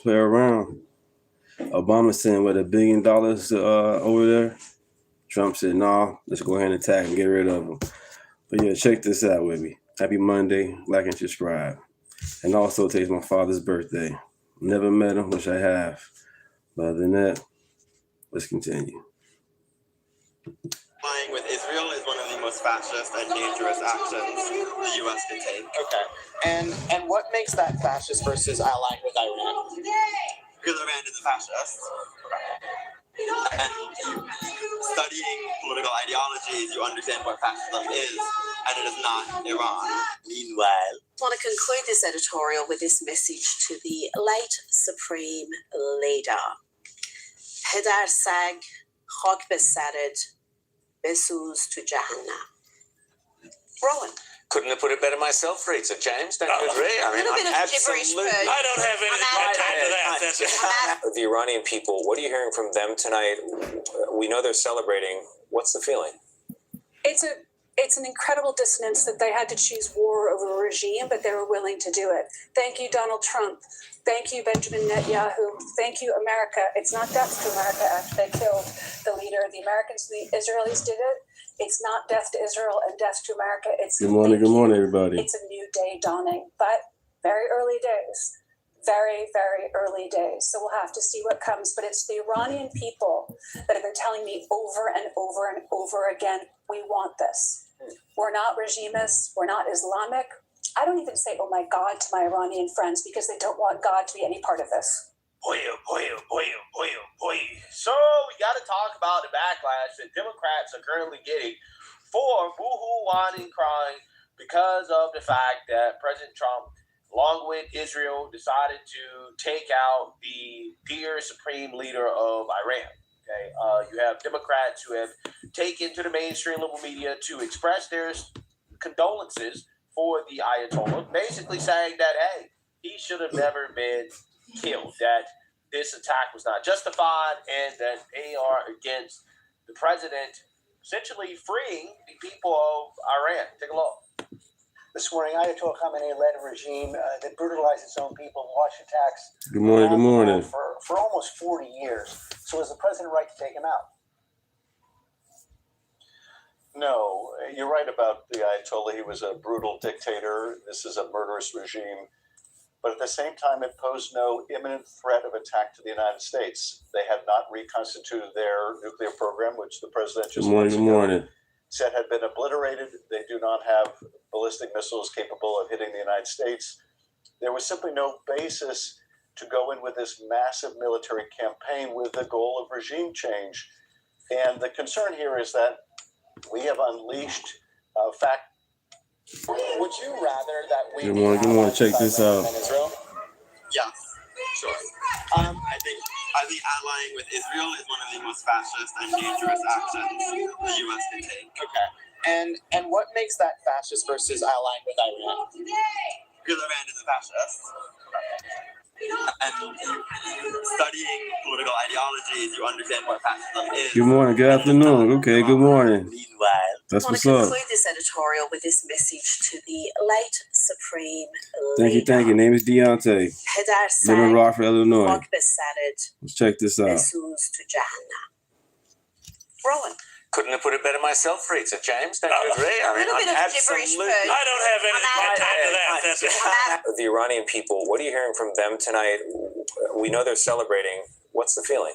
play around. Obama sent $1 billion over there. Trump said, "No, let's go ahead and attack and get rid of them." But yeah, check this out with me. Happy Monday. Like and subscribe. And also, today's my father's birthday. Never met him, wish I have. But other than that, let's continue. Allying with Israel is one of the most fascist and dangerous actions the U.S. can take. Okay. And what makes that fascist versus allying with Iran? Because Iran is a fascist. And studying political ideologies, you understand what fascism is, and it is not Iran. Meanwhile, I want to conclude this editorial with this message to the late Supreme Leader. پدر سگ خاک به سرت بسوز تو جهنم. Rowan. Couldn't have put it better myself, Rita. James, don't you agree? I mean, a little bit of gibberish, but I don't have any time for that. The Iranian people, what are you hearing from them tonight? We know they're celebrating. What's the feeling? It's an incredible dissonance that they had to choose war over a regime, but they were willing to do it. Thank you, Donald Trump. Thank you, Benjamin Netanyahu. Thank you, America. It's not death to America after they killed the leader. The Americans and the Israelis did it. It's not death to Israel and death to America. It's good morning, everybody. It's a new day dawning, but very early days. Very, very early days. So we'll have to see what comes. But it's the Iranian people that have been telling me over and over and over again, we want this. We're not regimists. We're not Islamic. I don't even say, oh my God, to my Iranian friends because they don't want God to be any part of this. Boy. So we got to talk about the backlash that Democrats are currently getting for boo-hoo, whining, crying because of the fact that President Trump, along with Israel, decided to take out the dear supreme leader of Iran. Okay, you have Democrats who have taken to the mainstream liberal media to express their condolences for the Ayatollah, basically saying that, hey, he should have never been killed, that this attack was not justified, and that they are against the president essentially freeing the people of Iran. Take a look. This morning, Ayatollah Khamenei led a regime that brutalized its own people, launched attacks. Good morning. For almost 40 years. So is the president right to take him out? No, you're right about the Ayatollah. He was a brutal dictator. This is a murderous regime. But at the same time, it posed no imminent threat of attack to the United States. They had not reconstituted their nuclear program, which the president just said had been obliterated. They do not have ballistic missiles capable of hitting the United States. There was simply no basis to go in with this massive military campaign with the goal of regime change. And the concern here is that we have unleashed fact. Would you rather that we Good morning. Check this out. Israel? yes, sure. I think allying with Israel is one of the most fascist and dangerous actions the U.S. can take. Okay. And what makes that fascist versus allying with Iran? Because Iran is a fascist. And studying political ideologies, you understand what fascism is. Good morning, good afternoon. Okay, good morning. Meanwhile, That's I want what's to up. conclude this editorial with this message to the late Supreme Leader. Thank you. Name is Deunta. پدر سگ Live in Rockford, Illinois. خاک به سرت Let's check this out. بسوز تو جهنم. Rowan. Couldn't have put it better myself, Rita. James, don't you agree? A little bit of gibberish, but I don't have any time for that. The Iranian people, what are you hearing from them tonight? We know they're celebrating. What's the feeling?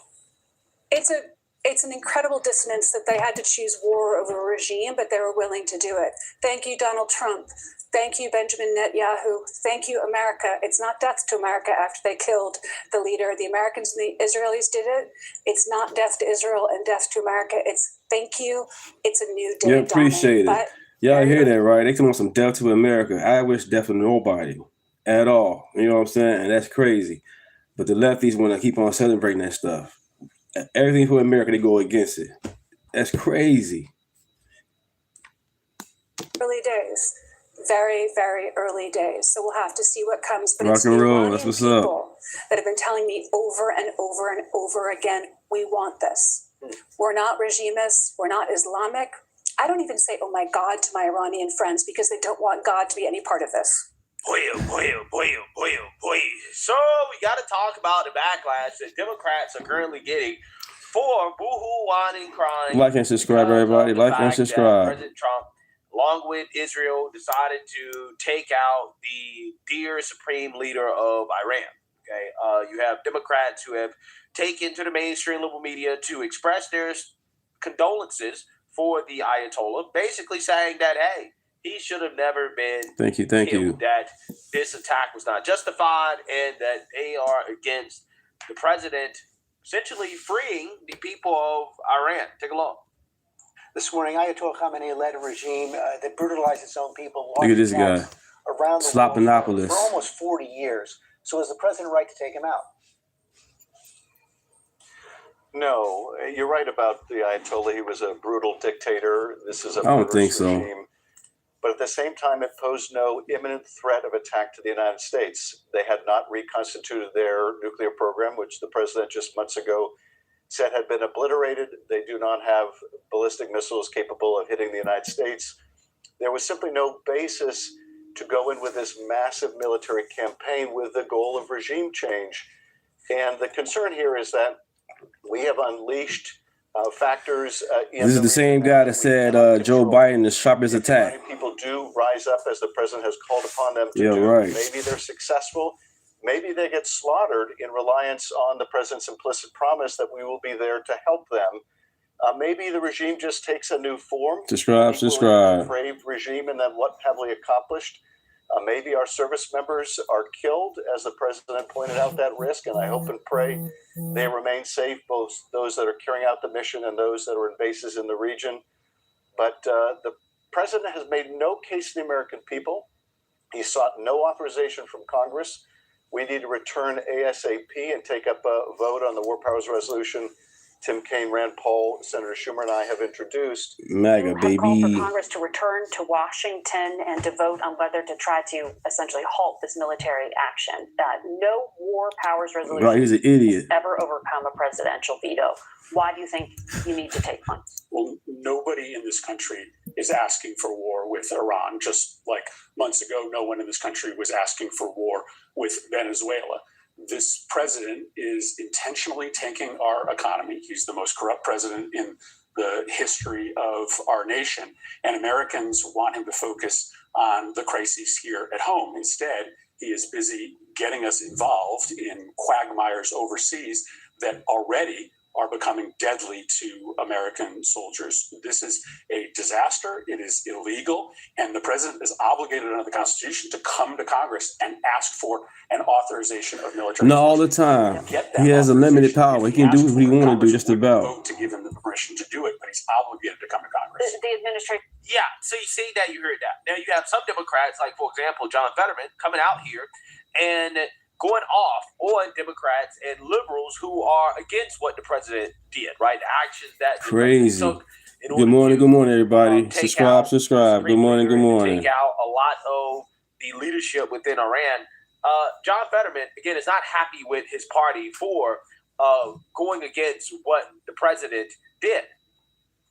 It's an incredible dissonance that they had to choose war over a regime, but they were willing to do it. Thank you, Donald Trump. Thank you, Benjamin Netanyahu. Thank you, America. It's not death to America after they killed the leader. The Americans and the Israelis did it. It's not death to Israel and death to America. It's thank you. It's a new day. Yeah, appreciate it. Y'all hear that, right? They come on some death to America. I wish death to nobody at all. You know what I'm saying? And that's crazy. But the lefties want to keep on celebrating that stuff. Everything for America, they go against it. That's crazy. Early days. Very, very early days. So we'll have to see what comes. But Rock it's and the roll. Iranian That's what's people up. that have been telling me over and over and over again, we want this. We're not regimists. We're not Islamic. I don't even say, oh my God, to my Iranian friends because they don't want God to be any part of this. So we got to talk about the backlash that Democrats are currently getting for boo-hoo, whining, crying. Like and subscribe, everybody. Like and subscribe. President Trump, along with Israel, decided to take out the dear supreme leader of Iran. Okay, you have Democrats who have taken to the mainstream liberal media to express their condolences for the Ayatollah, basically saying that, hey, he should have never been thank you. That this attack was not justified and that they are against the president essentially freeing the people of Iran. Take a look. This morning, Ayatollah Khamenei led a regime that brutalized its own people. Look at this guy. Around the Slopinopolis. world for almost 40 years. So is the president right to take him out? No, you're right about the Ayatollah. He was a brutal dictator. This is a I don't think murderous so. regime. But at the same time, it posed no imminent threat of attack to the United States. They had not reconstituted their nuclear program, which the president just months ago said had been obliterated. They do not have ballistic missiles capable of hitting the United States. There was simply no basis to go in with this massive military campaign with the goal of regime change. And the concern here is that we have unleashed factors. This is the same guy that said Joe Biden is sharp as a tack. People do rise up as the president has called upon them to do. Right. Maybe they're successful. Maybe they get slaughtered in reliance on the president's implicit promise that we will be there to help them. Maybe the regime just takes a new form. Subscribe. Depraved regime and then what have we accomplished? Maybe our service members are killed, as the president pointed out that risk, and I hope and pray they remain safe, both those that are carrying out the mission and those that are in bases in the region. But the president has made no case to the American people. He sought no authorization from Congress. We need to return ASAP and take up a vote on the War Powers Resolution Tim Kaine, Rand Paul, Senator Schumer, and I have introduced. MAGA, baby. Called for Congress to return to Washington and to vote on whether to try to essentially halt this military action. No war powers resolution Right, he's an idiot. has ever overcome a presidential veto. Why do you think you need to take one? Well, nobody in this country is asking for war with Iran. Just like months ago, no one in this country was asking for war with Venezuela. This president is intentionally tanking our economy. He's the most corrupt president in the history of our nation. And Americans want him to focus on the crises here at home. Instead, he is busy getting us involved in quagmires overseas that already are becoming deadly to American soldiers. This is a disaster. It is illegal. And the president is obligated under the Constitution to come to Congress and ask for an authorization of military. Not all the time. He has a limited power. He can do what he want to do just about. Vote to give him the permission to do it, but he's obligated to come to Congress. The administration. Yeah, so you see that, you heard that. Now you have some Democrats, like, for example, John Fetterman, coming out here and going off on Democrats and liberals who are against what the president did, right? The actions that crazy. Took good morning, everybody. Subscribe. Good morning. Take out a lot of the leadership within Iran. John Fetterman, again, is not happy with his party for going against what the president did.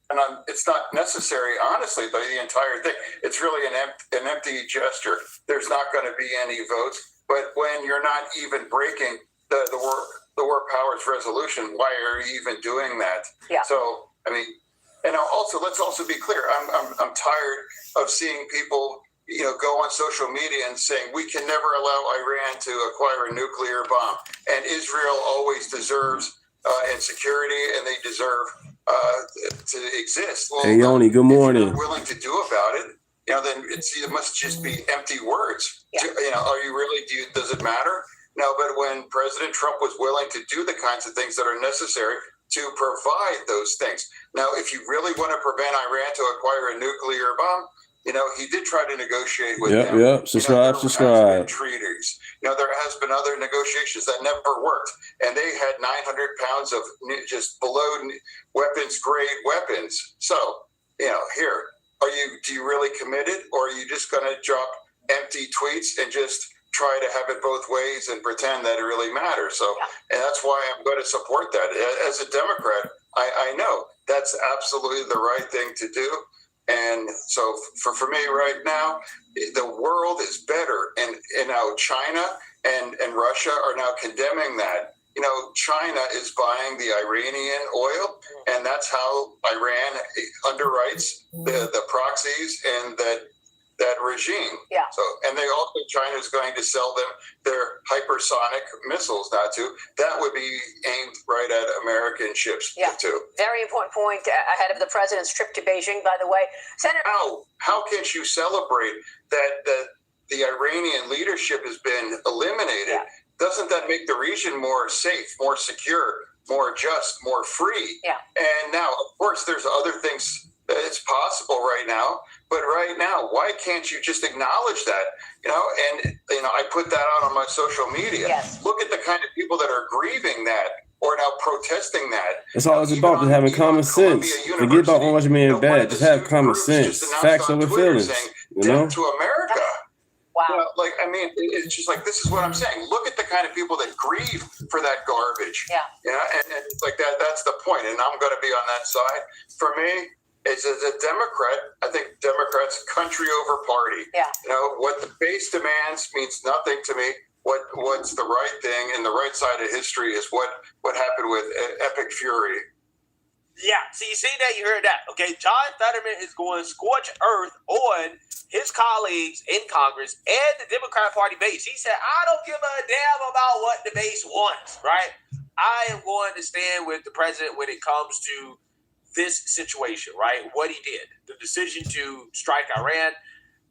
And it's not necessary, honestly, by the entire thing. It's really an empty gesture. There's not going to be any votes. But when you're not even breaking the war powers resolution, why are you even doing that? Yeah. So, I mean, and also let's also be clear. I'm tired of seeing people, go on social media and saying we can never allow Iran to acquire a nuclear bomb, and Israel always deserves insecurity, and they deserve to exist. Well, hey, Yoni, good morning. If you're not willing to do about it, then it must just be empty words. Yeah. Are you really? Does it matter? No, but when President Trump was willing to do the kinds of things that are necessary to provide those things. Now, if you really want to prevent Iran to acquire a nuclear bomb, he did try to negotiate with them. Yep. Subscribe. Treaties. There has been other negotiations that never worked, and they had 900 pounds of just below weapons grade weapons. So, here. Do you really committed, or are you just going to drop empty tweets and just try to have it both ways and pretend that it really matters? So, and that's why I'm going to support that. As a Democrat, I know that's absolutely the right thing to do. And so for me right now, the world is better. And now China and Russia are now condemning that. China is buying the Iranian oil, and that's how Iran underwrites the proxies and that regime. Yeah. So, and they also, China is going to sell them their hypersonic missiles that would be aimed right at American ships too. Very important point ahead of the president's trip to Beijing, by the way. Senator. How can you celebrate that the Iranian leadership has been eliminated? Yeah. Doesn't that make the region more safe, more secure, more just, more free? Yeah. And now, of course, there's other things that it's possible right now, but right now, why can't you just acknowledge that? And I put that out on my social media. Yes. Look at the kind of people that are grieving that or now protesting that. That's all it's about, just having common sense. Forget about orange man bad. Just have common sense. Facts over feelings. Death to America. Wow. It's just like, this is what I'm saying. Look at the kind of people that grieve for that garbage. Yeah. And like that's the point. And I'm going to be on that side. For me, as a Democrat, I think Democrats country over party. Yeah. What the base demands means nothing to me. What's the right thing and the right side of history is what happened with Epic Fury. Yeah, so you see that, you heard that. Okay, John Fetterman is going scorch earth on his colleagues in Congress and the Democrat Party base. He said, I don't give a damn about what the base wants, right? I am going to stand with the president when it comes to this situation, right? What he did, the decision to strike Iran.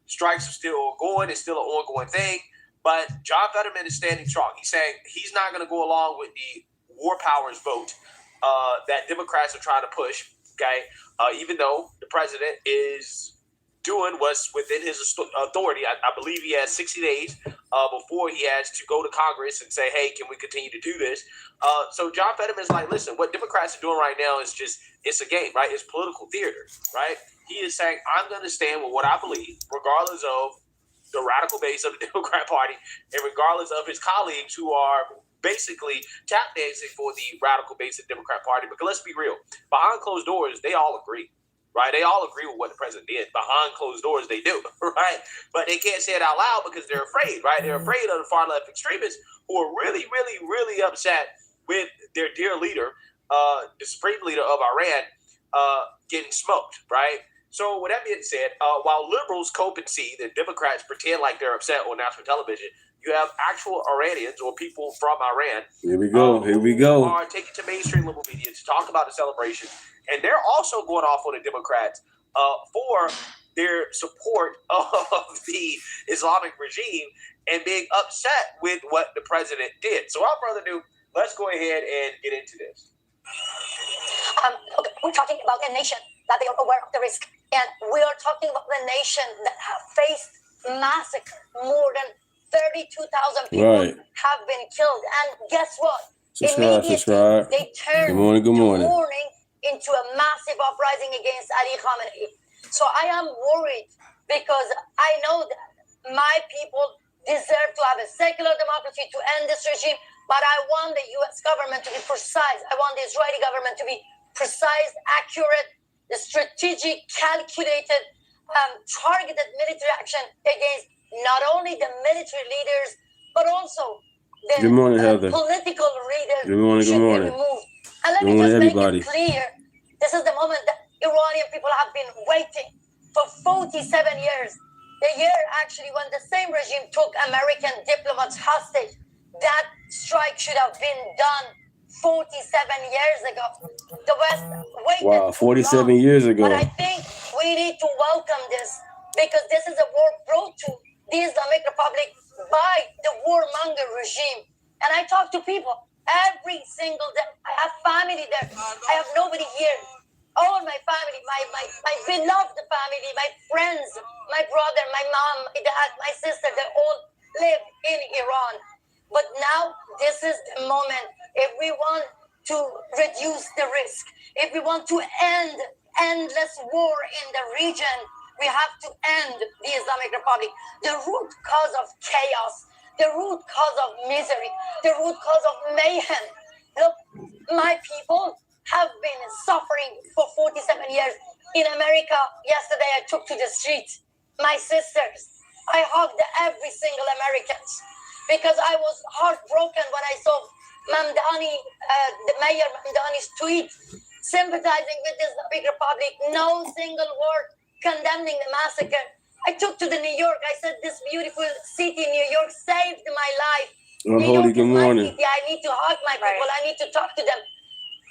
Strikes are still ongoing. It's still an ongoing thing. But John Fetterman is standing strong. He's saying he's not going to go along with the war powers vote that Democrats are trying to push, okay? Even though the president is doing what's within his authority. I believe he has 60 days before he has to go to Congress and say, hey, can we continue to do this? So John Fetterman's like, listen, what Democrats are doing right now is it's a game, right? It's political theater, right? He is saying, I'm going to stand with what I believe, regardless of the radical base of the Democrat Party and regardless of his colleagues who are basically tap dancing for the radical base of the Democrat Party. Because let's be real, behind closed doors, they all agree, right? They all agree with what the president did. Behind closed doors, they do, right? But they can't say it out loud because they're afraid, right? They're afraid of the far left extremists who are really, really, really upset with their dear leader, the supreme leader of Iran, getting smoked, right? So with that being said, while liberals cope and see that Democrats pretend like they're upset on national television, you have actual Iranians or people from Iran. Here we go. Who are taking to mainstream liberal media to talk about the celebration. And they're also going off on the Democrats for their support of the Islamic regime and being upset with what the president did. So without further ado, let's go ahead and get into this. Okay, we're talking about a nation that they are aware of the risk. And we are talking about the nation that have faced massacre. More than 32,000 people have been killed. And guess what? Subscribe. They turned Good morning. mourning into a massive uprising against Ali Khamenei. So I am worried because I know that my people deserve to have a secular democracy to end this regime, but I want the U.S. government to be precise. I want the Israeli government to be precise, accurate, strategic, calculated, targeted military action against not only the military leaders, but also the political leaders. Good morning. Removed. And let me just make it clear, this is the moment that Iranian people have been waiting for 47 years. The year actually when the same regime took American diplomats hostage. That strike should have been done 47 years ago. The West waited. Wow, 47 years ago. But I think we need to welcome this because this is a war brought to the Islamic Republic by the warmonger regime. And I talk to people every single day. I have family there. I have nobody here. All my family, my beloved family, my friends, my brother, my mom, my dad, my sister, they all live in Iran. But now this is the moment. If we want to reduce the risk, if we want to end endless war in the region, we have to end the Islamic Republic. The root cause of chaos, the root cause of misery, the root cause of mayhem. Look, my people have been suffering for 47 years. in America yesterday I took to the street. My sisters, I hugged every single American because I was heartbroken when I saw Mamdani, the Mayor Mamdani's tweet sympathizing with the Islamic Republic, no single word condemning the massacre. I took to the New York. I said, this beautiful city, New York, saved my life. Unholy, good morning. I need to hug my people. I need to talk to them.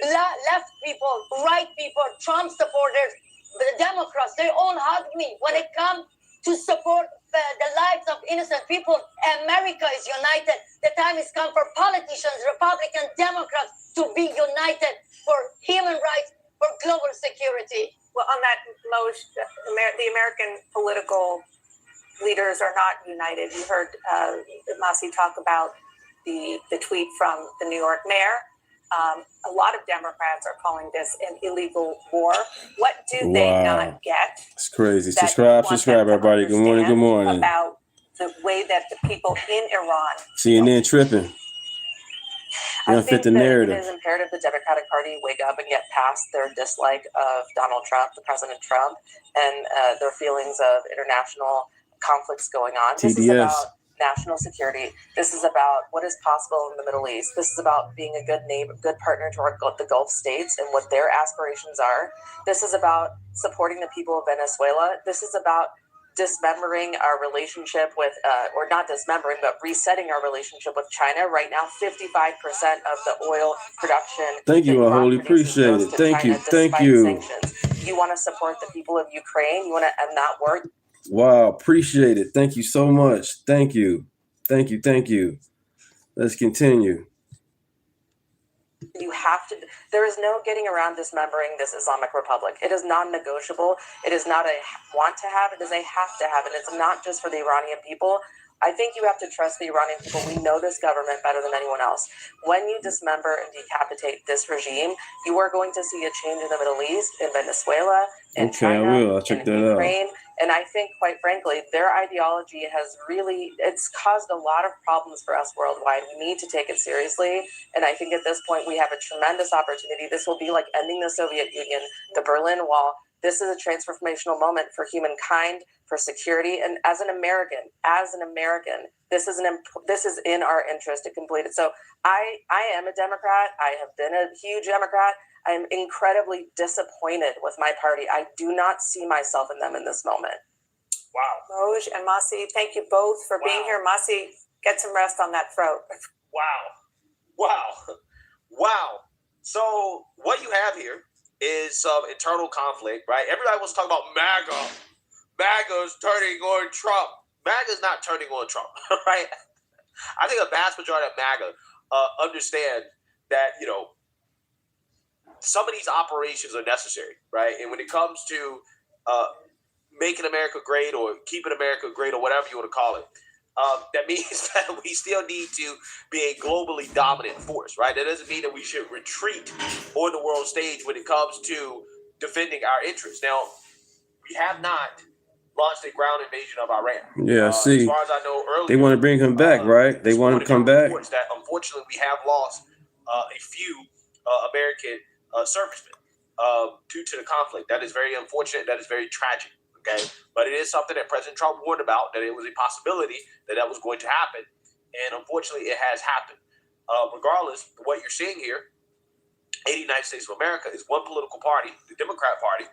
Left people, right people, Trump supporters, the Democrats, they all hugged me. When it comes to support the lives of innocent people, America is united. The time has come for politicians, Republicans, Democrats to be united for human rights, for global security. Well, on that, Moj, the American political leaders are not united. You heard Masi talk about the tweet from the New York mayor. A lot of Democrats are calling this an illegal war. What do they not get? It's crazy. Subscribe, everybody. Good morning. About the way that the people in Iran. CNN tripping. I think that it is imperative the Democratic Party wake up and get past their dislike of Donald Trump, the President Trump, and their feelings of international conflicts going on. TDS. This is about national security. This is about what is possible in the Middle East. This is about being a good neighbor, good partner to the Gulf states and what their aspirations are. This is about supporting the people of Venezuela. This is about dismembering our relationship with, or not dismembering, but resetting our relationship with China. Right now, 55% of the oil production. Thank you, Aholi. Appreciate it. Thank you. Sanctions. You want to support the people of Ukraine. You want to end that war. Wow, appreciate it. Thank you so much. Thank you. Let's continue. You have to, there is no getting around dismembering this Islamic Republic. It is non-negotiable. It is not a want to have, it is a have to have. And it's not just for the Iranian people. I think you have to trust the Iranian people. We know this government better than anyone else. When you dismember and decapitate this regime, you are going to see a change in the Middle East, in Venezuela, in China, I will. I'll check that Ukraine. out. And I think, quite frankly, their ideology has really, it's caused a lot of problems for us worldwide. We need to take it seriously. And I think at this point, we have a tremendous opportunity. This will be like ending the Soviet Union, the Berlin Wall. This is a transformational moment for humankind, for security. And as an American, this is in our interest to complete it. So I am a Democrat. I have been a huge Democrat. I'm incredibly disappointed with my party. I do not see myself in them in this moment. Wow. Moj and Masi, thank you both for being here. Masi, get some rest on that throat. Wow. So what you have here is some internal conflict, right? Everybody wants to talk about MAGA. MAGA's turning on Trump. MAGA's not turning on Trump, right? I think a vast majority of MAGA understand that, some of these operations are necessary, right? And when it comes to making America great or keeping America great or whatever you want to call it, that means that we still need to be a globally dominant force, right? That doesn't mean that we should retreat on the world stage when it comes to defending our interests. Now, we have not launched a ground invasion of Iran. Yeah, see, as far as I know, earlier, they want to bring him back, right? They want him to come back. That unfortunately we have lost a few American servicemen due to the conflict. That is very unfortunate. That is very tragic. Okay, but it is something that President Trump warned about, that it was a possibility that was going to happen, and unfortunately, it has happened. Regardless, what you're seeing here in the United States of America is one political party, the Democrat Party,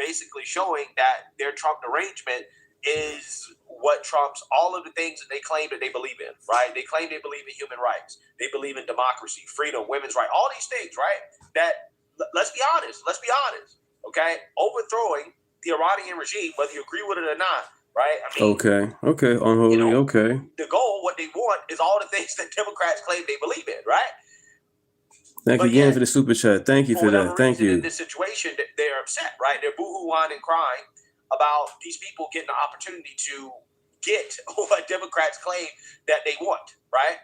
basically showing that their Trump derangement is what trumps all of the things that they claim that they believe in, right? They claim they believe in human rights. They believe in democracy, freedom, women's rights, all these things, right? That, let's be honest, okay? Overthrowing the Iranian regime, whether you agree with it or not, right? I mean, okay, unholy, okay. The goal, what they want, is all the things that Democrats claim they believe in, right? Thank you again for the super chat. Thank you for that. Thank you. In this situation, they're upset, right? They're boo-hoo-whining and crying about these people getting the opportunity to get what Democrats claim that they want, right?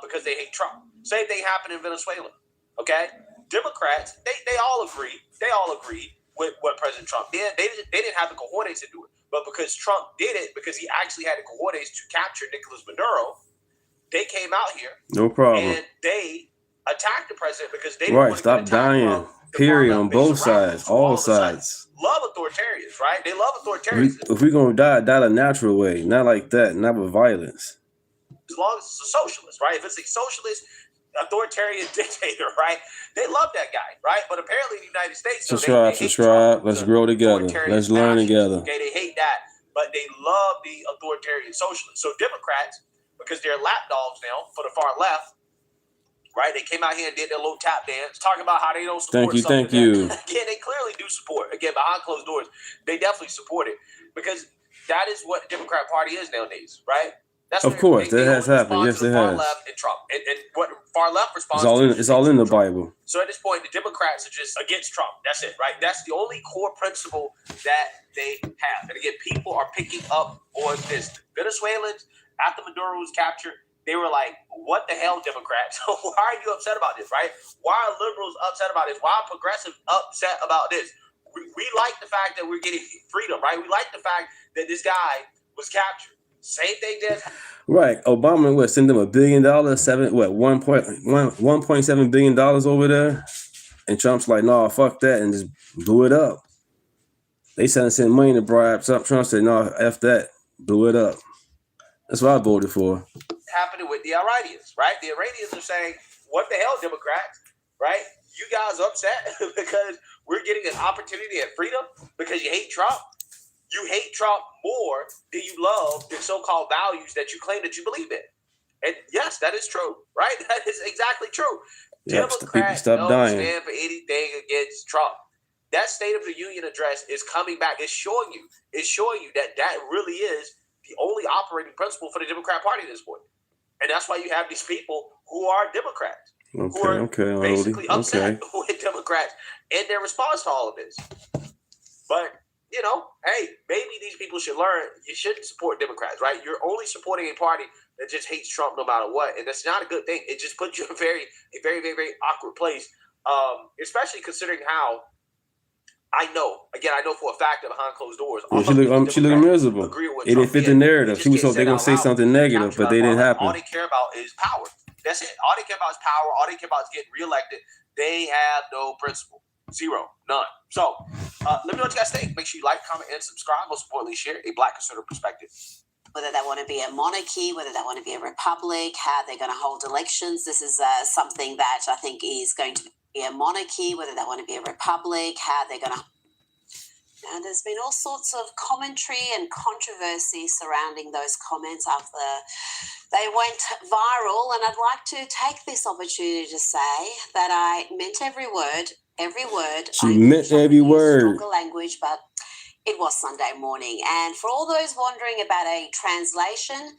Because they hate Trump. Same thing happened in Venezuela, okay? Democrats, they all agree. They all agree with what President Trump did. They didn't have the cojones to do it. But because Trump did it, because he actually had the cojones to capture Nicolas Maduro, they came out here. No problem. And they attacked the president because they didn't want to stop dying. Period. On both sides. All sides. love authoritarians, right? They love authoritarians. If we're going to die a natural way, not like that, not with violence. As long as it's a socialist, right? If it's a socialist, authoritarian dictator, right? They love that guy, right? But apparently in the United States, Subscribe. Let's grow together. Let's learn together. Okay, they hate that, but they love the authoritarian socialists. So Democrats, because they're lapdogs now for the far left, right? They came out here and did their little tap dance, talking about how they don't support Thank you. Again, they clearly do support. Again, behind closed doors, they definitely support it because that is what the Democrat Party is nowadays, right? That's of course, that has happened. Yes, it has. Far left and Trump, and what far left response? It's all in the Bible. So at this point, the Democrats are just against Trump. That's it, right? That's the only core principle that they have. And again, people are picking up on this. Venezuelans, after Maduro was captured, they were like, "What the hell, Democrats? Why are you upset about this? Right? Why are liberals upset about this? Why are progressives upset about this? We like the fact that we're getting freedom, right? We like the fact that this guy was captured." Same thing did. Right. Obama send them $1 billion, $1.7 billion over there. And Trump's like, no, fuck that, and just blew it up. They sent money to bribe Trump. Trump said, no, F that, blew it up. That's what I voted for. Happening with the Iranians, right? The Iranians are saying, what the hell, Democrats, right? You guys upset because we're getting an opportunity at freedom because you hate Trump? You hate Trump more than you love the so-called values that you claim that you believe in. And yes, that is true, right? That is exactly true. Yep, Democrats don't stand for anything against Trump. That State of the Union address is coming back. It's showing you that really is the only operating principle for the Democrat Party at this point. And that's why you have these people who are Democrats, who are basically upset with Democrats and their response to all of this. But you know, hey, maybe these people should learn you shouldn't support Democrats, right? You're only supporting a party that just hates Trump no matter what. And that's not a good thing. It just puts you in a very, very awkward place, especially considering how I know for a fact that behind closed doors. Yeah, she looked miserable. It didn't fit the narrative. She was so they're going to say something negative, but they didn't happen. All they care about is power. That's it. All they care about is power. All they care about is getting reelected. They have no principle. Zero. None. So let me know what you guys think. Make sure you like, comment, and subscribe. Most importantly, share a Black conservative perspective. Whether they want to be a monarchy, whether they want to be a republic, how they're going to hold elections. This is something that I think is going to be a monarchy, whether they want to be a republic, how they're going to... Now, there's been all sorts of commentary and controversy surrounding those comments after they went viral. And I'd like to take this opportunity to say that I meant every word. Every word. She meant every word. Stronger language, but it was Sunday morning. And for all those wondering about a translation,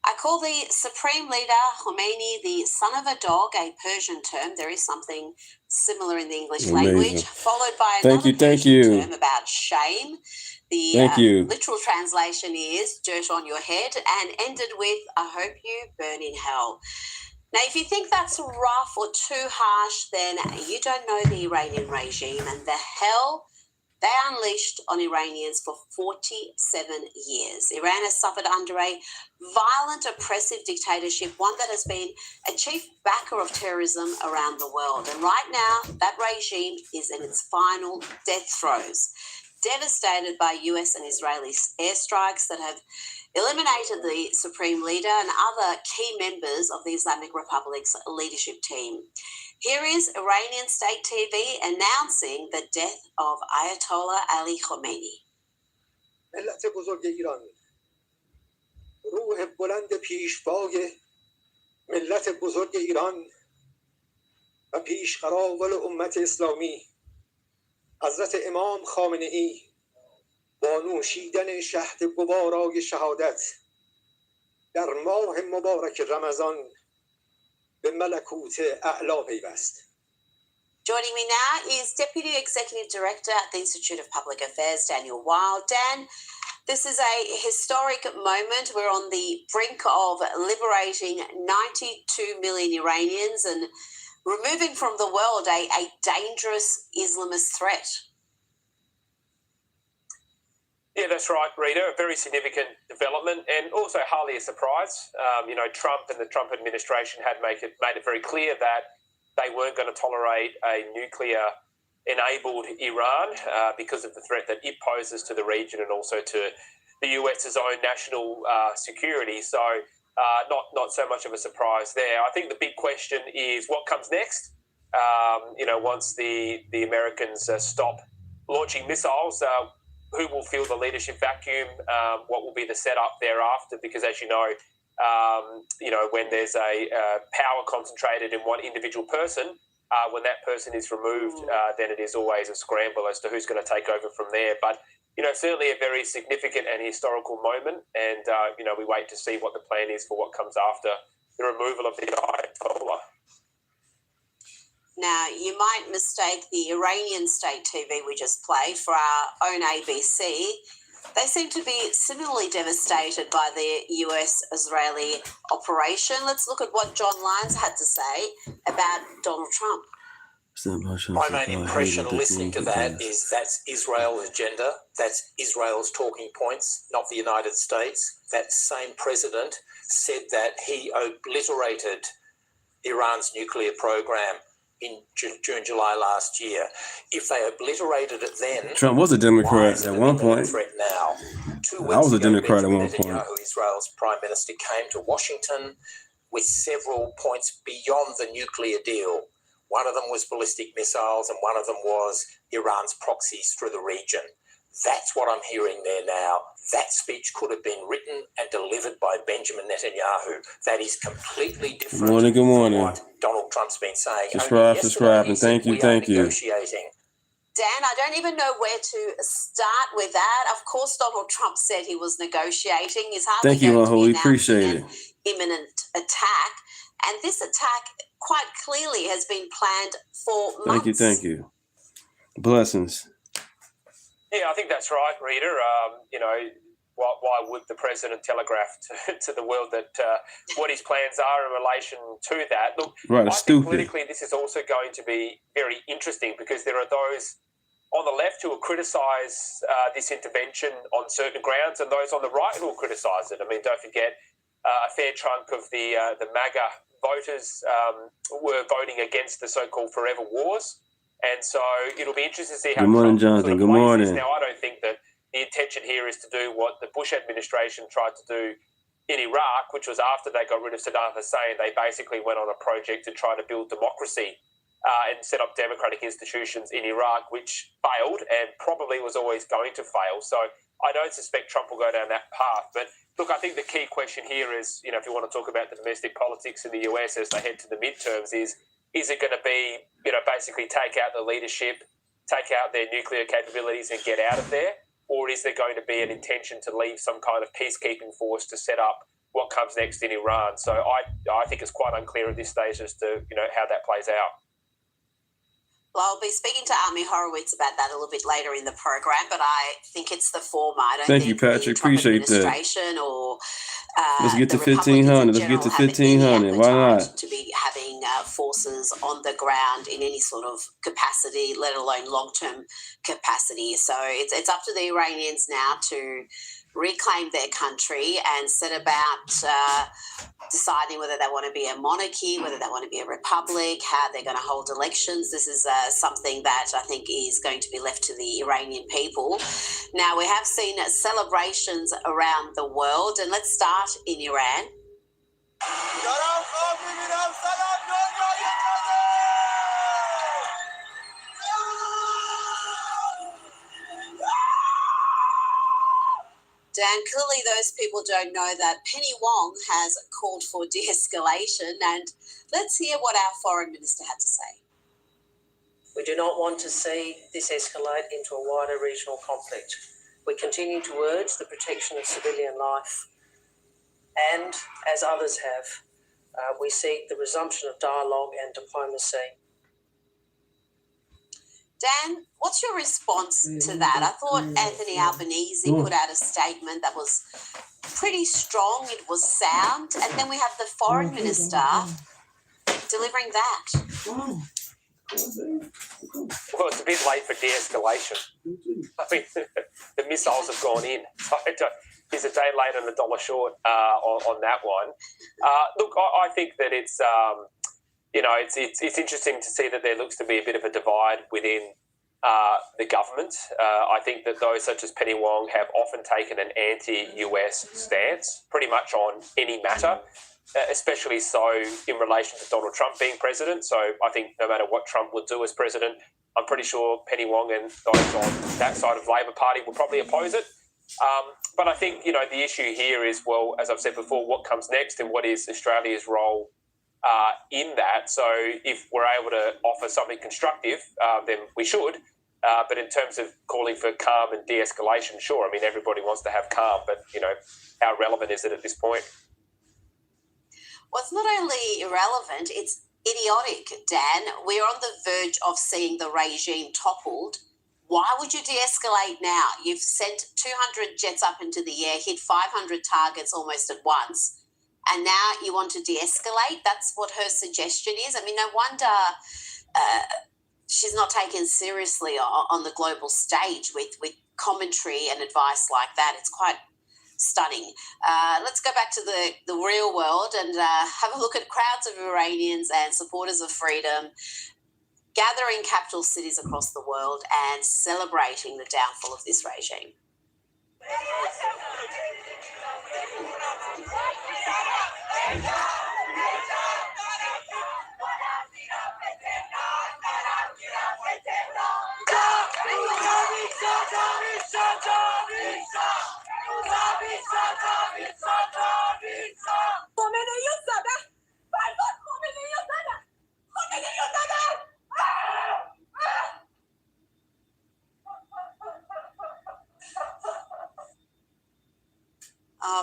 I call the Supreme Leader Khomeini the son of a dog, a Persian term. There is something similar in the English language, followed by another Persian term about shame. The literal translation is dirt on your head, and ended with, I hope you burn in hell. Now, if you think that's rough or too harsh, then you don't know the Iranian regime and the hell they unleashed on Iranians for 47 years. Iran has suffered under a violent, oppressive dictatorship, one that has been a chief backer of terrorism around the world. And right now, that regime is in its final death throes, devastated by US and Israeli airstrikes that have eliminated the Supreme Leader and other key members of the Islamic Republic's leadership team. Here is Iranian state TV announcing the death of Ayatollah Ali Khomeini. ملت بزرگ ایران، روح بلند پیشوای ملت بزرگ ایران و پیشقراول امت اسلامی حضرت امام خامنه ای با نوشیدن شهد گوارای شهادت در ماه مبارک رمضان به ملکوت اعلی پیوست. Joining me now is Deputy Executive Director at the Institute of Public Affairs, Daniel Wild. Dan, this is a historic moment. We're on the brink of liberating 92 million Iranians and removing from the world a dangerous Islamist threat. Yeah, that's right, Rita. A very significant development and also hardly a surprise. Trump and the Trump administration had made it very clear that they weren't going to tolerate a nuclear enabled Iran because of the threat that it poses to the region and also to the US's own national security. So not so much of a surprise there. I think the big question is what comes next. Once the Americans stop launching missiles, who will fill the leadership vacuum? What will be the setup thereafter? Because as you know, when there's a power concentrated in one individual person, when that person is removed, then it is always a scramble as to who's going to take over from there. But, certainly a very significant and historical moment. And, we wait to see what the plan is for what comes after the removal of the Ayatollah. Now, you might mistake the Iranian state TV we just played for our own ABC. They seem to be similarly devastated by the US-Israeli operation. Let's look at what John Lyons had to say about Donald Trump. My main impression listening to that is that's Israel's agenda. That's Israel's talking points, not the United States. That same president said that he obliterated Iran's nuclear program in June, July last year. If they obliterated it then... Trump was a Democrat at one point. Threat now. I was a Democrat at one point. Israel's prime minister came to Washington with several points beyond the nuclear deal. One of them was ballistic missiles and one of them was Iran's proxies through the region. That's what I'm hearing there now. That speech could have been written and delivered by Benjamin Netanyahu. That is completely different Good morning. from what Donald Trump's been saying. Subscribe, and thank you. Negotiating. Dan, I don't even know where to start with that. Of course, Donald Trump said he was negotiating. He's hardly Thank you, Maho. We appreciate it. Imminent attack. And this attack quite clearly has been planned for months. Thank you. Blessings. Yeah, I think that's right, Rita. Why would the president telegraph to the world that what his plans are in relation to that? Look, right, I think politically this is also going to be very interesting because there are those on the left who will criticise this intervention on certain grounds and those on the right who will criticise it. I mean, don't forget, a fair chunk of the MAGA voters were voting against the so-called forever wars. And so it'll be interesting to see how Trump sort Jonathan. of Good morning. this. Now, I don't think that the intention here is to do what the Bush administration tried to do in Iraq, which was after they got rid of Saddam Hussein. They basically went on a project to try to build democracy and set up democratic institutions in Iraq, which failed and probably was always going to fail. So I don't suspect Trump will go down that path. But look, I think the key question here is, if you want to talk about the domestic politics in the US as they head to the midterms, is it going to be, basically take out the leadership, take out their nuclear capabilities and get out of there? Or is there going to be an intention to leave some kind of peacekeeping force to set up what comes next in Iran? So I think it's quite unclear at this stage as to, how that plays out. Well, I'll be speaking to Army Horowitz about that a little bit later in the program, but I think it's the former. I don't Thank think you, Patrick. the Trump Appreciate that. administration or Let's get to the Republicans 1,500. in Let's get to general have 1,500. any Why appetite not? to be having forces on the ground in any sort of capacity, let alone long-term capacity. So it's up to the Iranians now to reclaim their country and set about deciding whether they want to be a monarchy, whether they want to be a republic, how they're going to hold elections. This is something that I think is going to be left to the Iranian people. Now, we have seen celebrations around the world, and let's start in Iran. Dan, clearly those people don't know that Penny Wong has called for de-escalation, and let's hear what our foreign minister had to say. We do not want to see this escalate into a wider regional conflict. We continue to urge the protection of civilian life, and as others have, we seek the resumption of dialogue and diplomacy. Dan, what's your response to that? I thought Anthony Albanese put out a statement that was pretty strong, it was sound, and then we have the foreign minister delivering that. Well, it's a bit late for de-escalation. I mean, the missiles have gone in. So he's a day late and a dollar short on that one. Look, I think that it's... it's interesting to see that there looks to be a bit of a divide within the government. I think that those such as Penny Wong have often taken an anti-US stance pretty much on any matter, especially so in relation to Donald Trump being president. So I think no matter what Trump would do as president, I'm pretty sure Penny Wong and those on that side of Labor Party will probably oppose it. But I think, the issue here is, well, as I've said before, what comes next and what is Australia's role in that. So if we're able to offer something constructive, then we should. But in terms of calling for calm and de-escalation, sure. I mean, everybody wants to have calm, but, how relevant is it at this point? Well, it's not only irrelevant, it's idiotic, Dan. We're on the verge of seeing the regime toppled. Why would you de-escalate now? You've sent 200 jets up into the air, hit 500 targets almost at once, and now you want to de-escalate? That's what her suggestion is. I mean, no wonder she's not taken seriously on the global stage with commentary and advice like that. It's quite stunning. Let's go back to the real world and have a look at crowds of Iranians and supporters of freedom gathering capital cities across the world and celebrating the downfall of this regime.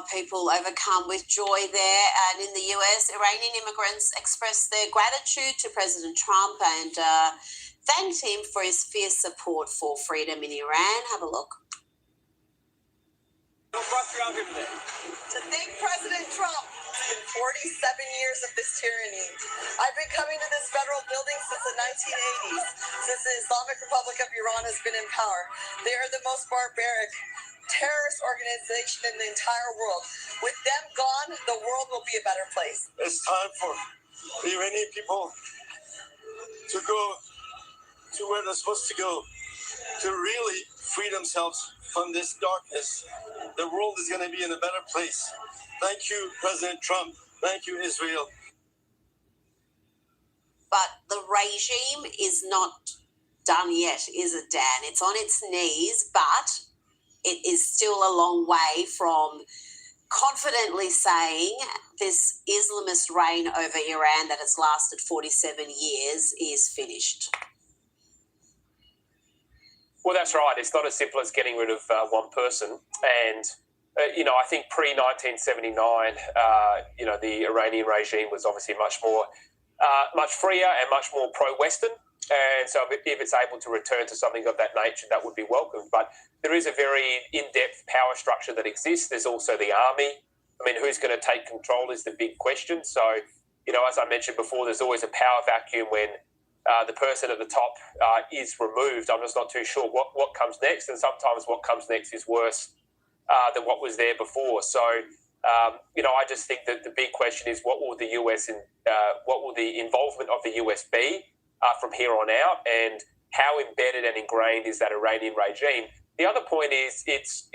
People overcome with joy there. And in the US, Iranian immigrants expressed their gratitude to President Trump and thanked him for his fierce support for freedom in Iran. Have a look. To thank President Trump in 47 years of this tyranny. I've been coming to this federal building since the 1980s, since the Islamic Republic of Iran has been in power. They are the most barbaric terrorist organization in the entire world. With them gone, the world will be a better place. It's time for the Iranian people to go to where they're supposed to go, to really free themselves from this darkness. The world is going to be in a better place. Thank you, President Trump. Thank you, Israel. But the regime is not done yet, is it, Dan? It's on its knees, but it is still a long way from confidently saying this Islamist reign over Iran that has lasted 47 years is finished. Well, that's right. It's not as simple as getting rid of one person. And, I think pre-1979, the Iranian regime was obviously much freer and much more pro-Western. And so if it's able to return to something of that nature, that would be welcomed. But there is a very in-depth power structure that exists. There's also the army. I mean, who's going to take control is the big question. So, as I mentioned before, there's always a power vacuum when the person at the top is removed. I'm just not too sure what comes next. And sometimes what comes next is worse than what was there before. So, I just think that the big question is what will the involvement of the US be from here on out, and how embedded and ingrained is that Iranian regime? The other point is it's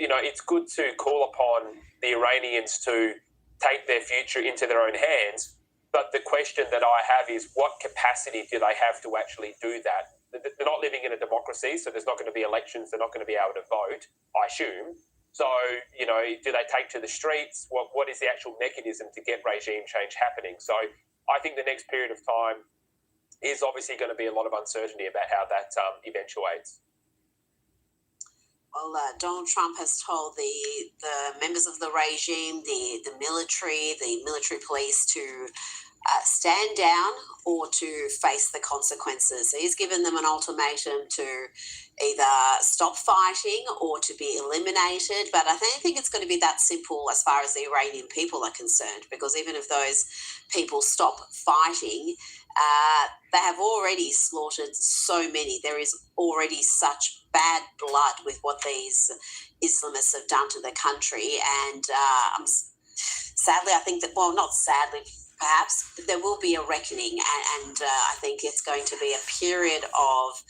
good to call upon the Iranians to take their future into their own hands. But the question that I have is what capacity do they have to actually do that? They're not living in a democracy, so there's not going to be elections. They're not going to be able to vote, I assume. So, do they take to the streets? What is the actual mechanism to get regime change happening? So I think the next period of time is obviously going to be a lot of uncertainty about how that eventuates. Well, Donald Trump has told the members of the regime, the military police to stand down or to face the consequences. So he's given them an ultimatum to either stop fighting or to be eliminated. But I don't think it's going to be that simple as far as the Iranian people are concerned, because even if those people stop fighting, they have already slaughtered so many. There is already such bad blood with what these Islamists have done to the country. And sadly, I think that, well, not sadly, perhaps there will be a reckoning, and I think it's going to be a period of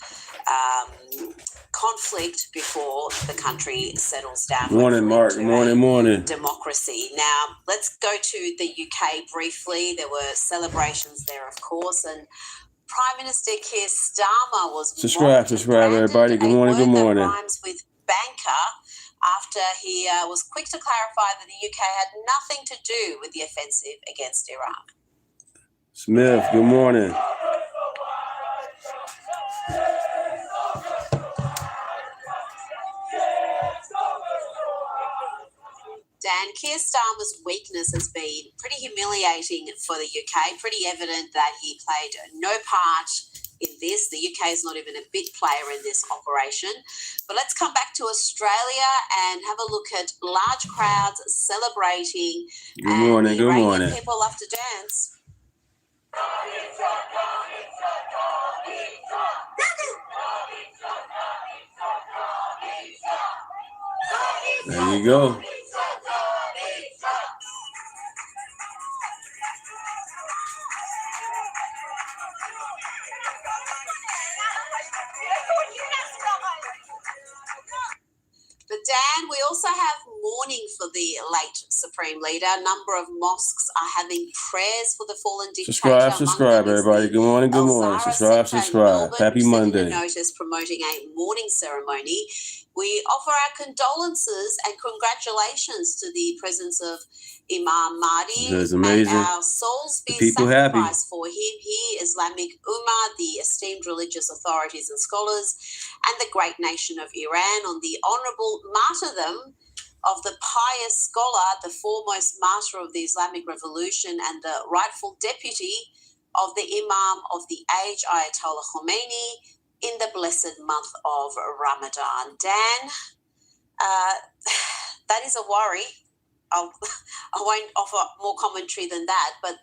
conflict before the country settles down. Morning, Mark. Morning. Democracy. Now, let's go to the UK briefly. There were celebrations there, of course, and Prime Minister Keir Starmer was Subscribe, everybody. Good morning. that rhymes with banker after he was quick to clarify that the UK had nothing to do with the offensive against Iran. Smith, good morning. Dan, Keir Starmer's weakness has been pretty humiliating for the UK, pretty evident that he played no part in this. The UK is not even a big player in this operation. But let's come back to Australia and have a look at large crowds celebrating. Good morning. People love to dance. There you go. But Dan, we also have mourning for the late Supreme Leader. A number of mosques are having prayers for the fallen dictator. Subscribe, everybody. Good morning. Subscribe. Happy Monday. A notice promoting a mourning ceremony. We offer our condolences and congratulations to the presence of Imam Mahdi. That's amazing. May our souls be people sacrificed for him, he, Islamic Ummah, the esteemed religious authorities and scholars, and the great nation of Iran on the honourable martyrdom of the pious scholar, the foremost martyr of the Islamic Revolution and the rightful deputy of the Imam of the age, Ayatollah Khomeini, in the blessed month of Ramadan. Dan, that is a worry. I won't offer more commentary than that, but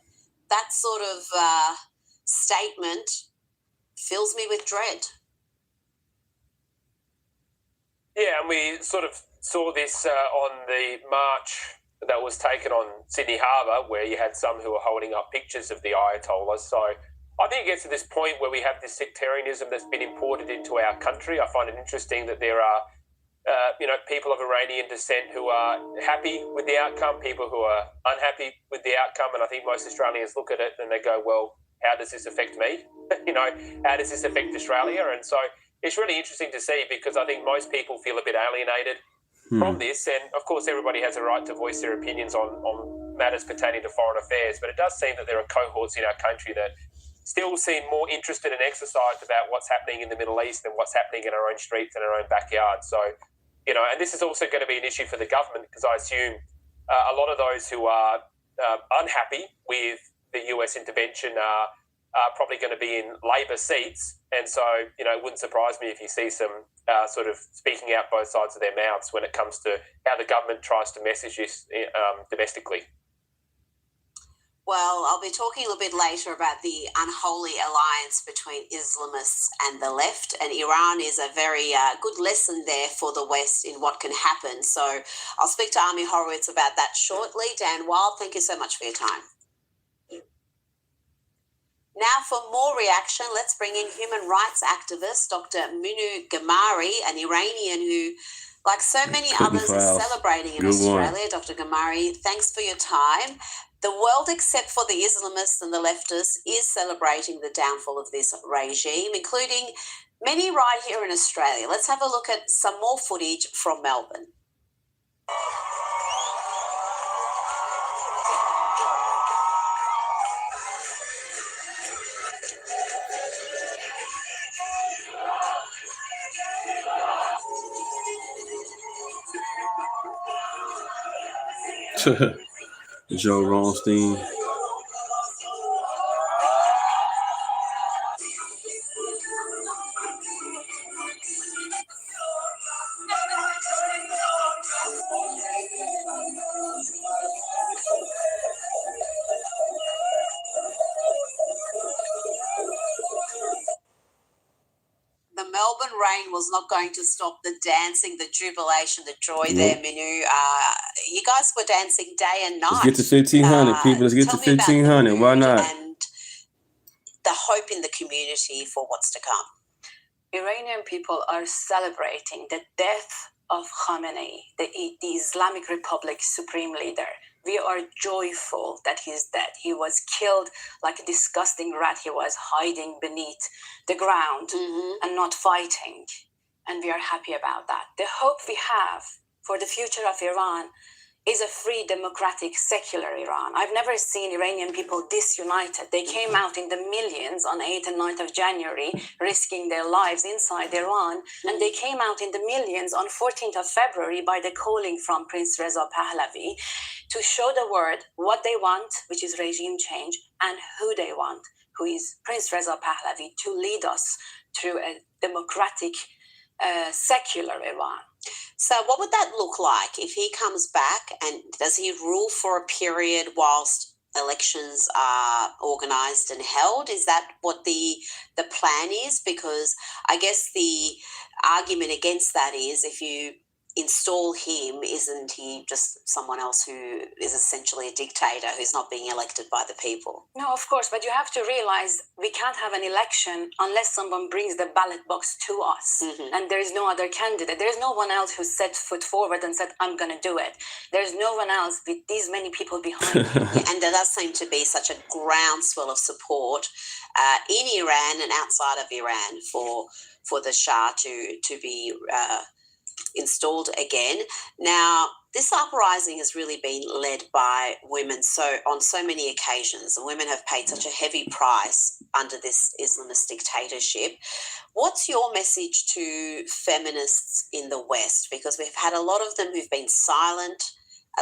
that sort of statement fills me with dread. Yeah, and we sort of saw this on the march that was taken on Sydney Harbour, where you had some who were holding up pictures of the Ayatollah. So I think it gets to this point where we have this sectarianism that's been imported into our country. I find it interesting that there are, people of Iranian descent who are happy with the outcome, people who are unhappy with the outcome. And I think most Australians look at it and they go, well, how does this affect me? How does this affect Australia? And so it's really interesting to see, because I think most people feel a bit alienated from this. And of course, everybody has a right to voice their opinions on matters pertaining to foreign affairs. But it does seem that there are cohorts in our country that still seem more interested and exercised about what's happening in the Middle East than what's happening in our own streets and our own backyard. So, and this is also going to be an issue for the government, because I assume a lot of those who are unhappy with the US intervention are probably going to be in Labor seats. And so, it wouldn't surprise me if you see some sort of speaking out both sides of their mouths when it comes to how the government tries to message this domestically. Well, I'll be talking a little bit later about the unholy alliance between Islamists and the left, and Iran is a very good lesson there for the West in what can happen. So I'll speak to Ami Horowitz about that shortly. Dan Wild, thank you so much for your time. Now for more reaction, let's bring in human rights activist Dr. Minu Gamari, an Iranian who, like so many others, is celebrating in Australia. Dr. Gamari, thanks for your time. The world, except for the Islamists and the leftists, is celebrating the downfall of this regime, including many right here in Australia. Let's have a look at some more footage from Melbourne. Joe Ronstein. The Melbourne rain was not going to stop the dancing, the jubilation, the joy there, Minu. You guys were dancing day and night. Let's get to 1,500, people. Let's get to 1,500. Why not? And the hope in the community for what's to come. Iranian people are celebrating the death of Khamenei, the Islamic Republic supreme leader. We are joyful that he's dead. He was killed like a disgusting rat. He was hiding beneath the ground and not fighting. And we are happy about that. The hope we have for the future of Iran is a free, democratic, secular Iran. I've never seen Iranian people disunited. They came out in the millions on 8th and 9th of January, risking their lives inside Iran. And they came out in the millions on 14th of February by the calling from Prince Reza Pahlavi to show the world what they want, which is regime change, and who they want, who is Prince Reza Pahlavi, to lead us through a democratic, secular Iran. So what would that look like if he comes back, and does he rule for a period whilst elections are organised and held? Is that what the plan is? Because I guess the argument against that is if you install him, isn't he just someone else who is essentially a dictator who's not being elected by the people? No, of course, but you have to realize we can't have an election unless someone brings the ballot box to us. And there is no other candidate. There is no one else who set foot forward and said, I'm going to do it. There's no one else with these many people behind him. And there does seem to be such a groundswell of support in Iran and outside of Iran for the Shah to be installed again. Now, this uprising has really been led by women on so many occasions. And women have paid such a heavy price under this Islamist dictatorship. What's your message to feminists in the West? Because we've had a lot of them who've been silent,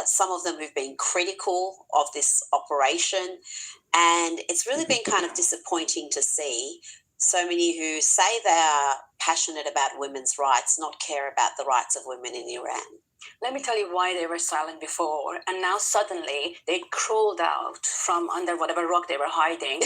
some of them who've been critical of this operation, and it's really been kind of disappointing to see so many who say they are passionate about women's rights not care about the rights of women in Iran. Let me tell you why they were silent before, and now suddenly they crawled out from under whatever rock they were hiding,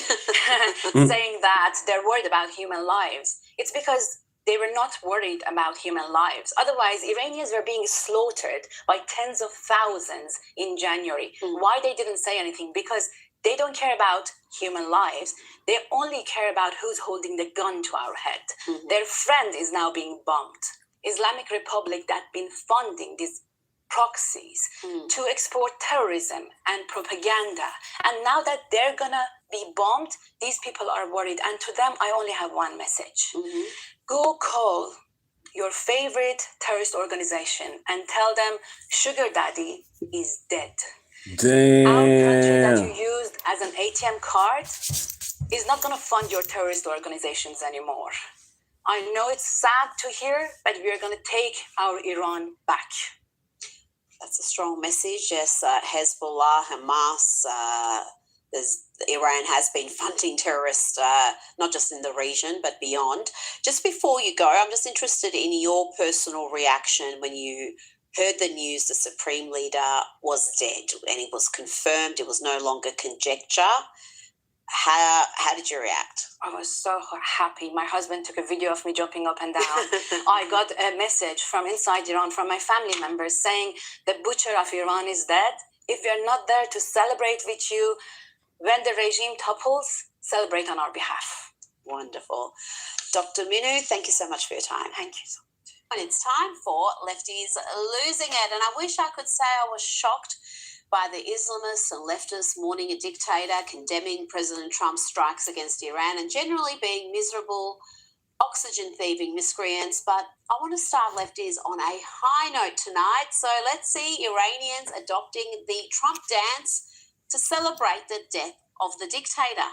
saying that they're worried about human lives. It's because they were not worried about human lives. Otherwise, Iranians were being slaughtered by tens of thousands in January. Why they didn't say anything? Because they don't care about human lives. They only care about who's holding the gun to our head. Their friend is now being bombed. Islamic Republic that been funding these proxies to export terrorism and propaganda. And now that they're gonna be bombed, these people are worried. And to them, I only have one message. Go call your favorite terrorist organization and tell them Sugar Daddy is dead. Damn. Our country that you used as an ATM card is not going to fund your terrorist organizations anymore. I know it's sad to hear, but we are going to take our Iran back. That's a strong message. Yes, Hezbollah, Hamas, Iran has been funding terrorists, not just in the region, but beyond. Just before you go, I'm just interested in your personal reaction when you heard the news the Supreme Leader was dead and it was confirmed, it was no longer conjecture. How did you react? I was so happy. My husband took a video of me jumping up and down. I got a message from inside Iran, from my family members, saying the butcher of Iran is dead. If we are not there to celebrate with you when the regime topples, celebrate on our behalf. Wonderful. Dr. Minu, thank you so much for your time. Thank you so much. And it's time for Lefties Losing It. And I wish I could say I was shocked by the Islamists and leftists mourning a dictator, condemning President Trump's strikes against Iran, and generally being miserable, oxygen-thieving miscreants. But I want to start Lefties on a high note tonight. So let's see Iranians adopting the Trump dance to celebrate the death of the dictator.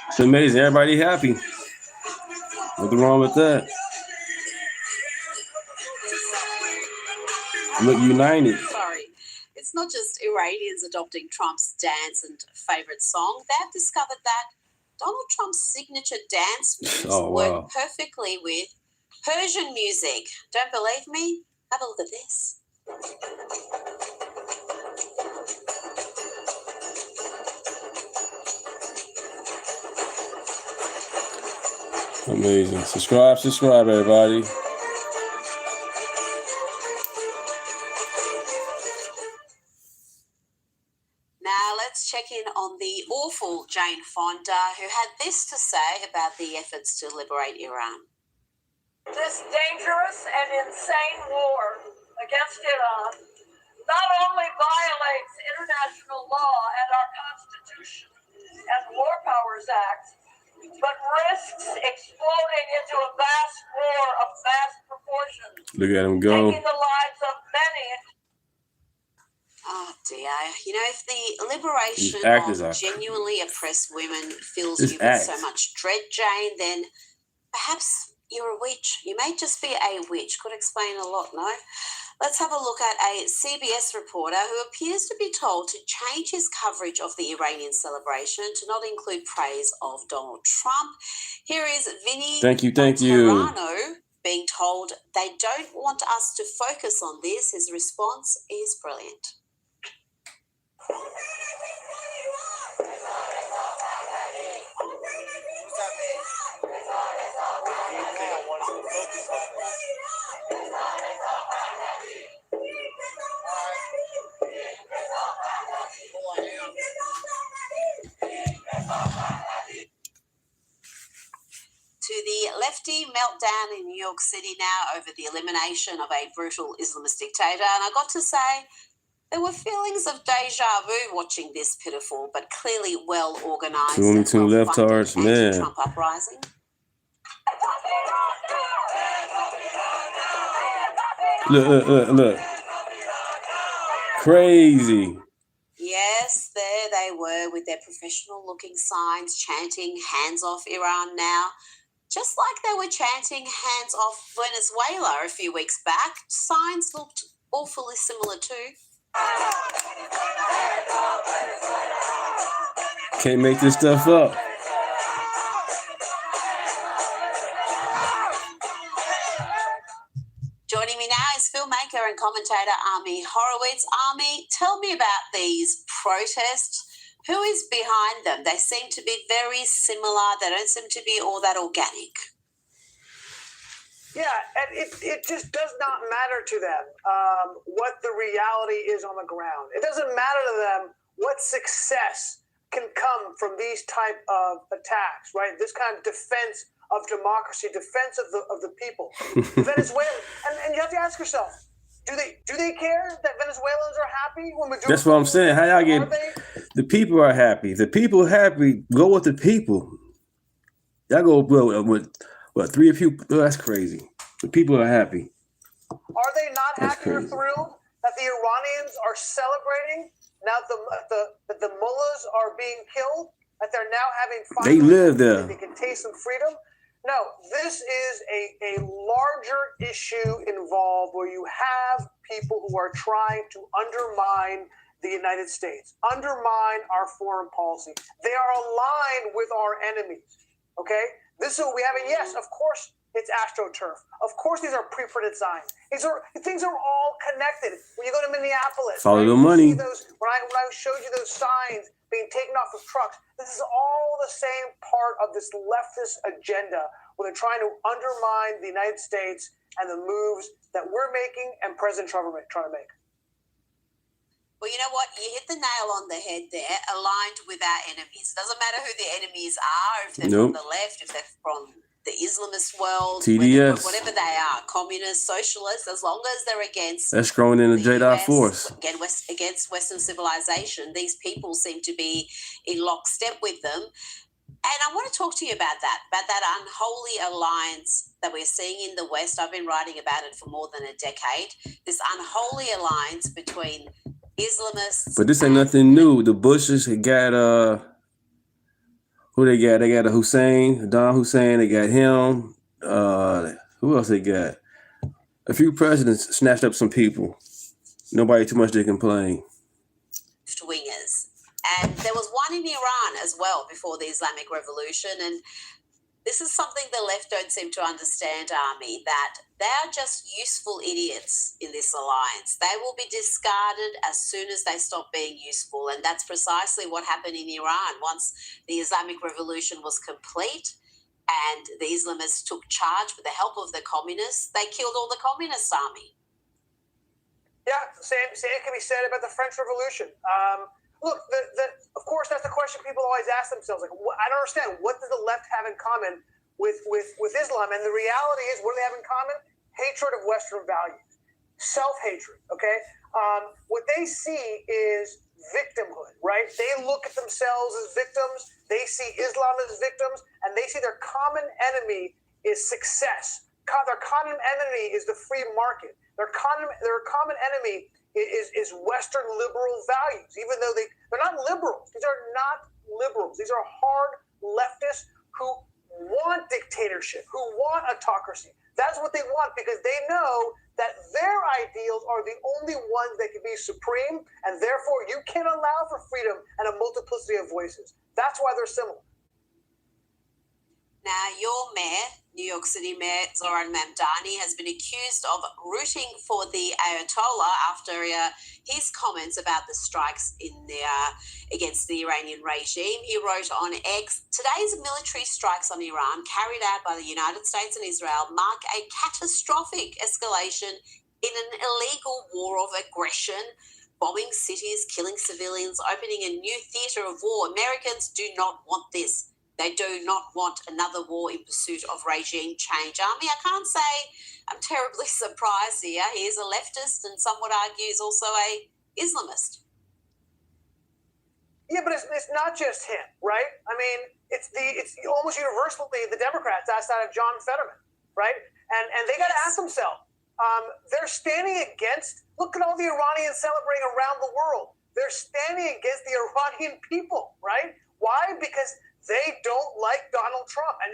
It's amazing. Everybody happy. Nothing wrong with that. Look united. Sorry. It's not just Iranians adopting Trump's dance and favorite song. They've discovered that Donald Trump's signature dance moves work perfectly with Persian music. Don't believe me? Have a look at this. Amazing. Subscribe, everybody. Now let's check in on the awful Jane Fonda, who had this to say about the efforts to liberate Iran. This dangerous and insane war against Iran not only violates international law and our Constitution and War Powers Act, but risks exploding into a vast war of vast proportions. Look at him go. Taking the lives of many. Oh dear. You know, if the liberation of genuinely oppressed women fills you with so much dread, Jane, then perhaps you're a witch. You may just be a witch. Could explain a lot, no? Let's have a look at a CBS reporter who appears to be told to change his coverage of the Iranian celebration to not include praise of Donald Trump. Here is Vinny Thank you. Tarano being told they don't want us to focus on this. His response is brilliant. To the lefty meltdown in New York City now over the elimination of a brutal Islamist dictator. And I got to say, there were feelings of deja vu watching this pitiful but clearly well-organised and leftards, man. Trump uprising. Look. Crazy. Yes, there they were with their professional-looking signs chanting, hands off Iran now. Just like they were chanting hands off Venezuela a few weeks back, signs looked awfully similar too. Can't make this stuff up. Joining me now is filmmaker and commentator Ami Horowitz. Ami, tell me about these protests. Who is behind them? They seem to be very similar. They don't seem to be all that organic. Yeah, and it just does not matter to them what the reality is on the ground. It doesn't matter to them what success can come from these type of attacks, right? This kind of defense of democracy, defense of the people. Venezuela, and you have to ask yourself, do they care that Venezuelans are happy when we're doing? That's what I'm saying. How y'all get the people are happy? The people happy. Go with the people. Y'all go with what? 3 people? Oh, that's crazy. The people are happy. Are they not happy or thrilled that the Iranians are celebrating now that the mullahs are being killed? That they're now having fun. They live there. They can taste some freedom. No, this is a larger issue involved where you have people who are trying to undermine the United States, undermine our foreign policy. They are aligned with our enemies, okay? This is what we have. And yes, of course, it's AstroTurf. Of course, these are pre-printed signs. Things are all connected. When you go to Minneapolis, follow the money. When I showed you those signs being taken off of trucks, this is all the same part of this leftist agenda where they're trying to undermine the United States and the moves that we're making and President Trump are trying to make. Well, you know what? You hit the nail on the head there, aligned with our enemies. It doesn't matter who the enemies are, if they're from the left, if they're from the Islamist world, TDS. whatever they are, communists, socialists, as long as they're against that's growing in the J-Dot force. Against Western civilization, these people seem to be in lockstep with them. And I want to talk to you about that unholy alliance that we're seeing in the West. I've been writing about it for more than a decade. This unholy alliance between Islamists. But this ain't nothing new. The Bushes got who they got? They got a Hussein, Don Hussein. They got him. Who else they got? A few presidents snatched up some people. Nobody too much to complain. Wingers. And there was one in Iran as well before the Islamic Revolution. And this is something the left don't seem to understand, Army, that they are just useful idiots in this alliance. They will be discarded as soon as they stop being useful. And that's precisely what happened in Iran. Once the Islamic Revolution was complete and the Islamists took charge with the help of the communists, they killed all the communist army. Yeah, same can be said about the French Revolution. Look, of course, that's the question people always ask themselves. Like, I don't understand. What does the left have in common with Islam? And the reality is, what do they have in common? Hatred of Western values, self-hatred, okay? What they see is victimhood, right? They look at themselves as victims. They see Islam as victims, and they see their common enemy is success. Their common enemy is the free market. Their common enemy is Western liberal values, even though they're not liberals. These are not liberals. These are hard leftists who want dictatorship, who want autocracy. That's what they want because they know that their ideals are the only ones that can be supreme, and therefore you can't allow for freedom and a multiplicity of voices. That's why they're similar. Now, your mayor, New York City Mayor Zoran Mamdani, has been accused of rooting for the Ayatollah after his comments about the strikes against the Iranian regime. He wrote on X, "Today's military strikes on Iran carried out by the United States and Israel mark a catastrophic escalation in an illegal war of aggression, bombing cities, killing civilians, opening a new theater of war. Americans do not want this. They do not want another war in pursuit of regime change." Army, I can't say I'm terribly surprised here. He is a leftist and some would argue is also a Islamist. Yeah, but it's not just him, right? I mean, it's almost universally the Democrats outside of John Fetterman, right? And they got to ask themselves, they're standing against, look at all the Iranians celebrating around the world. They're standing against the Iranian people, right? Why? Because they don't like Donald Trump, and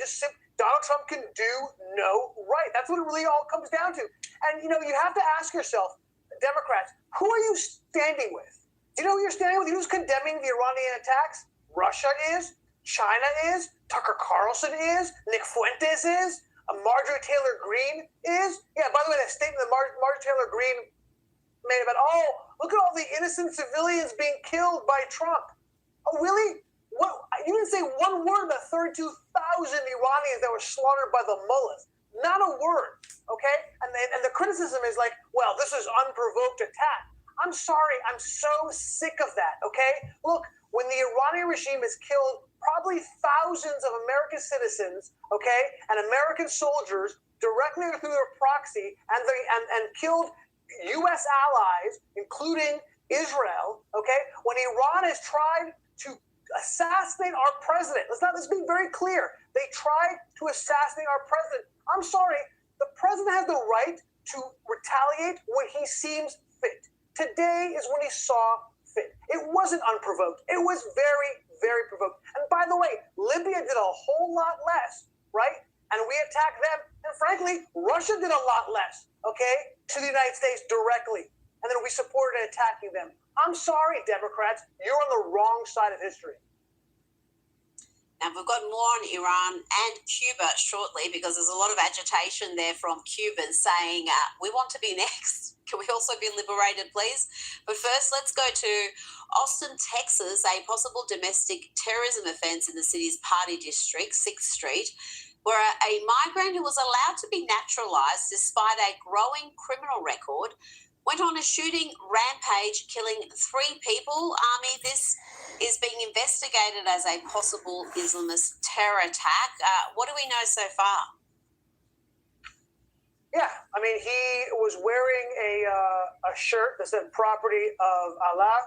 Donald Trump can do no right. That's what it really all comes down to. And, you have to ask yourself, Democrats, who are you standing with? Do you know who you're standing with? Who's condemning the Iranian attacks? Russia is, China is, Tucker Carlson is, Nick Fuentes is, Marjorie Taylor Greene is. Yeah, by the way, that statement that Marjorie Taylor Greene made about, look at all the innocent civilians being killed by Trump. Oh, really? What? You didn't say one word about 32,000 Iranians that were slaughtered by the mullahs. Not a word, okay? And the criticism is like, well, this is unprovoked attack. I'm sorry, I'm so sick of that, okay? Look, when the Iranian regime has killed probably thousands of American citizens, okay, and American soldiers directly or through their proxy, and killed U.S. allies, including Israel, okay, when Iran has tried to assassinate our president. Let's be very clear. They tried to assassinate our president. I'm sorry. The president has the right to retaliate when he seems fit. Today is when he saw fit. It wasn't unprovoked. It was very, very provoked. And by the way, Libya did a whole lot less, right? And we attacked them. And frankly, Russia did a lot less, okay, to the United States directly. And then we supported attacking them. I'm sorry, Democrats, you're on the wrong side of history. Now, we've got more on Iran and Cuba shortly because there's a lot of agitation there from Cubans saying, we want to be next. Can we also be liberated, please? But first, let's go to Austin, Texas, a possible domestic terrorism offense in the city's Party District, 6th Street, where a migrant who was allowed to be naturalized despite a growing criminal record went on a shooting rampage, killing 3 people. Army, this is being investigated as a possible Islamist terror attack. What do we know so far? Yeah, I mean, he was wearing a shirt that said "Property of Allah."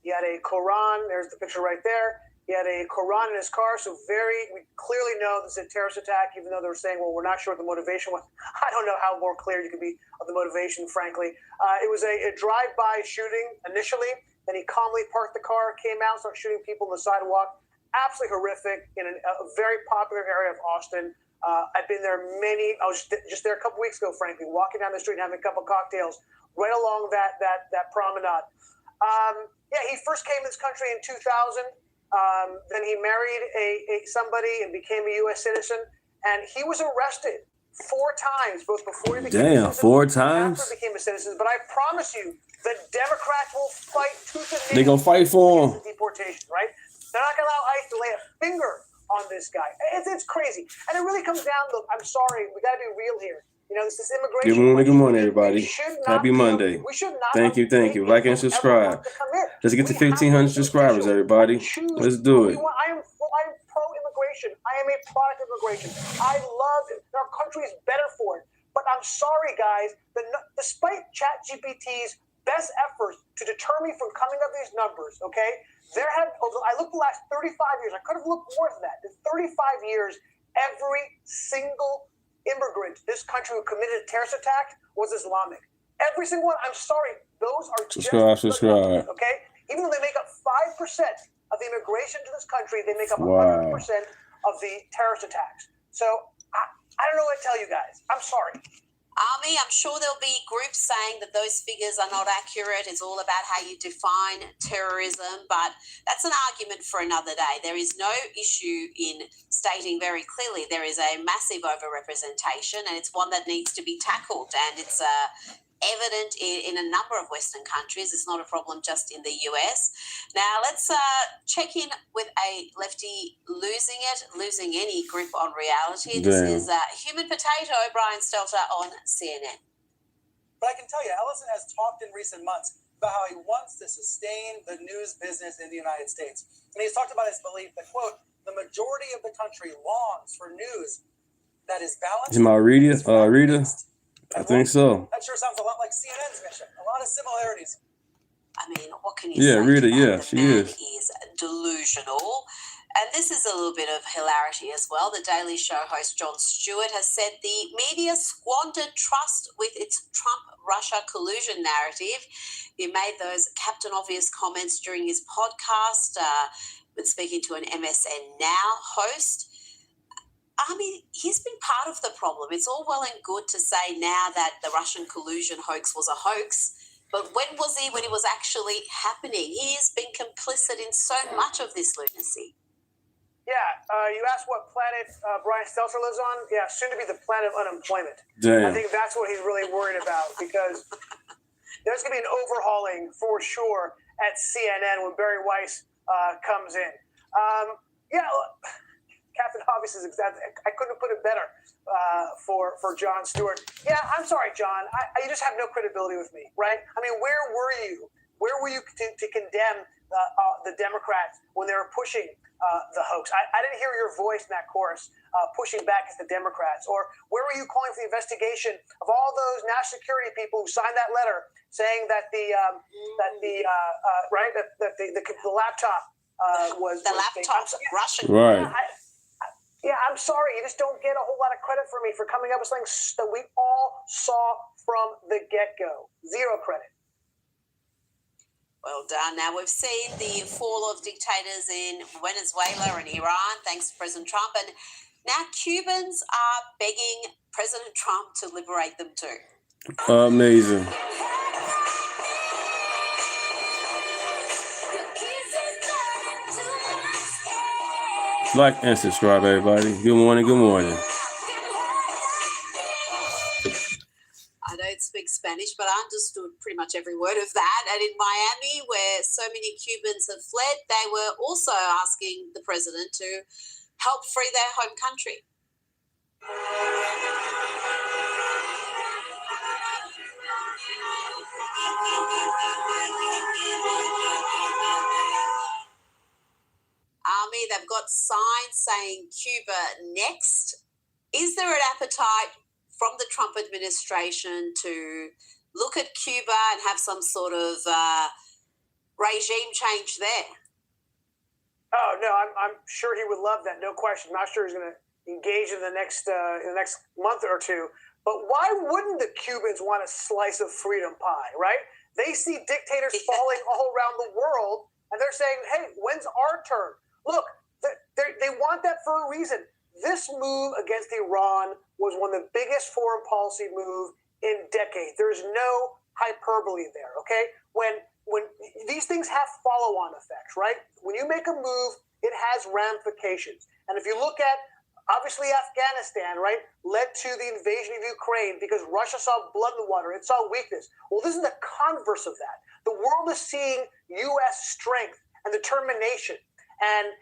He had a Quran. There's the picture right there. He had a Quran in his car, so we clearly know this is a terrorist attack, even though they were saying, well, we're not sure what the motivation was. I don't know how more clear you could be of the motivation, frankly. It was a drive-by shooting initially. Then he calmly parked the car, came out, started shooting people on the sidewalk. Absolutely horrific in a very popular area of Austin. I've been there I was just there a couple weeks ago, frankly, walking down the street and having a couple cocktails right along that promenade. He first came to this country in 2000. Then he married somebody and became a U.S. citizen. And he was arrested 4 times, both before he became a citizen 4 and times? after he became a citizen. But I promise you, the Democrats will fight tooth and nail. They gonna fight for him. Deportation, right? They're not going to allow ICE to lay a finger on this guy. It's crazy. And it really comes down to, I'm sorry, we got to be real here. This is immigration. Good morning, everybody. Happy Monday. Thank you. Like and subscribe. Let's get to 1,500 subscribers, everybody. Let's do it. I am pro-immigration. I am a product of immigration. I love it. Our country is better for it. But I'm sorry, guys, despite ChatGPT's best efforts to deter me from coming up with these numbers, okay? I looked the last 35 years. I could have looked more than that. In 35 years, every single immigrant this country who committed a terrorist attack was Islamic. Every single one. I'm sorry. Those are subscribe. Okay? Even though they make up 5% of the immigration to this country, they make up 100% of the terrorist attacks. So I don't know what to tell you guys. I'm sorry. Army, I'm sure there'll be groups saying that those figures are not accurate. It's all about how you define terrorism, but that's an argument for another day. There is no issue in stating very clearly there is a massive overrepresentation, and it's one that needs to be tackled, and it's evident in a number of Western countries. It's not a problem just in the US. Now, let's check in with a lefty losing any grip on reality. This is Human Potato, Brian Stelter on CNN. But I can tell you, Ellison has talked in recent months about how he wants to sustain the news business in the United States. And he's talked about his belief that, quote, the majority of the country longs for news that is balanced. Is my Rita? I think so. That sure sounds a lot like CNN's mission. A lot of similarities. I mean, what can you say? Rita, she is. Is delusional. And this is a little bit of hilarity as well. The Daily Show host Jon Stewart has said the media squandered trust with its Trump-Russia collusion narrative. He made those Captain Obvious comments during his podcast when speaking to an MSN Now host. I mean, he's been part of the problem. It's all well and good to say now that the Russian collusion hoax was a hoax, but when was he when it was actually happening? He has been complicit in so much of this lunacy. Yeah, you asked what planet Brian Stelter lives on? Yeah, soon to be the planet of unemployment. Damn. I think that's what he's really worried about, because there's going to be an overhauling for sure at CNN when Barry Weiss comes in. Captain Obvious is exactly. I couldn't have put it better for Jon Stewart. Yeah, I'm sorry, John. You just have no credibility with me, right? I mean, where were you? Where were you to condemn the Democrats when they were pushing the hoax? I didn't hear your voice in that chorus pushing back at the Democrats. Or where were you calling for the investigation of all those national security people who signed that letter saying that the laptop was the laptop's Russian. Right. Yeah, I'm sorry. You just don't get a whole lot of credit for me for coming up with something that we all saw from the get-go. Zero credit. Well done. Now, we've seen the fall of dictators in Venezuela and Iran, thanks to President Trump. And now Cubans are begging President Trump to liberate them too. Amazing. Like and subscribe, everybody. Good morning. I don't speak Spanish, but I understood pretty much every word of that. And in Miami, where so many Cubans have fled, they were also asking the president to help free their home country. Army, they've got signs saying Cuba next. Is there an appetite from the Trump administration to look at Cuba and have some sort of regime change there? Oh no, I'm sure he would love that, no question. I'm not sure he's going to engage in the next month or two. But why wouldn't the Cubans want a slice of freedom pie, right? They see dictators falling all around the world, and they're saying, hey, when's our turn? Look, they want that for a reason. This move against Iran was one of the biggest foreign policy moves in decades. There's no hyperbole there, okay? When these things have follow-on effects, right? When you make a move, it has ramifications. And if you look at, obviously, Afghanistan, right, led to the invasion of Ukraine because Russia saw blood in the water. It saw weakness. Well, this is the converse of that. The world is seeing U.S. strength and determination. And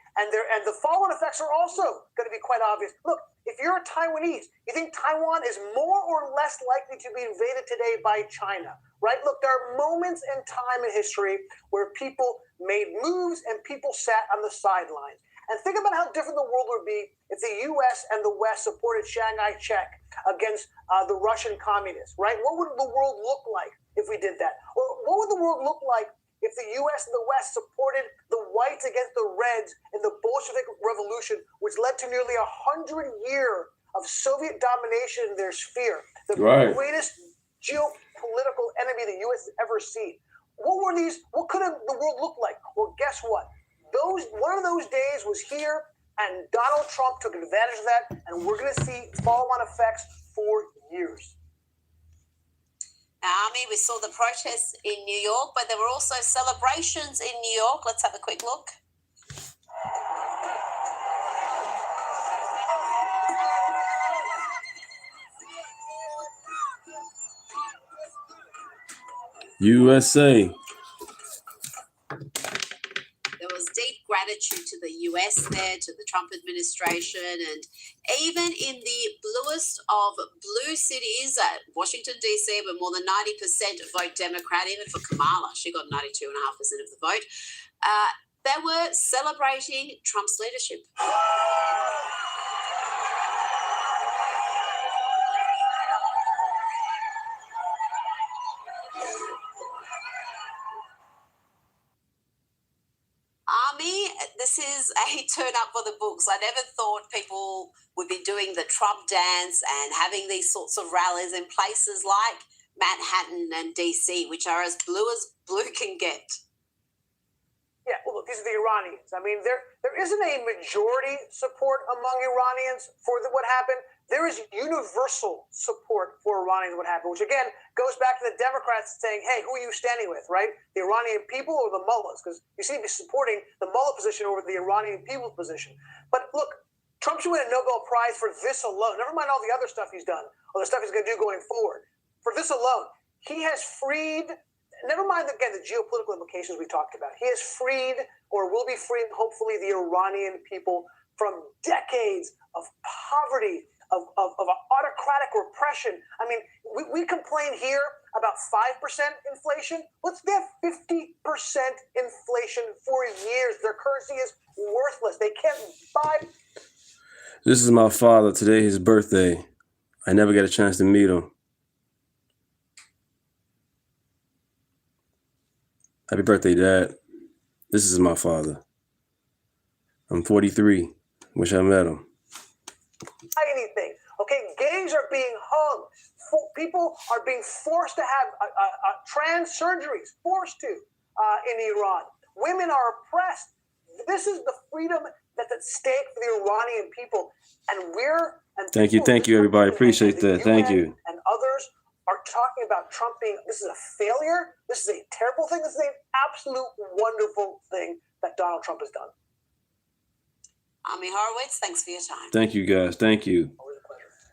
the follow-on effects are also going to be quite obvious. Look, if you're a Taiwanese, you think Taiwan is more or less likely to be invaded today by China, right? Look, there are moments in time in history where people made moves and people sat on the sidelines. And think about how different the world would be if the U.S. and the West supported Chiang Kai-shek against the Russian communists, right? What would the world look like if we did that? Or what would the world look like if the U.S. and the West supported the whites against the Reds in the Bolshevik Revolution, which led to nearly 100 years of Soviet domination in their sphere, the greatest geopolitical enemy the U.S. has ever seen? What could the world look like? Well, guess what? One of those days was here, and Donald Trump took advantage of that, and we're going to see follow-on effects for years. Army, we saw the protests in New York, but there were also celebrations in New York. Let's have a quick look. USA. There was deep gratitude to the US there, to the Trump administration, and even in the bluest of blue cities, Washington, D.C., where more than 90% vote Democrat, even for Kamala, she got 92.5% of the vote, they were celebrating Trump's leadership. Army, this is a turn up for the books. I never thought people would be doing the Trump dance and having these sorts of rallies in places like Manhattan and DC, which are as blue can get. Yeah, well, look, these are the Iranians. I mean, there isn't a majority support among Iranians for what happened. There is universal support for Iranians what happened, which again goes back to the Democrats saying, hey, who are you standing with, right? The Iranian people or the mullahs? Because you seem to be supporting the mullah position over the Iranian people's position. But look, Trump should win a Nobel Prize for this alone. Never mind all the other stuff he's done or the stuff he's going to do going forward. For this alone, he has freed, never mind, again, the geopolitical implications we talked about. He has freed or will be freeing, hopefully, the Iranian people from decades of poverty, of autocratic repression. I mean, we complain here about 5% inflation. Let's get 50% inflation for years. Their currency is worthless. They can't buy. This is my father. Today, his birthday. I never got a chance to meet him. Happy birthday, Dad. This is my father. I'm 43. Wish I met him. Anything. Okay, gays are being hung. People are being forced to have trans surgeries, forced to in Iran. Women are oppressed. This is the freedom that's at stake for the Iranian people, and Thank you, everybody. Appreciate that. Thank you. And others are talking about Trump being. This is a failure. This is a terrible thing. This is an absolute wonderful thing that Donald Trump has done. Army Horowitz, thanks for your time. Thank you, guys. Thank you.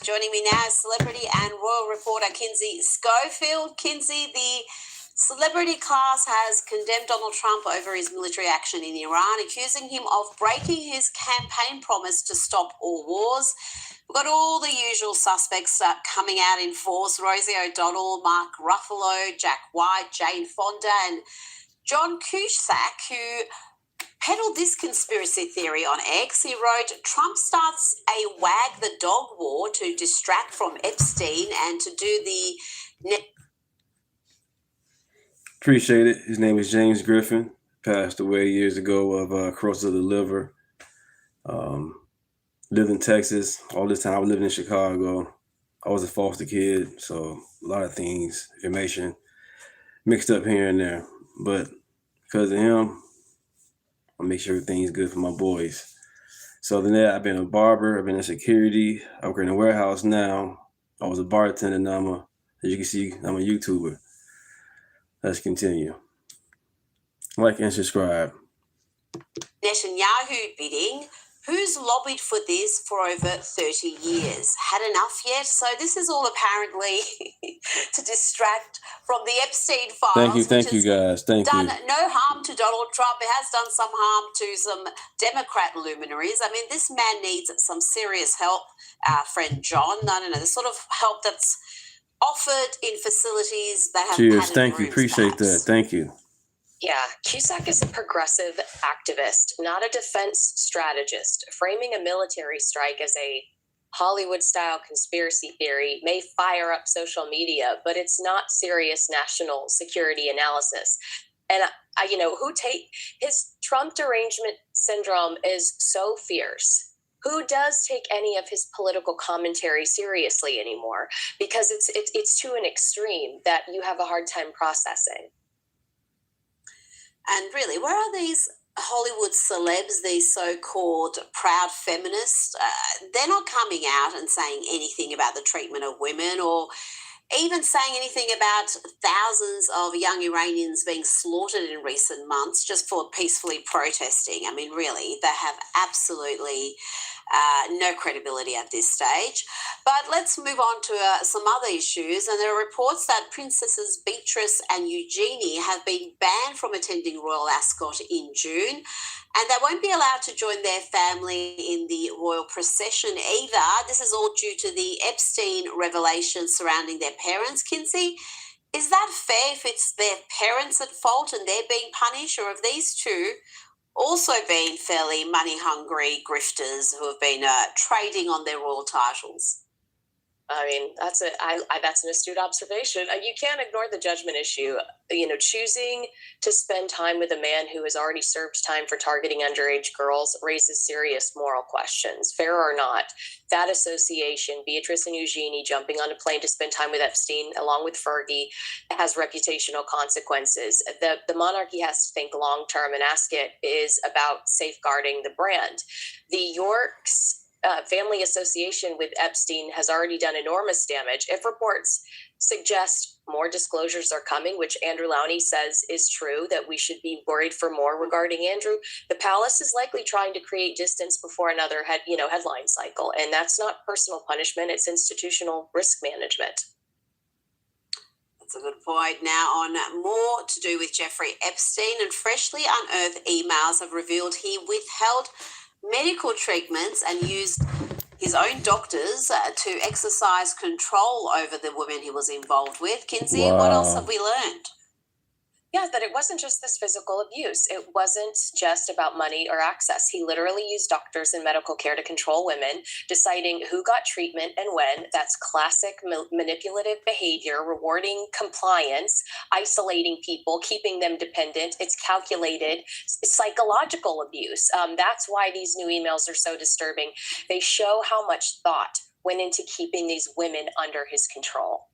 Joining me now is celebrity and royal reporter Kinsey Schofield. Kinsey, the celebrity class has condemned Donald Trump over his military action in Iran, accusing him of breaking his campaign promise to stop all wars. We've got all the usual suspects coming out in force: Rosie O'Donnell, Mark Ruffalo, Jack White, Jane Fonda, and John Cusack, who peddled this conspiracy theory on X. He wrote, Trump starts a wag the dog war to distract from Epstein and to do the... Appreciate it. His name is James Griffin. Passed away years ago of cross of the liver. Lived in Texas. All this time I was living in Chicago. I was a foster kid, so a lot of things, information mixed up here and there. But because of him, I'll make sure everything's good for my boys. So then I've been a barber, I've been in security, I work in a warehouse now. I was a bartender, now as you can see, I'm a YouTuber. Let's continue. Like and subscribe. Netanyahu bidding. Who's lobbied for this for over 30 years? Had enough yet? So this is all apparently to distract from the Epstein files. Thank you guys. Thank done you. no harm to Donald Trump. It has done some harm to some Democrat luminaries. I mean, this man needs some serious help, friend John. No, the sort of help that's offered in facilities that have Cheers. padded Thank you. rooms, Appreciate perhaps. that. Thank you. Yeah, Cusack is a progressive activist, not a defense strategist. Framing a military strike as a Hollywood-style conspiracy theory may fire up social media, but it's not serious national security analysis. And his Trump derangement syndrome is so fierce. Who does take any of his political commentary seriously anymore? Because it's to an extreme that you have a hard time processing. And really, where are these Hollywood celebs, these so-called proud feminists? They're not coming out and saying anything about the treatment of women or even saying anything about thousands of young Iranians being slaughtered in recent months just for peacefully protesting. I mean, really, they have absolutely no credibility at this stage. But let's move on to some other issues. And there are reports that Princesses Beatrice and Eugenie have been banned from attending Royal Ascot in June, and they won't be allowed to join their family in the royal procession either. This is all due to the Epstein revelations surrounding their parents. Kinsey, is that fair if it's their parents at fault and they're being punished, or have these two also been fairly money-hungry grifters who have been trading on their royal titles? I mean, that's an astute observation. You can't ignore the judgment issue. Choosing to spend time with a man who has already served time for targeting underage girls raises serious moral questions, fair or not. That association, Beatrice and Eugenie jumping on a plane to spend time with Epstein, along with Fergie, has reputational consequences. The monarchy has to think long-term, and Ask It is about safeguarding the brand. The Yorks family association with Epstein has already done enormous damage. If reports suggest more disclosures are coming, which Andrew Lowney says is true, that we should be worried for more regarding Andrew, the palace is likely trying to create distance before another headline cycle. And that's not personal punishment, it's institutional risk management. That's a good point. Now on more to do with Jeffrey Epstein, and freshly unearthed emails have revealed he withheld medical treatments and used his own doctors to exercise control over the women he was involved with. Kinsey, What else have we learned? Yeah, that it wasn't just this physical abuse. It wasn't just about money or access. He literally used doctors and medical care to control women, deciding who got treatment and when. That's classic manipulative behavior, rewarding compliance, isolating people, keeping them dependent. It's calculated psychological abuse. That's why these new emails are so disturbing. They show how much thought went into keeping these women under his control.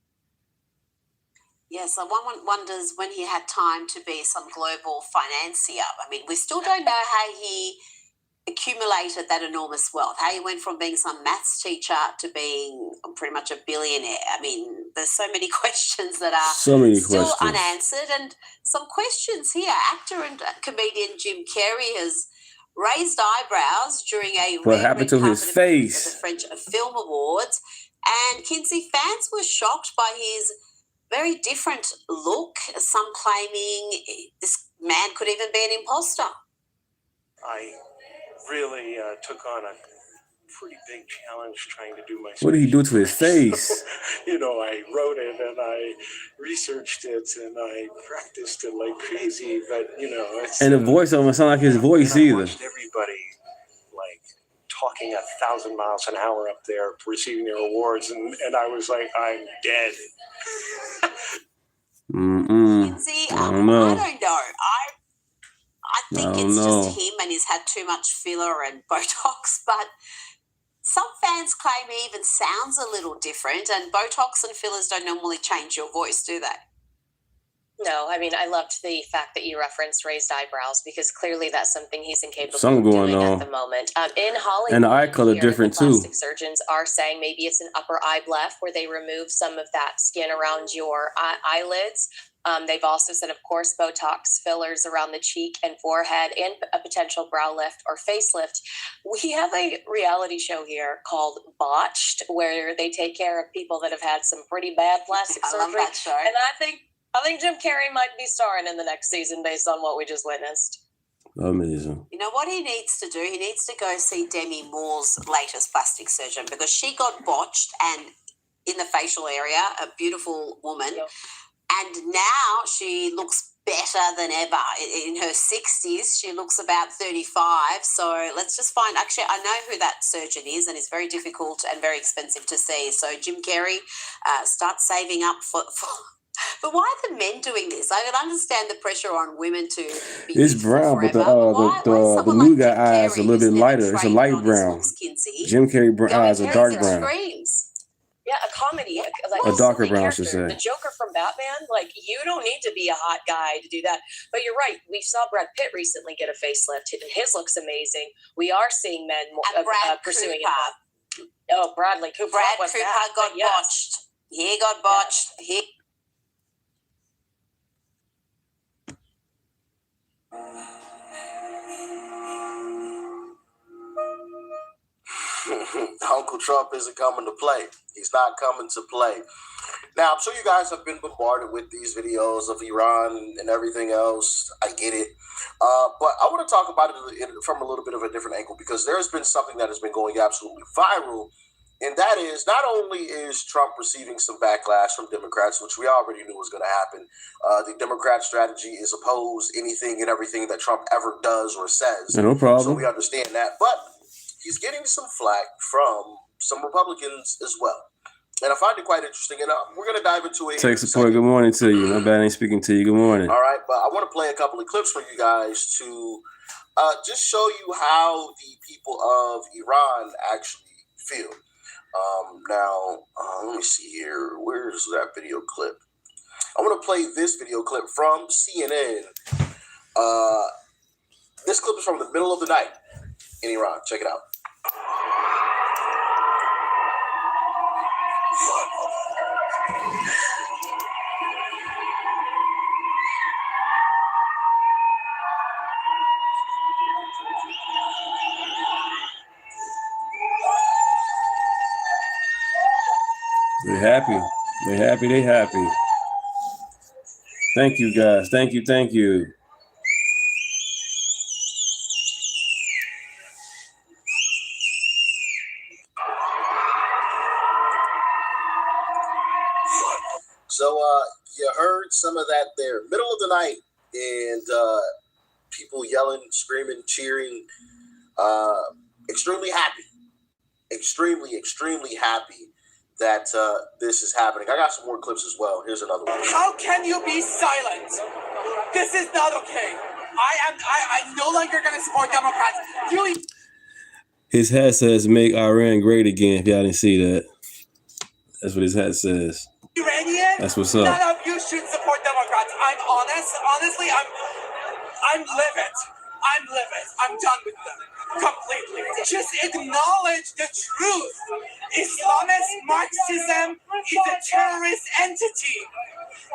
Yes, so one wonders when he had time to be some global financier. I mean, we still don't know how he accumulated that enormous wealth, how he went from being some maths teacher to being pretty much a billionaire. I mean, there's so many questions that are still unanswered, and some questions here. Actor and comedian Jim Carrey has raised eyebrows during a what happened to his face at the French Film Awards, and Kinsey fans were shocked by his very different look, some claiming this man could even be an imposter. I really took on a pretty big challenge trying to do my What did he do to his face? I wrote it and I researched it and I practiced it like crazy, but it's... And the voice almost sound like his voice either. I watched everybody talking 1,000 miles an hour up there receiving their awards, and I was like, I'm dead. Kinsey, I don't know. I think it's know. Just him and he's had too much filler and Botox, but some fans claim he even sounds a little different, and Botox and fillers don't normally change your voice, do they? No, I mean, I loved the fact that you referenced raised eyebrows because clearly that's something he's incapable Something of going doing on. at the moment. In Hollywood, And the eye color here, different the too. plastic surgeons are saying maybe it's an upper eye bleph where they remove some of that skin around your eyelids. They've also said, of course, Botox fillers around the cheek and forehead and a potential brow lift or facelift. We have a reality show here called Botched where they take care of people that have had some pretty bad plastic surgery. I love that show. And I think Jim Carrey might be starring in the next season based on what we just witnessed. Amazing. You know what he needs to do? He needs to go see Demi Moore's latest plastic surgeon because she got botched and in the facial area, a beautiful woman. Yep. And now she looks better than ever. In her 60s, she looks about 35. So let's just find, actually, I know who that surgeon is, and it's very difficult and very expensive to see. So Jim Carrey, start saving up for but why are the men doing this? I can understand the pressure on women to be It's brown, but the new guy eyes a little bit lighter. It's a light brown. Jim Carrey eyes are dark brown. Yeah, a comedy, like a darker brown, I should say. The Joker from Batman, like you don't need to be a hot guy to do that. But you're right. We saw Brad Pitt recently get a facelift, and his looks amazing. We are seeing men pursuing it. Oh, Bradley Cooper. Brad Cooper got botched. He got botched. Uncle Trump isn't coming to play. He's not coming to play. Now, I'm sure you guys have been bombarded with these videos of Iran and everything else. I get it. But I want to talk about it from a little bit of a different angle because there's been something that has been going absolutely viral. And that is, not only is Trump receiving some backlash from Democrats, which we already knew was going to happen. The Democrat strategy is oppose anything and everything that Trump ever does or says. No problem. So we understand that. But he's getting some flack from some Republicans as well. And I find it quite interesting. And we're going to dive into it. Tech support, good morning to you. My bad, I ain't speaking to you. Good morning. All right, but I want to play a couple of clips for you guys to just show you how the people of Iran actually feel. Now, let me see here. Where's that video clip? I want to play this video clip from CNN. This clip is from the middle of the night in Iran. Check it out. They're happy. They're happy. They're happy. Thank you, guys. Thank you. Thank you. So you heard some of that there. Middle of the night and people yelling, screaming, cheering. Extremely happy. Extremely happy that this is happening. I got some more clips as well. Here's another one. How can you be silent? This is not okay. I'm no longer going to support Democrats. His hat says "Make Iran Great Again." If y'all didn't see that, that's what his hat says. Iranian? That's what's up. None of you should support Democrats. I'm honest. Honestly, I'm livid. I'm done with them completely. Just acknowledge the truth. Islamist Marxism is a terrorist entity.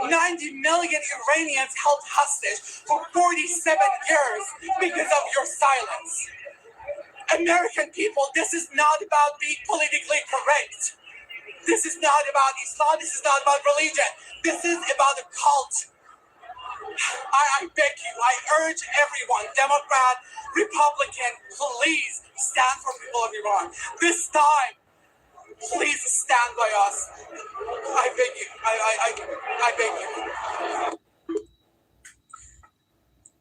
90 million Iranians held hostage for 47 years because of your silence. American people, this is not about being politically correct. This is not about Islam. This is not about religion. This is about a cult. I beg you, I urge everyone, Democrat, Republican, please stand for people of Iran. This time, please stand by us. I beg you. I beg you.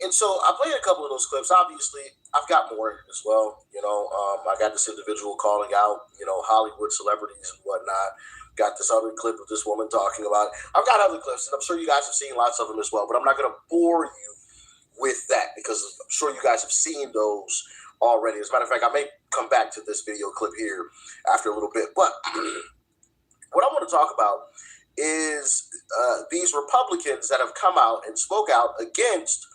And so I played a couple of those clips. Obviously, I've got more as well. You know, I got this individual calling out, Hollywood celebrities and whatnot. Got this other clip of this woman talking about it. I've got other clips, and I'm sure you guys have seen lots of them as well, but I'm not going to bore you with that because I'm sure you guys have seen those already. As a matter of fact, I may come back to this video clip here after a little bit. But what I want to talk about is these Republicans that have come out and spoke out against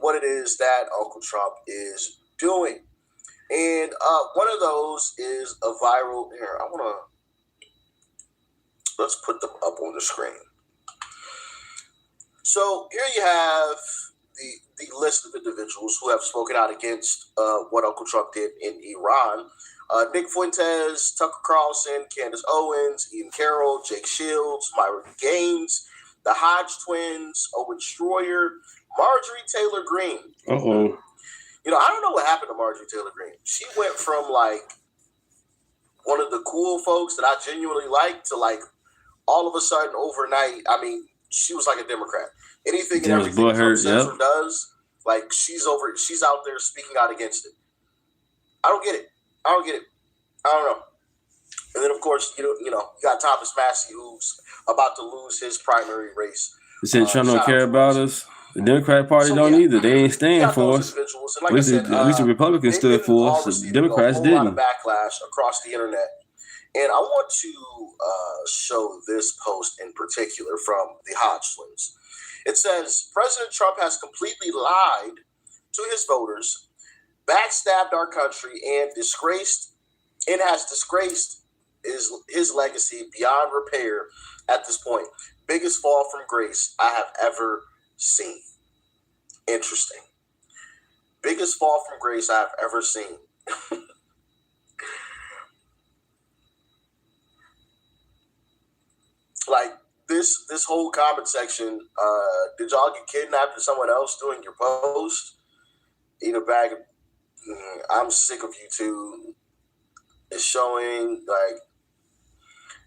what it is that Uncle Trump is doing. And one of those is a viral. Here, let's put them up on the screen. So here you have the list of individuals who have spoken out against what Uncle Trump did in Iran. Nick Fuentes, Tucker Carlson, Candace Owens, Ian Carroll, Jake Shields, Myron Gaines, the Hodge twins, Owen Schroyer, Marjorie Taylor Greene. Uh-oh. You know, I don't know what happened to Marjorie Taylor Greene. She went from like one of the cool folks that I genuinely liked to like all of a sudden overnight, I mean, she was like a Democrat. Anything and everything Trump says or does, like she's out there speaking out against it. I don't get it. I don't know. And then of course, you got Thomas Massey, who's about to lose his primary race. They said Trump don't care about us. The Democrat Party don't either. They ain't stand for us. Like at least the Republicans stood for us. The Democrats didn't. A lot of backlash across the internet. And I want to show this post in particular from the Hodge twins. It says, President Trump has completely lied to his voters, backstabbed our country, and has disgraced his legacy beyond repair at this point. Biggest fall from grace I have ever seen. Interesting. Biggest fall from grace I've ever seen. Like this whole comment section, did y'all get kidnapped or someone else doing your post? Eat a bag of I'm sick of you too. It's showing like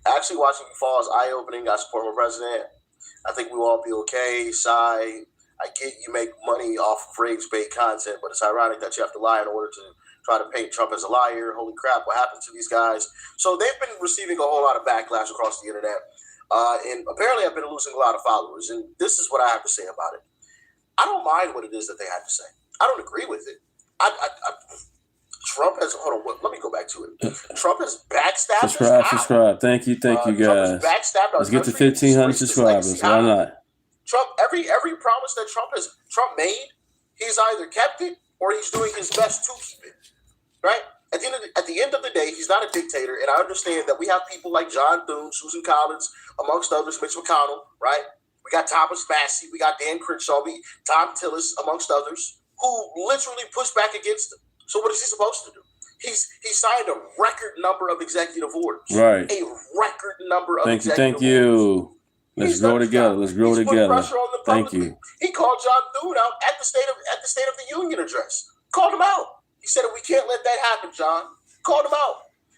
actually watching you fall is eye-opening. I support my president. I think we will all be okay. Sigh. I get you make money off of rage-bait content, but it's ironic that you have to lie in order to try to paint Trump as a liar. Holy crap, what happened to these guys? So they've been receiving a whole lot of backlash across the internet. And apparently I've been losing a lot of followers. And this is what I have to say about it. I don't mind what it is that they have to say. I don't agree with it. Trump has, hold on, let me go back to it. Trump has backstabbed us. Subscribe. Thank you, guys. Let's get to 1,500 subscribers. Why not? Trump, every promise that Trump made, he's either kept it or he's doing his best to keep it. Right? At the end of the day, he's not a dictator, and I understand that we have people like John Thune, Susan Collins, amongst others, Mitch McConnell, right? We got Thomas Massey, we got Dan Crenshaw, Tom Tillis, amongst others, who literally push back against him. So what is he supposed to do? He signed a record number of executive orders. Right. A record number of executive orders. Thank you. Let's grow together. Let's grow together. Thank you. He called John Thune out at the State of the Union address. Called him out. He said, we can't let that happen, John. Called him out.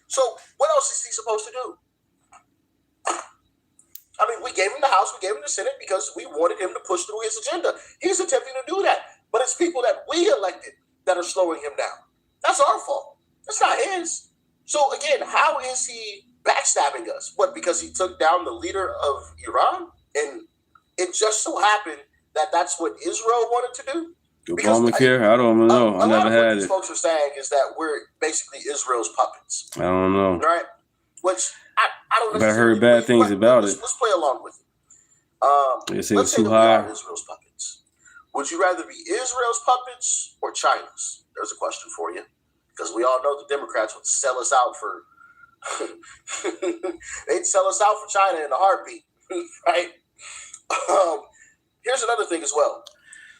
So what else is he supposed to do? I mean, we gave him the House, we gave him the Senate because we wanted him to push through his agenda. He's attempting to do that. But it's people that we elected that are slowing him down. That's our fault. That's not his. So again, how is he backstabbing us? What, because he took down the leader of Iran? And it just so happened that that's what Israel wanted to do? Obamacare? I don't know. I never had it. What folks are saying is that we're basically Israel's puppets. I don't know. Right? Which I don't know. But I heard bad things about it. Let's play along with it. They say it's too high. Israel's puppets. Would you rather be Israel's puppets or China's? There's a question for you. Because we all know the Democrats would sell us out for they'd sell us out for China in a heartbeat. Right? Here's another thing as well.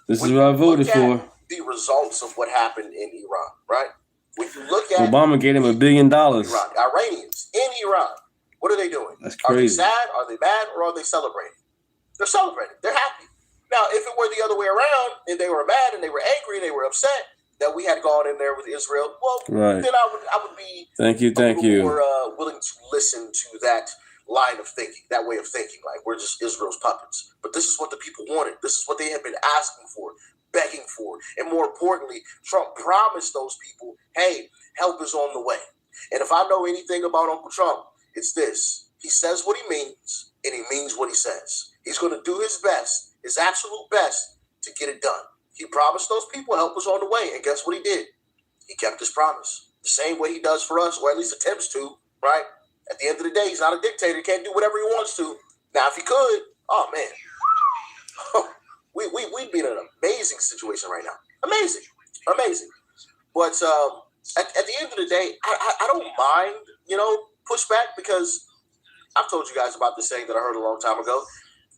This is what I voted for. The results of what happened in Iran, right? When you look at Obama gave him $1 billion. Iranians in Iran, what are they doing? That's crazy. Are they sad? Are they mad? Or are they celebrating? They're celebrating. They're happy. Now, if it were the other way around, and they were mad and they were angry and they were upset that we had gone in there with Israel, well, then I would be thank you more willing to listen to that line of thinking, that way of thinking, like we're just Israel's puppets. But this is what the people wanted. This is what they had been asking for, begging for. And more importantly, Trump promised those people, hey, help is on the way. And if I know anything about Uncle Trump, it's this. He says what he means, and he means what he says. He's going to do his best, his absolute best, to get it done. He promised those people help was on the way, and guess what he did? He kept his promise. The same way he does for us, or at least attempts to, right? At the end of the day, he's not a dictator. He can't do whatever he wants to. Now, if he could, Oh man, we'd be in an amazing situation right now. Amazing. But at the end of the day, I don't mind, pushback, because I've told you guys about this saying that I heard a long time ago.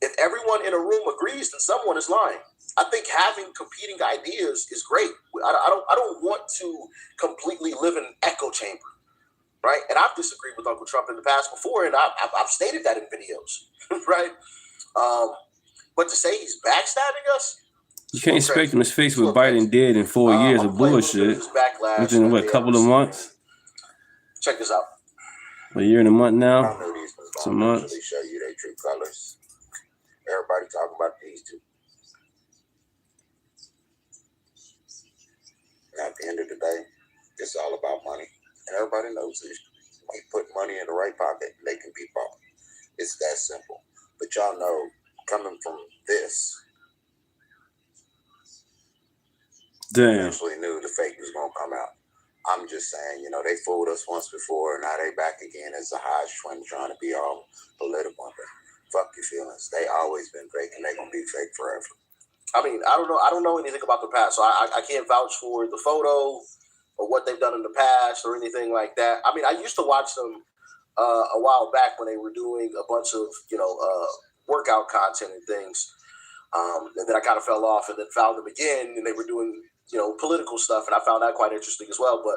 If everyone in a room agrees, then someone is lying. I think having competing ideas is great. I don't want to completely live in an echo chamber, right? And I've disagreed with Uncle Trump in the past before, and I've stated that in videos, right? But to say he's backstabbing us, you can't expect him to face what Biden did in 4 years of bullshit within a couple of months. Check this out. A year and a month now. Some months. They show you their true colors. Everybody talking about these two. And at the end of the day, it's all about money. And everybody knows this. When you put money in the right pocket, they can be bought. It's that simple. But y'all know, coming from this, eventually knew the fake was going to come out. I'm just saying, they fooled us once before, and now they back again as a Hodge twin trying to be all political. Fuck your feelings. They always been fake, and they going to be fake forever. I mean, I don't know anything about the past, so I can't vouch for the photo or what they've done in the past or anything like that. I mean, I used to watch them a while back when they were doing a bunch of, workout content and things. And then I kind of fell off and then found them again, and they were doing, political stuff, and I found that quite interesting as well. But,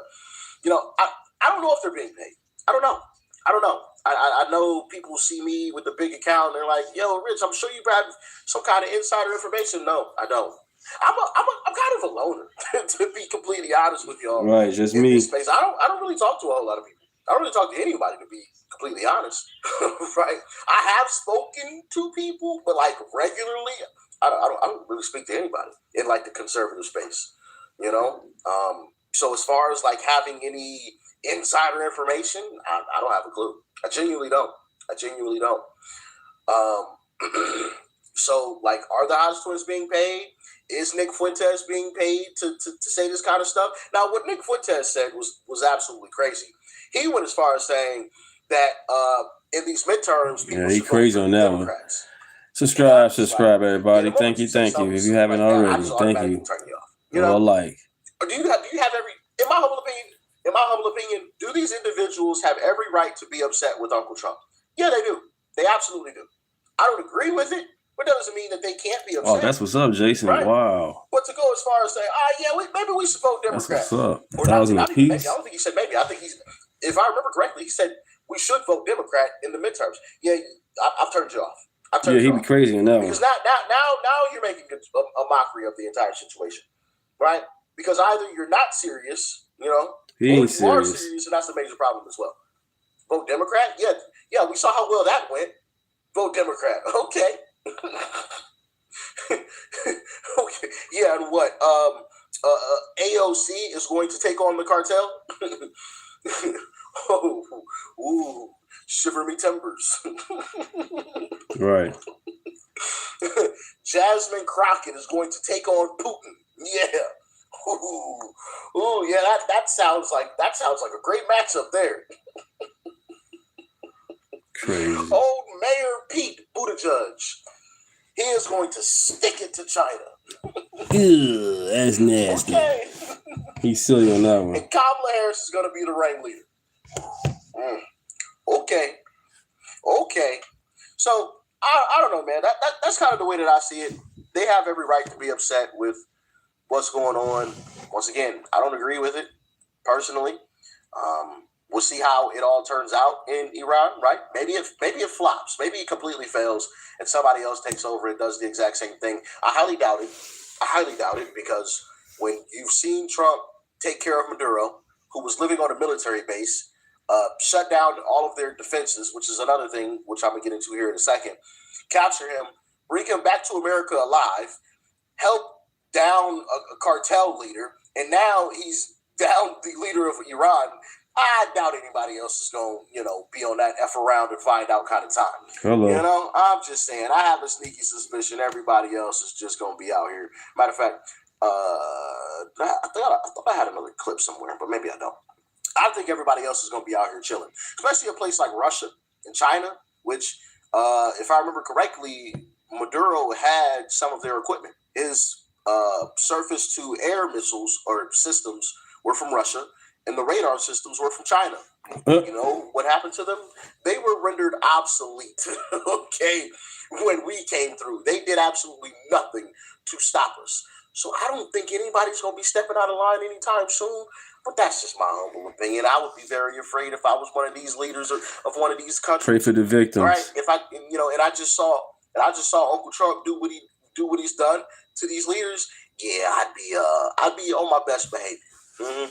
I don't know if they're being paid. I don't know. I know people see me with the big account, and they're like, yo, Rich, I'm sure you have some kind of insider information. No, I don't. I'm kind of a loner, to be completely honest with y'all. Right, just me. Space. I don't really talk to a whole lot of people. I don't really talk to anybody, to be completely honest. Right? I have spoken to people, but like regularly, I don't really speak to anybody in like the conservative space. So as far as like having any insider information, I don't have a clue. I genuinely don't. So like, are the Hodge twins being paid? Is Nick Fuentes being paid to say this kind of stuff? Now, what Nick Fuentes said was absolutely crazy. He went as far as saying that in these midterms, people he crazy on that one. Subscribe, everybody. Thank you. If you haven't already, thank you. Like. Do you have every? In my humble opinion, do these individuals have every right to be upset with Uncle Trump? Yeah, they do. They absolutely do. I don't agree with it, but that doesn't mean that they can't be upset. Oh, that's what's up, Jason. Right? Wow. But to go as far as say, maybe we should vote Democrat. That's what's up. 1,000 apiece. I don't think he said maybe. I think if I remember correctly, he said we should vote Democrat in the midterms. Yeah, I've turned you off. He'd be crazy in that one. Because now you're making a mockery of the entire situation, right? Because either you're not serious, he or ain't you serious. are serious, and that's a major problem as well. Vote Democrat? Yeah, we saw how well that went. Vote Democrat. Okay. Okay. Yeah, and what? AOC is going to take on the cartel? Ooh, shiver me timbers. Right. Jasmine Crockett is going to take on Putin. Yeah. Ooh, yeah, that sounds like a great matchup there. Crazy. Old Mayor Pete Buttigieg, he is going to stick it to China. Ew, that's nasty. Okay. He's silly on that one. And Kamala Harris is going to be the ringleader. Okay. So I don't know, man. That's kind of the way that I see it. They have every right to be upset with what's going on. Once again, I don't agree with it personally. We'll see how it all turns out in Iran, right? Maybe it flops. Maybe it completely fails and somebody else takes over and does the exact same thing. I highly doubt it because when you've seen Trump take care of Maduro, who was living on a military base, shut down all of their defenses, which is another thing which I'm going to get into here in a second, capture him, bring him back to America alive, help down a cartel leader, and now he's down the leader of Iran. I doubt anybody else is going to, be on that F around and find out kind of time. Hello. I'm just saying, I have a sneaky suspicion everybody else is just going to be out here. Matter of fact, I thought I had another clip somewhere, but maybe I don't. I think everybody else is going to be out here chilling, especially a place like Russia and China, which if I remember correctly, Maduro had some of their equipment. His surface-to-air missiles or systems were from Russia, and the radar systems were from China. You know what happened to them? They were rendered obsolete. Okay, when we came through, they did absolutely nothing to stop us. So I don't think anybody's going to be stepping out of line anytime soon. But that's just my humble opinion. I would be very afraid if I was one of these leaders of one of these countries. Pray for the victims. Right? If I, and I just saw Uncle Trump do what he's done to these leaders. Yeah, I'd be on my best behavior.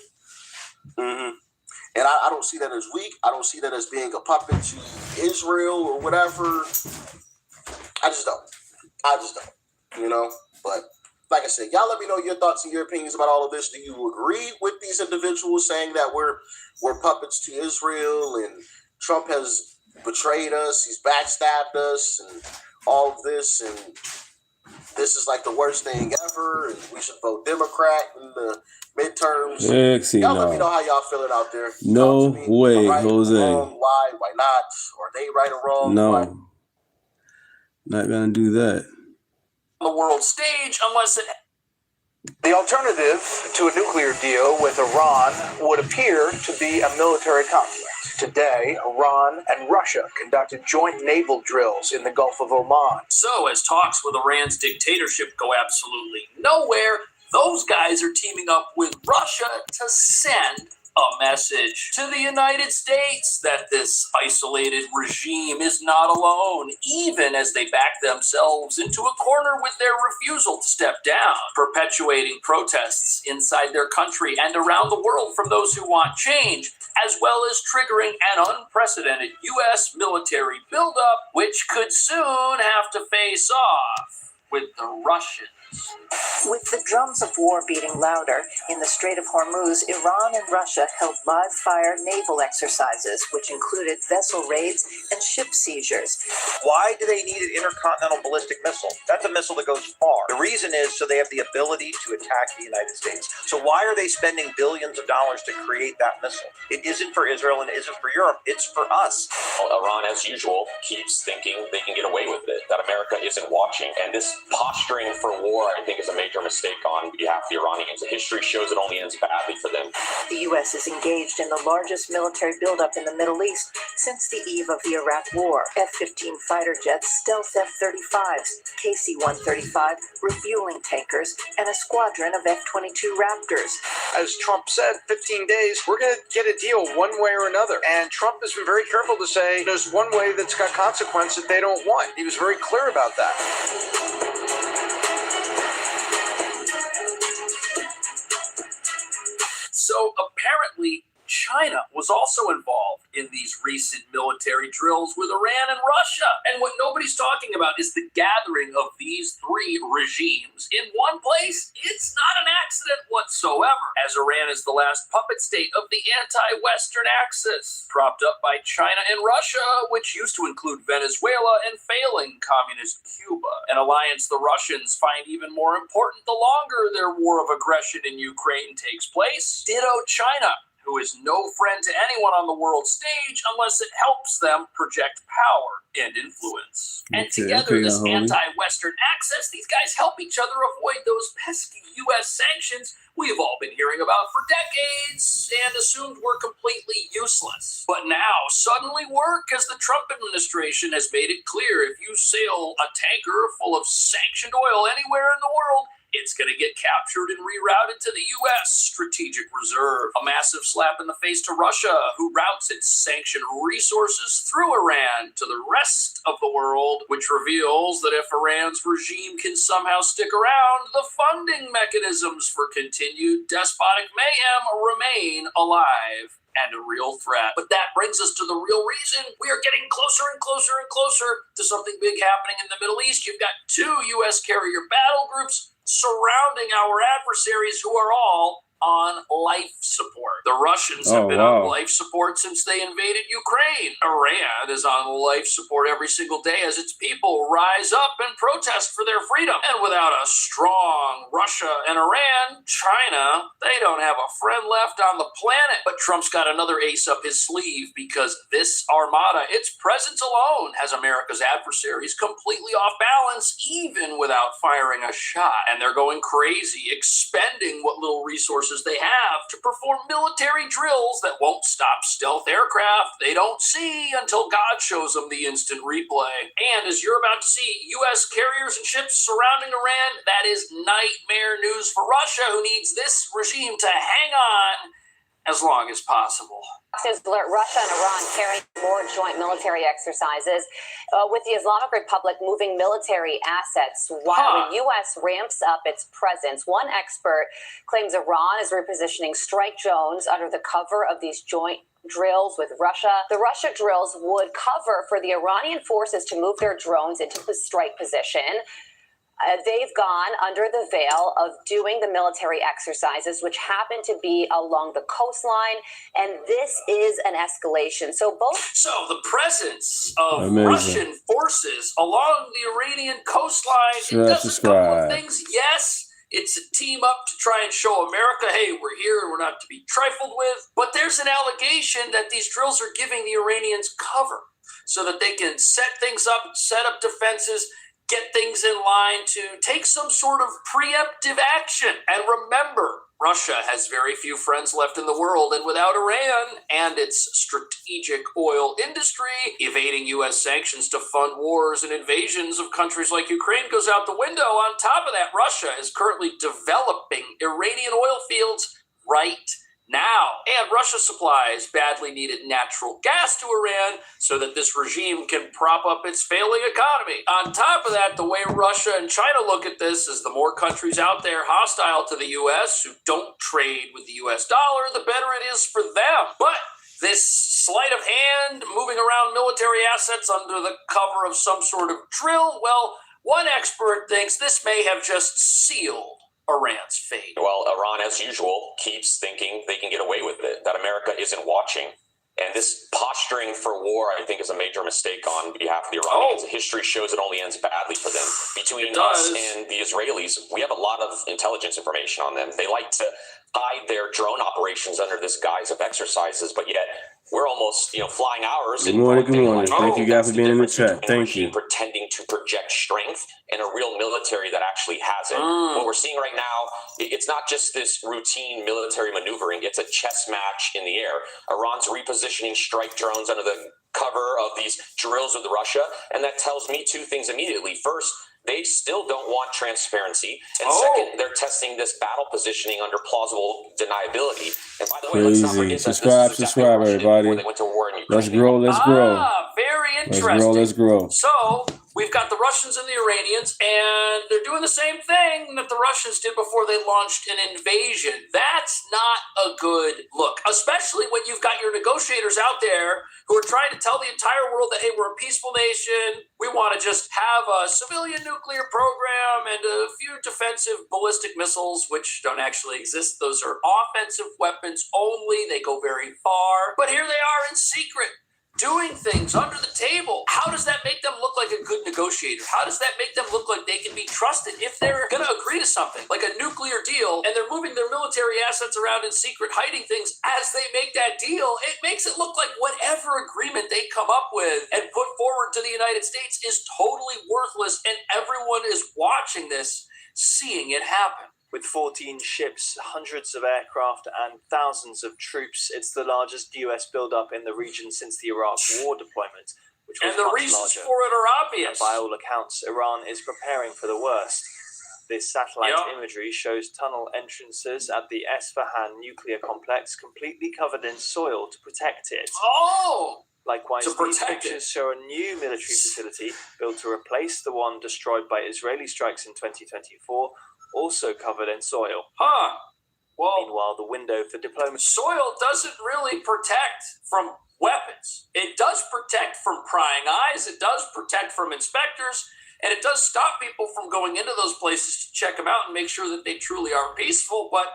And I don't see that as weak. I don't see that as being a puppet to Israel or whatever. I just don't. But like I said, y'all let me know your thoughts and your opinions about all of this. Do you agree with these individuals saying that we're puppets to Israel and Trump has betrayed us, he's backstabbed us, and all of this, and this is like the worst thing ever, and we should vote Democrat in the midterms? Y'all let me know how y'all feeling out there. No way, right, Jose. Wrong, why not? Are they right or wrong? No. Why? Not gonna do that. The world stage unless it... The alternative to a nuclear deal with Iran would appear to be a military conflict. Today, Iran and Russia conducted joint naval drills in the Gulf of Oman. So, as talks with Iran's dictatorship go absolutely nowhere, those guys are teaming up with Russia to send a message to the United States that this isolated regime is not alone, even as they back themselves into a corner with their refusal to step down, perpetuating protests inside their country and around the world from those who want change, as well as triggering an unprecedented U.S. military buildup, which could soon have to face off with the Russians. With the drums of war beating louder, in the Strait of Hormuz, Iran and Russia held live-fire naval exercises, which included vessel raids and ship seizures. Why do they need an intercontinental ballistic missile? That's a missile that goes far. The reason is so they have the ability to attack the United States. So why are they spending billions of dollars to create that missile? It isn't for Israel and it isn't for Europe. It's for us. Iran, as usual, keeps thinking they can get away with it, that America isn't watching. And this posturing for war, I think, is a major mistake on behalf of the Iranians. The history shows it only ends badly for them. The U.S. is engaged in the largest military buildup in the Middle East since the eve of the Iraq War. F-15 fighter jets, stealth F-35s, KC-135, refueling tankers, and a squadron of F-22 Raptors. As Trump said, 15 days, we're going to get a deal one way or another. And Trump has been very careful to say there's one way that's got consequence that they don't want. He was very clear about that. So apparently, China was also involved in these recent military drills with Iran and Russia. And what nobody's talking about is the gathering of these three regimes in one place. It's not an accident whatsoever, as Iran is the last puppet state of the anti-Western axis, propped up by China and Russia, which used to include Venezuela and failing communist Cuba, an alliance the Russians find even more important the longer their war of aggression in Ukraine takes place. Ditto China, who is no friend to anyone on the world stage unless it helps them project power and influence. And together, this anti-Western axis, these guys help each other avoid those pesky U.S. sanctions we have all been hearing about for decades and assumed were completely useless. But now suddenly work, as the Trump administration has made it clear if you sail a tanker full of sanctioned oil anywhere in the world, it's going to get captured and rerouted to the U.S. Strategic Reserve. A massive slap in the face to Russia, who routes its sanctioned resources through Iran to the rest of the world, which reveals that if Iran's regime can somehow stick around, the funding mechanisms for continued despotic mayhem remain alive and a real threat. But that brings us to the real reason we are getting closer and closer and closer to something big happening in the Middle East. You've got two U.S. carrier battle groups surrounding our adversaries who are all on life support. The Russians have been on life support since they invaded Ukraine. Iran is on life support every single day as its people rise up and protest for their freedom. And without a strong Russia and Iran, China, they don't have a friend left on the planet. But Trump's got another ace up his sleeve because this armada, its presence alone, has America's adversaries completely off balance, even without firing a shot. And they're going crazy, expending what little resources they have to perform military drills that won't stop stealth aircraft they don't see until God shows them the instant replay. And as you're about to see U.S. carriers and ships surrounding Iran, that is nightmare news for Russia, who needs this regime to hang on as long as possible. News alert: Russia and Iran carrying more joint military exercises, with the Islamic Republic moving military assets while the U.S. ramps up its presence. One expert claims Iran is repositioning strike drones under the cover of these joint drills with Russia. The Russia drills would cover for the Iranian forces to move their drones into the strike position. They've gone under the veil of doing the military exercises, which happen to be along the coastline, and this is an escalation. So the presence of Russian forces along the Iranian coastline, it does a couple of things. Yes, it's a team up to try and show America, hey, we're here and we're not to be trifled with. But there's an allegation that these drills are giving the Iranians cover so that they can set things up, set up defenses, get things in line to take some sort of preemptive action. And remember, Russia has very few friends left in the world, and without Iran and its strategic oil industry, evading U.S. sanctions to fund wars and invasions of countries like Ukraine goes out the window. On top of that, Russia is currently developing Iranian oil fields right now. And Russia supplies badly needed natural gas to Iran so that this regime can prop up its failing economy. On top of that, the way Russia and China look at this is the more countries out there hostile to the U.S. who don't trade with the U.S. dollar, the better it is for them. But this sleight of hand, moving around military assets under the cover of some sort of drill, well, one expert thinks this may have just sealed Iran's fate. Well, Iran, as usual, keeps thinking they can get away with it, that America isn't watching. And this posturing for war, I think, is a major mistake on behalf of the Iranians. History shows it only ends badly for them. Between us and the Israelis, we have a lot of intelligence information on them. They like to hide their drone operations under this guise of exercises, but yet we're almost, flying ours. Good morning. Thank you guys for being in the chat. Thank you. Pretending to project strength and a real military that actually has it. What we're seeing right now, it's not just this routine military maneuvering. It's a chess match in the air. Iran's repositioning strike drones under the cover of these drills with Russia, and that tells me two things immediately. First, they still don't want transparency. And second, they're testing this battle positioning under plausible deniability. And by the way, let's not forget Subscribe, everybody. Let's grow. Very interesting. Let's grow. So we've got the Russians and the Iranians, and they're doing the same thing that the Russians did before they launched an invasion. That's not a good look, especially when you've got your negotiators out there who are trying to tell the entire world that, hey, we're a peaceful nation. We want to just have a civilian nuclear program and a few defensive ballistic missiles, which don't actually exist. Those are offensive weapons only. They go very far. But here they are in secret, doing things under the table. How does that make them look like a good negotiator? How does that make them look like they can be trusted if they're going to agree to something like a nuclear deal and they're moving their military assets around in secret, hiding things as they make that deal? It makes it look like whatever agreement they come up with and put forward to the United States is totally worthless, and everyone is watching this, seeing it happen. With 14 ships, hundreds of aircraft, and thousands of troops, it's the largest U.S. buildup in the region since the Iraq War deployment, which was and the much reasons larger. for it are obvious. And by all accounts, Iran is preparing for the worst. This satellite imagery shows tunnel entrances at the Esfahan nuclear complex completely covered in soil to protect it. Likewise, these pictures show a new military facility built to replace the one destroyed by Israeli strikes in 2024, also covered in soil. Well, meanwhile, the window for diplomacy. Soil doesn't really protect from weapons. It does protect from prying eyes. It does protect from inspectors. And it does stop people from going into those places to check them out and make sure that they truly are peaceful. But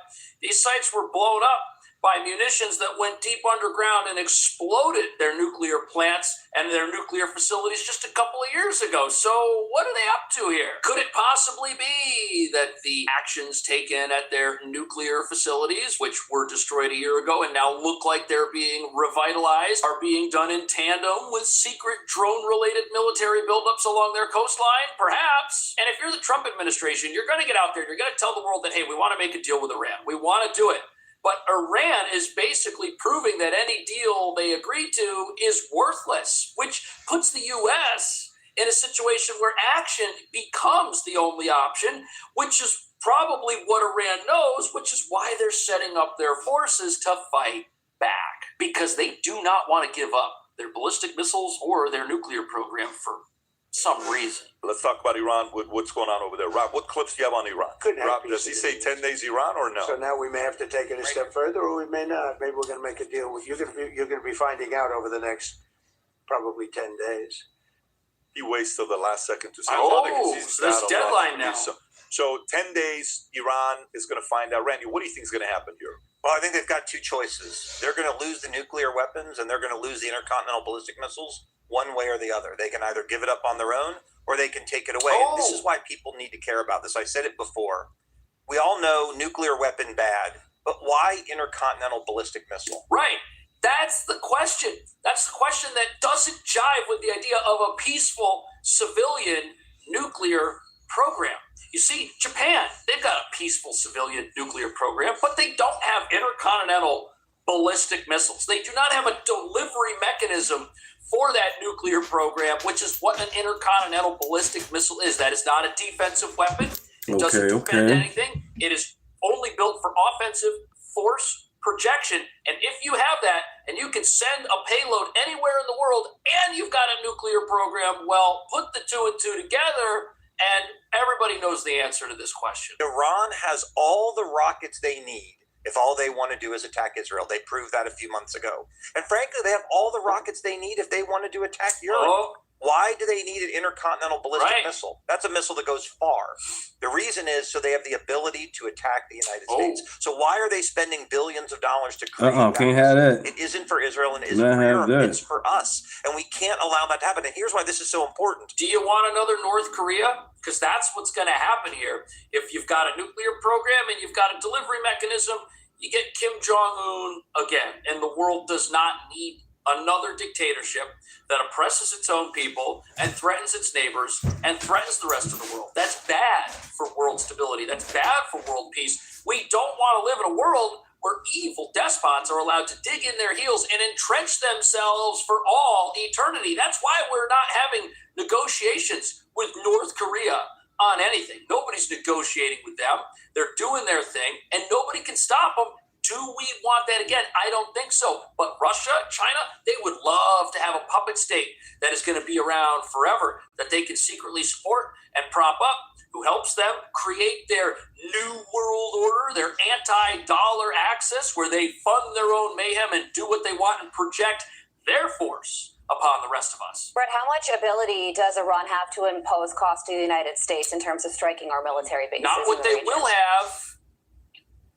These sites were blown up by munitions that went deep underground and exploded their nuclear plants and their nuclear facilities just a couple of years ago. So what are they up to here? Could it possibly be that the actions taken at their nuclear facilities, which were destroyed a year ago and now look like they're being revitalized, are being done in tandem with secret drone-related military buildups along their coastline? Perhaps. And if you're the Trump administration, you're going to get out there, you're going to tell the world that, hey, we want to make a deal with Iran. We want to do it. But Iran is basically proving that any deal they agree to is worthless, which puts the U.S. in a situation where action becomes the only option, which is probably what Iran knows, which is why they're setting up their forces to fight back, because they do not want to give up their ballistic missiles or their nuclear program for some reason. Let's talk about Iran. What's going on over there? Rob, what clips do you have on Iran? Rob, does he say 10 days Iran or no? So now we may have to take it a step further, or we may not. Maybe we're going to make a deal with you. You're going to be finding out over the next probably 10 days. He waits till the last second to say. So there's a deadline now. So 10 days, Iran is going to find out. Randy, what do you think is going to happen here? Well, I think they've got two choices. They're going to lose the nuclear weapons and they're going to lose the intercontinental ballistic missiles one way or the other. They can either give it up on their own or they can take it away. And this is why people need to care about this. I said it before. We all know nuclear weapon bad, but why intercontinental ballistic missile? Right. That's the question. That's the question that doesn't jive with the idea of a peaceful civilian nuclear program. You see, Japan, they've got a peaceful civilian nuclear program, but they don't have intercontinental ballistic missiles. They do not have a delivery mechanism for that nuclear program, which is what an intercontinental ballistic missile is. That is not a defensive weapon. It doesn't defend anything. It is only built for offensive force projection. And if you have that and you can send a payload anywhere in the world and you've got a nuclear program, well, put the two and two together and everybody knows the answer to this question. Iran has all the rockets they need if all they want to do is attack Israel. They proved that a few months ago. And frankly, they have all the rockets they need if they want to do attack Europe. Why do they need an intercontinental ballistic missile? That's a missile that goes far. The reason is so they have the ability to attack the United States. So why are they spending billions of dollars to create that? Can't have that. It isn't for Israel and it isn't for Europe. It's for us. And we can't allow that to happen. And here's why this is so important. Do you want another North Korea? Because that's what's going to happen here. If you've got a nuclear program and you've got a delivery mechanism, you get Kim Jong-un again. And the world does not need another dictatorship that oppresses its own people and threatens its neighbors and threatens the rest of the world. That's bad for world stability. That's bad for world peace. We don't want to live in a world where evil despots are allowed to dig in their heels and entrench themselves for all eternity. That's why we're not having negotiations with North Korea on anything. Nobody's negotiating with them. They're doing their thing, and nobody can stop them. Do we want that again? I don't think so. But Russia, China, they would love to have a puppet state that is going to be around forever, that they can secretly support and prop up, who helps them create their new world order, their anti-dollar axis, where they fund their own mayhem and do what they want and project their force upon the rest of us. Brett, how much ability does Iran have to impose cost to the United States in terms of striking our military bases? Not what they will have.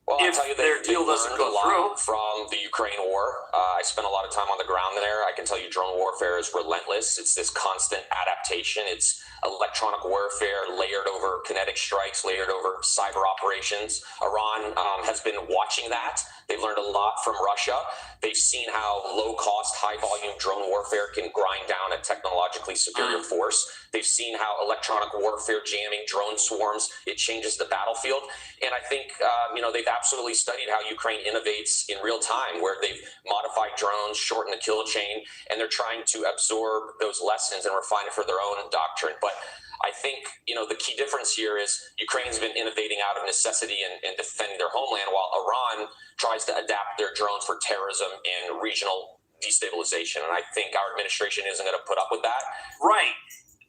Well, I'll if tell you, their deal doesn't go through. From the Ukraine war, I spent a lot of time on the ground there. I can tell you drone warfare is relentless. It's this constant adaptation. It's electronic warfare layered over kinetic strikes, layered over cyber operations. Iran has been watching that. They've learned a lot from Russia. They've seen how low-cost, high-volume drone warfare can grind down a technologically superior force. They've seen how electronic warfare jamming drone swarms, it changes the battlefield. And I think, they've absolutely studied how Ukraine innovates in real time, where they've modified drones, shortened the kill chain, and they're trying to absorb those lessons and refine it for their own doctrine. But I think, the key difference here is Ukraine's been innovating out of necessity and defending their homeland, while Iran tries to adapt their drones for terrorism and regional destabilization. And I think our administration isn't going to put up with that. Right.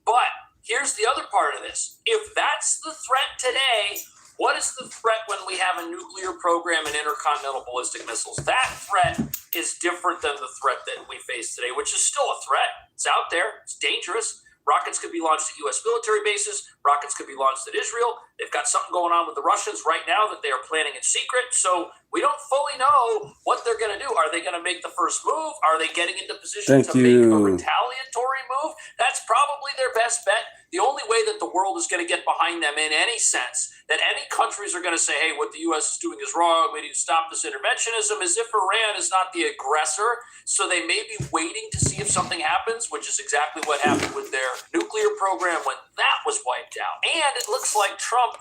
But here's the other part of this. If that's the threat today, what is the threat when we have a nuclear program and intercontinental ballistic missiles? That threat is different than the threat that we face today, which is still a threat. It's out there. It's dangerous. Rockets could be launched at U.S. military bases. Rockets could be launched at Israel. They've got something going on with the Russians right now that they are planning in secret. So we don't fully know what they're going to do. Are they going to make the first move? Are they getting into position to make a retaliatory move? That's probably their best bet. The only way that the world is going to get behind them in any sense, that any countries are going to say, hey, what the U.S. is doing is wrong, we need to stop this interventionism, is if Iran is not the aggressor. So they may be waiting to see if something happens, which is exactly what happened with their nuclear program when that was wiped out. And it looks like Trump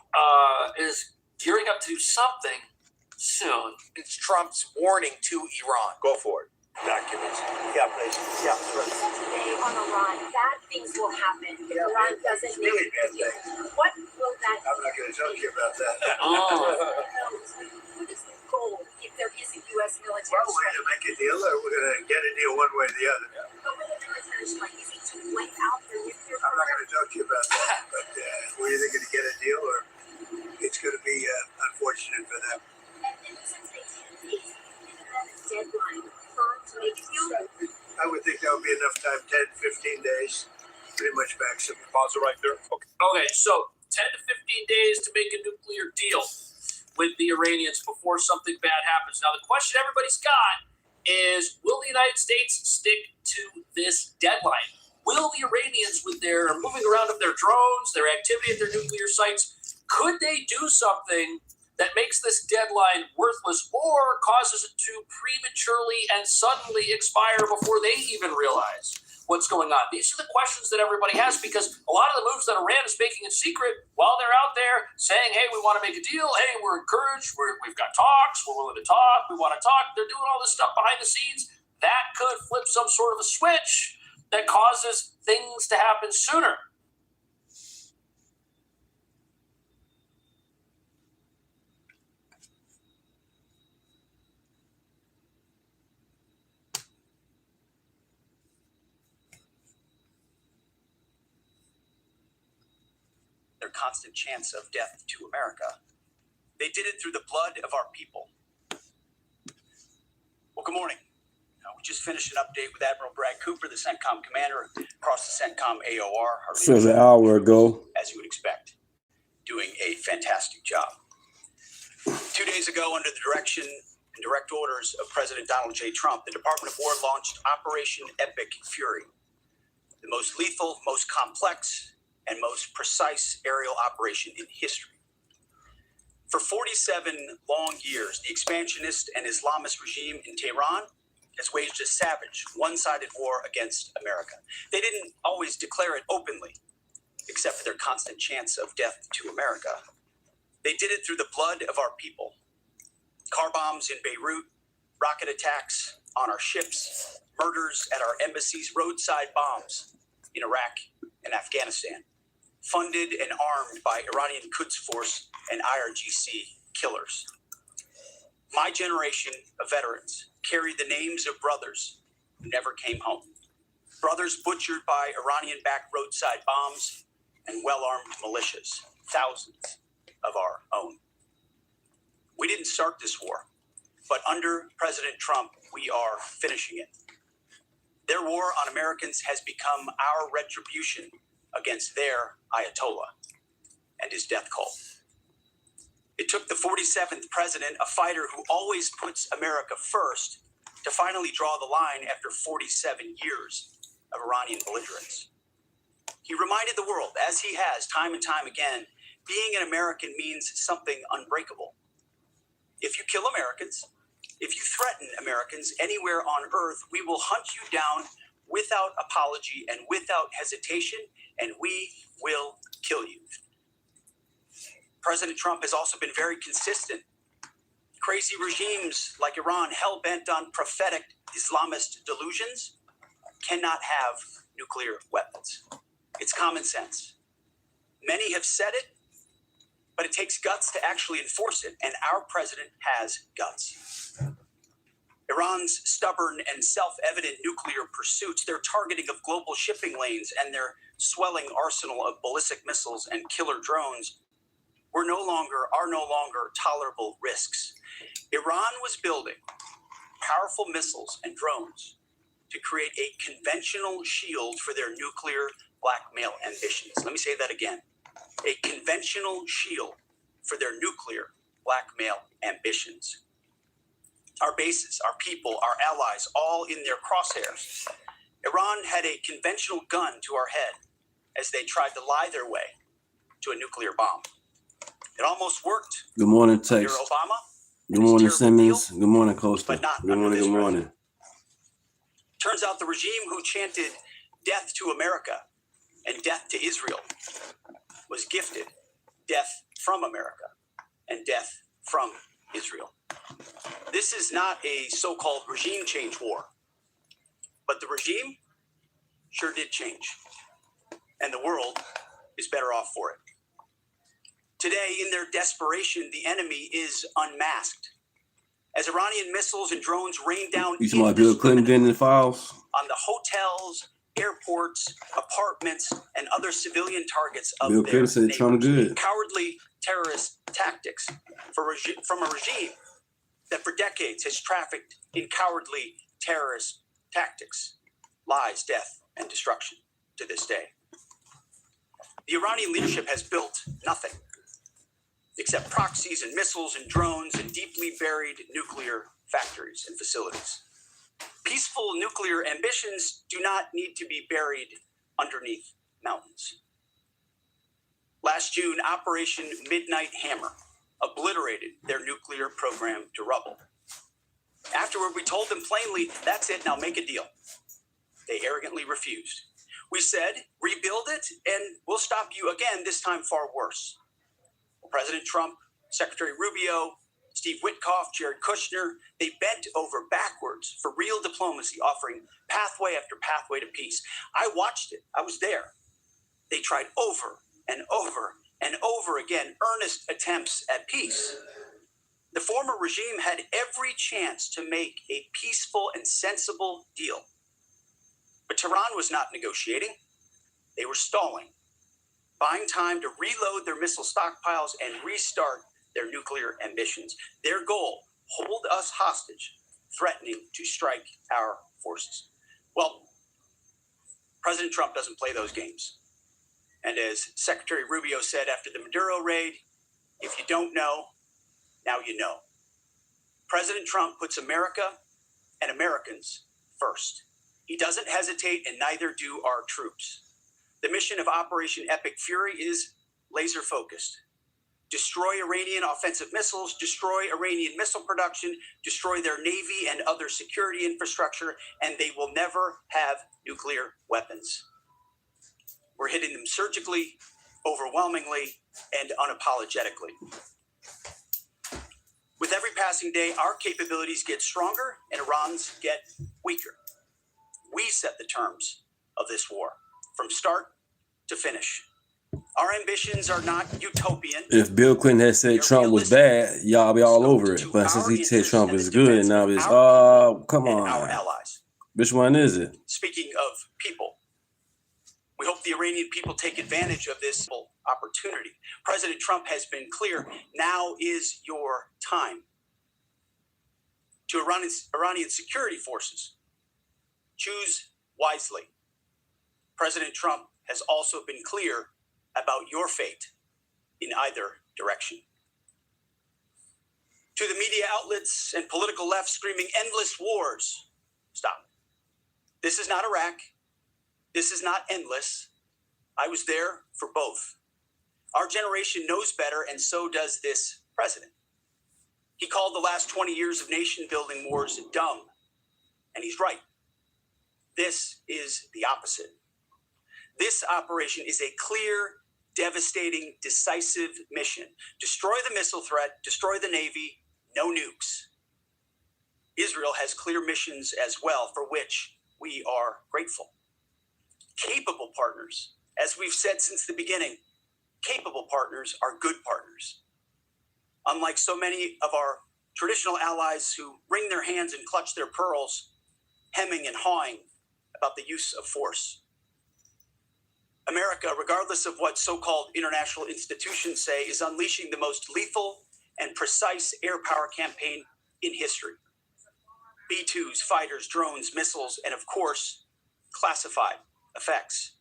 is gearing up to do something soon. It's Trump's warning to Iran. Go for it. Documents. Yeah, please. Yeah, right. Today on Iran, bad things will happen if Iran doesn't make really a bad deal. things. What will that I'm not going to talk to you about that. What is the goal if there is a U.S. military Well, we're going to make a deal, or we're going to get a deal one way or the other. But with a military strike, is it to wipe out their nuclear I'm not going to talk to you about that, but we're either going to get a deal or it's going to be unfortunate for them. And since they can't is that a deadline firm to make a deal? I would think that would be enough time, 10, 15 days, pretty much maximum. Pause it right there. Okay. Okay, so 10 to 15 days to make a nuclear deal with the Iranians before something bad happens. Now, the question everybody's got is, will the United States stick to this deadline? Will the Iranians, with their moving around of their drones, their activity at their nuclear sites, could they do something that makes this deadline worthless or causes it to prematurely and suddenly expire before they even realize what's going on? These are the questions that everybody has, because a lot of the moves that Iran is making in secret while they're out there saying, hey, we want to make a deal, hey, we're encouraged, we've got talks, we're willing to talk, we want to talk. They're doing all this stuff behind the scenes. That could flip some sort of a switch that causes things to happen sooner. Their constant chance of death to America. They did it through the blood of our people. Well, good morning. We just finished an update with Admiral Brad Cooper, the CENTCOM commander, across the CENTCOM AOR. Says an hour ago. As you would expect, doing a fantastic job. 2 days ago, under the direction and direct orders of President Donald J. Trump, the Department of War launched Operation Epic Fury, the most lethal, most complex, and most precise aerial operation in history. For 47 long years, the expansionist and Islamist regime in Tehran has waged a savage, one-sided war against America. They didn't always declare it openly, except for their constant chance of death to America. They did it through the blood of our people. Car bombs in Beirut, rocket attacks on our ships, murders at our embassies, roadside bombs in Iraq and Afghanistan, funded and armed by Iranian Quds Force and IRGC killers. My generation of veterans carried the names of brothers who never came home. Brothers butchered by Iranian-backed roadside bombs and well-armed militias, thousands of our own. We didn't start this war, but under President Trump, we are finishing it. Their war on Americans has become our retribution against their Ayatollah and his death cult. It took the 47th president, a fighter who always puts America first, to finally draw the line after 47 years of Iranian belligerence. He reminded the world, as he has time and time again, being an American means something unbreakable. If you kill Americans, if you threaten Americans anywhere on earth, we will hunt you down without apology and without hesitation, and we will kill you. President Trump has also been very consistent. Crazy regimes like Iran, hell-bent on prophetic Islamist delusions, cannot have nuclear weapons. It's common sense. Many have said it, but it takes guts to actually enforce it, and our president has guts. Iran's stubborn and self-evident nuclear pursuits, their targeting of global shipping lanes, and their swelling arsenal of ballistic missiles and killer drones are no longer tolerable risks. Iran was building powerful missiles and drones to create a conventional shield for their nuclear blackmail ambitions. Let me say that again. A conventional shield for their nuclear blackmail ambitions. Our bases, our people, our allies, all in their crosshairs. Iran had a conventional gun to our head as they tried to lie their way to a nuclear bomb. It almost worked. Good morning, Under Tex. Obama. Good morning, Simmons. Good morning, Costa. But not Good under morning, this good morning. Turns out the regime who chanted death to America and death to Israel was gifted death from America and death from Israel. This is not a so-called regime change war, but the regime sure did change, and the world is better off for it. Today, in their desperation, the enemy is unmasked. As Iranian missiles and drones rain down You talking about Bill Clinton getting in the files? on the hotels, airports, apartments, and other civilian targets of Bill their Clinton said Trump good. cowardly terrorist tactics from a regime that for decades has trafficked in cowardly terrorist tactics, lies, death, and destruction to this day. The Iranian leadership has built nothing except proxies and missiles and drones and deeply buried nuclear factories and facilities. Peaceful nuclear ambitions do not need to be buried underneath mountains. Last June, Operation Midnight Hammer obliterated their nuclear program to rubble. Afterward, we told them plainly, that's it, now make a deal. They arrogantly refused. We said, rebuild it, and we'll stop you again, this time far worse. President Trump, Secretary Rubio, Steve Witkoff, Jared Kushner, they bent over backwards for real diplomacy, offering pathway after pathway to peace. I watched it. I was there. They tried over and over and over again earnest attempts at peace. The former regime had every chance to make a peaceful and sensible deal. But Tehran was not negotiating. They were stalling, buying time to reload their missile stockpiles and restart their nuclear ambitions. Their goal, hold us hostage, threatening to strike our forces. Well, President Trump doesn't play those games. And as Secretary Rubio said after the Maduro raid, if you don't know, now you know. President Trump puts America and Americans first. He doesn't hesitate, and neither do our troops. The mission of Operation Epic Fury is laser focused. Destroy Iranian offensive missiles, destroy Iranian missile production, destroy their navy and other security infrastructure, and they will never have nuclear weapons. We're hitting them surgically, overwhelmingly, and unapologetically. With every passing day, our capabilities get stronger and Iran's get weaker. We set the terms of this war, from start to finish. Our ambitions are not utopian. If Bill Clinton had said Trump was bad, y'all be all over it. But since he said Trump is good, now it's, come on. Our allies. Which one is it? Speaking of people, we hope the Iranian people take advantage of this opportunity. President Trump has been clear, now is your time. To Iranian security forces, choose wisely. President Trump has also been clear about your fate in either direction. To the media outlets and political left screaming endless wars, stop. This is not Iraq. This is not endless. I was there for both. Our generation knows better, and so does this president. He called the last 20 years of nation-building wars dumb, and he's right. This is the opposite. This operation is a clear, devastating, decisive mission. Destroy the missile threat, destroy the Navy, no nukes. Israel has clear missions as well, for which we are grateful. Capable partners, as we've said since the beginning, capable partners are good partners. Unlike so many of our traditional allies who wring their hands and clutch their pearls, hemming and hawing about the use of force. America, regardless of what so-called international institutions say, is unleashing the most lethal and precise air power campaign in history. B-2s, fighters, drones, missiles, and of course, classified effects.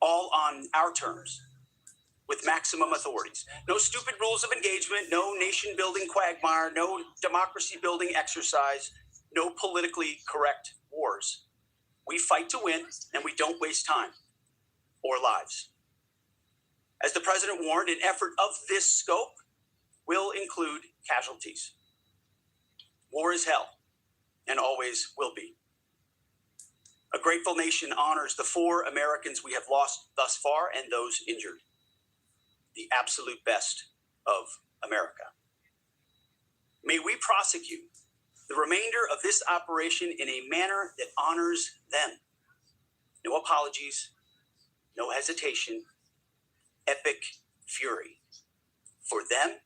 all on our terms, with maximum authorities. No stupid rules of engagement, no nation-building quagmire, no democracy-building exercise, no politically correct wars. We fight to win, and we don't waste time or lives. As the president warned, an effort of this scope will include casualties. War is hell, and always will be. A grateful nation honors the 4 Americans we have lost thus far and those injured. The absolute best of America. May we prosecute the remainder of this operation in a manner that honors them. No apologies, no hesitation, epic fury for them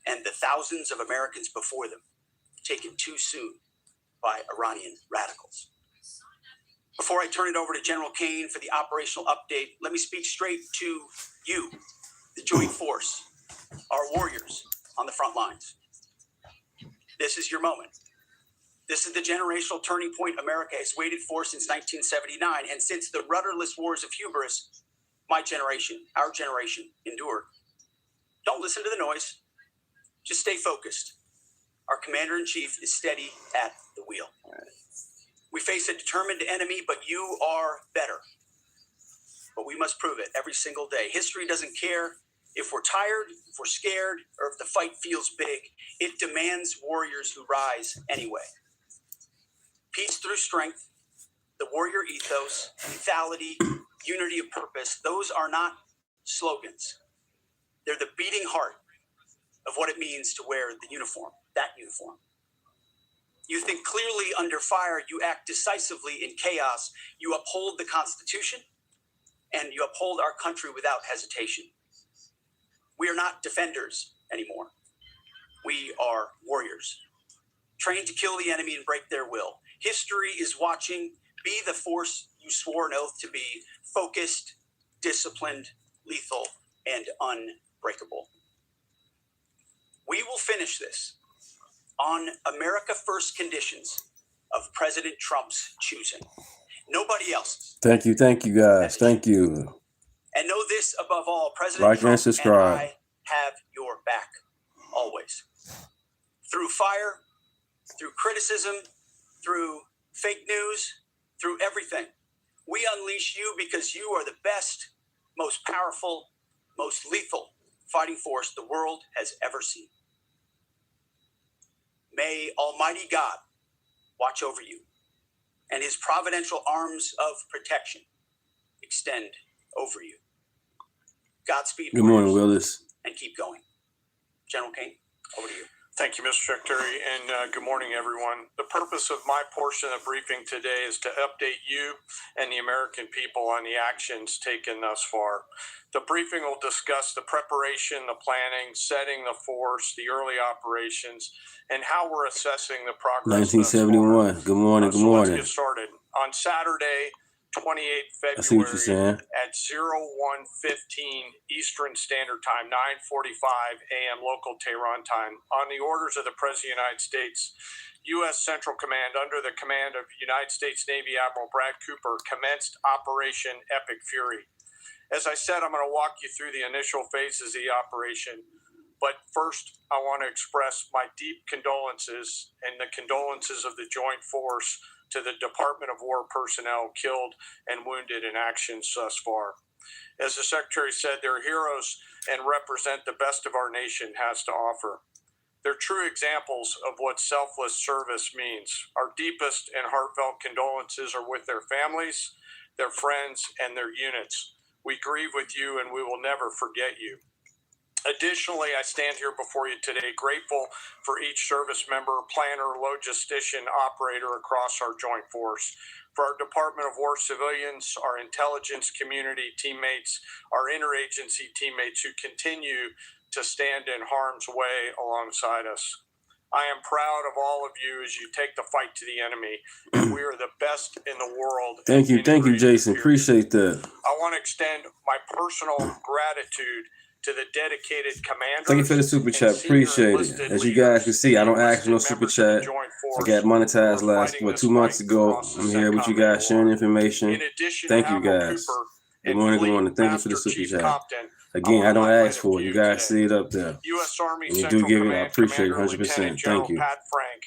and the thousands of Americans before them, taken too soon by Iranian radicals. Before I turn it over to General Kane for the operational update, let me speak straight to you, the Joint Force, our warriors on the front lines. This is your moment. This is the generational turning point America has waited for since 1979, and since the rudderless wars of hubris, my generation, our generation, endured. Don't listen to the noise. Just stay focused. Our commander-in-chief is steady at the wheel. We face a determined enemy, but you are better. But we must prove it every single day. History doesn't care if we're tired, if we're scared, or if the fight feels big. It demands warriors who rise anyway. Peace through strength, the warrior ethos, lethality, unity of purpose, those are not slogans. They're the beating heart of what it means to wear the uniform, that uniform. You think clearly under fire, you act decisively in chaos, you uphold the Constitution, and you uphold our country without hesitation. We are not defenders anymore. We are warriors, trained to kill the enemy and break their will. History is watching. Be the force you swore an oath to be, focused, disciplined, lethal, and unbreakable. We will finish this on America First conditions of President Trump's choosing. Nobody else's. Thank you, guys. Thank you. And know this above all, President Like Trump and subscribe. and I have your back, always. Through fire, through criticism, through fake news, through everything. We unleash you because you are the best, most powerful, most lethal fighting force the world has ever seen. May Almighty God watch over you and his providential arms of protection extend over you. Godspeed. Good morning, Willis. And keep going. General Kane, over to you. Thank you, Mr. Secretary, and good morning, everyone. The purpose of my portion of the briefing today is to update you and the American people on the actions taken thus far. The briefing will discuss the preparation, the planning, setting the force, the early operations, and how we're assessing the progress. 1971. Good morning. Good morning. Let's get started. On Saturday, 28 I see what you're saying. February at 01:15 Eastern Standard Time, 9:45 a.m. local Tehran time, on the orders of the President of the United States, U.S. Central Command, under the command of United States Navy Admiral Brad Cooper, commenced Operation Epic Fury. As I said, I'm going to walk you through the initial phases of the operation. But first, I want to express my deep condolences and the condolences of the Joint Force to the Department of War personnel killed and wounded in actions thus far. As the Secretary said, they're heroes and represent the best of our nation has to offer. They're true examples of what selfless service means. Our deepest and heartfelt condolences are with their families, their friends, and their units. We grieve with you and we will never forget you. Additionally, I stand here before you today grateful for each service member, planner, logistician, operator across our joint force. For our Department of War civilians, our intelligence community teammates, our interagency teammates who continue to stand in harm's way alongside us. I am proud of all of you as you take the fight to the enemy. And we are the best in the world. Thank you, Jason. Appreciate that. I want to extend my personal gratitude to the dedicated commanders. Thank you for the super chat. Appreciate it. As you guys can see, I don't ask for no super chat. I got monetized last 2 months ago. I'm here with you guys sharing information. Thank you guys. Good morning, good morning. Thank you for the super chat. Again, I don't ask for it. You guys see it up there. U.S. Army And you Central do give it. I Command appreciate it Commander 100%. Lieutenant General Thank you. Pat Frank,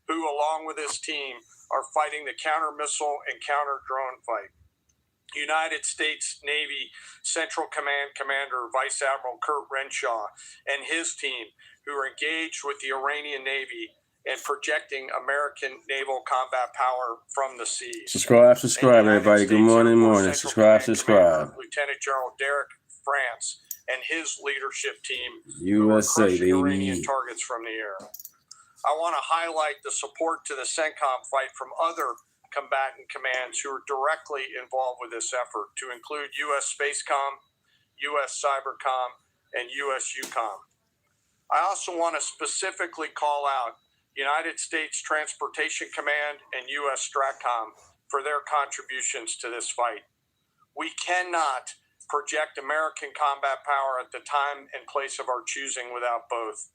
who, along with his team, are fighting the counter-missile and counter-drone fight. United States Navy Central Command Commander Vice Admiral Kurt Renshaw and his team, who are engaged with the Iranian Navy and projecting American naval combat power from the seas. Subscribe, everybody. Good morning, Subscribe. Lieutenant General Derek France and his leadership team, USA, crushing Iranian baby. targets from the air. I want to highlight the support to the CENTCOM fight from other combatant commands who are directly involved with this effort, to include U.S. Spacecom, U.S. Cybercom, and U.S. UCOM. I also want to specifically call out United States Transportation Command and U.S. STRATCOM for their contributions to this fight. We cannot project American combat power at the time and place of our choosing without both.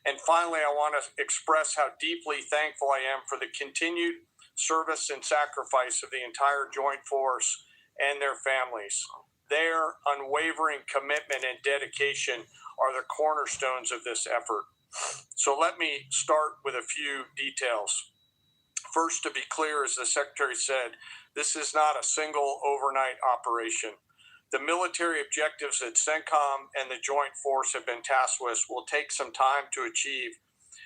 And finally, I want to express how deeply thankful I am for the continued service and sacrifice of the entire Joint Force and their families. Their unwavering commitment and dedication are the cornerstones of this effort. So let me start with a few details. First, to be clear, as the Secretary said, this is not a single overnight operation. The military objectives that CENTCOM and the Joint Force have been tasked with will take some time to achieve,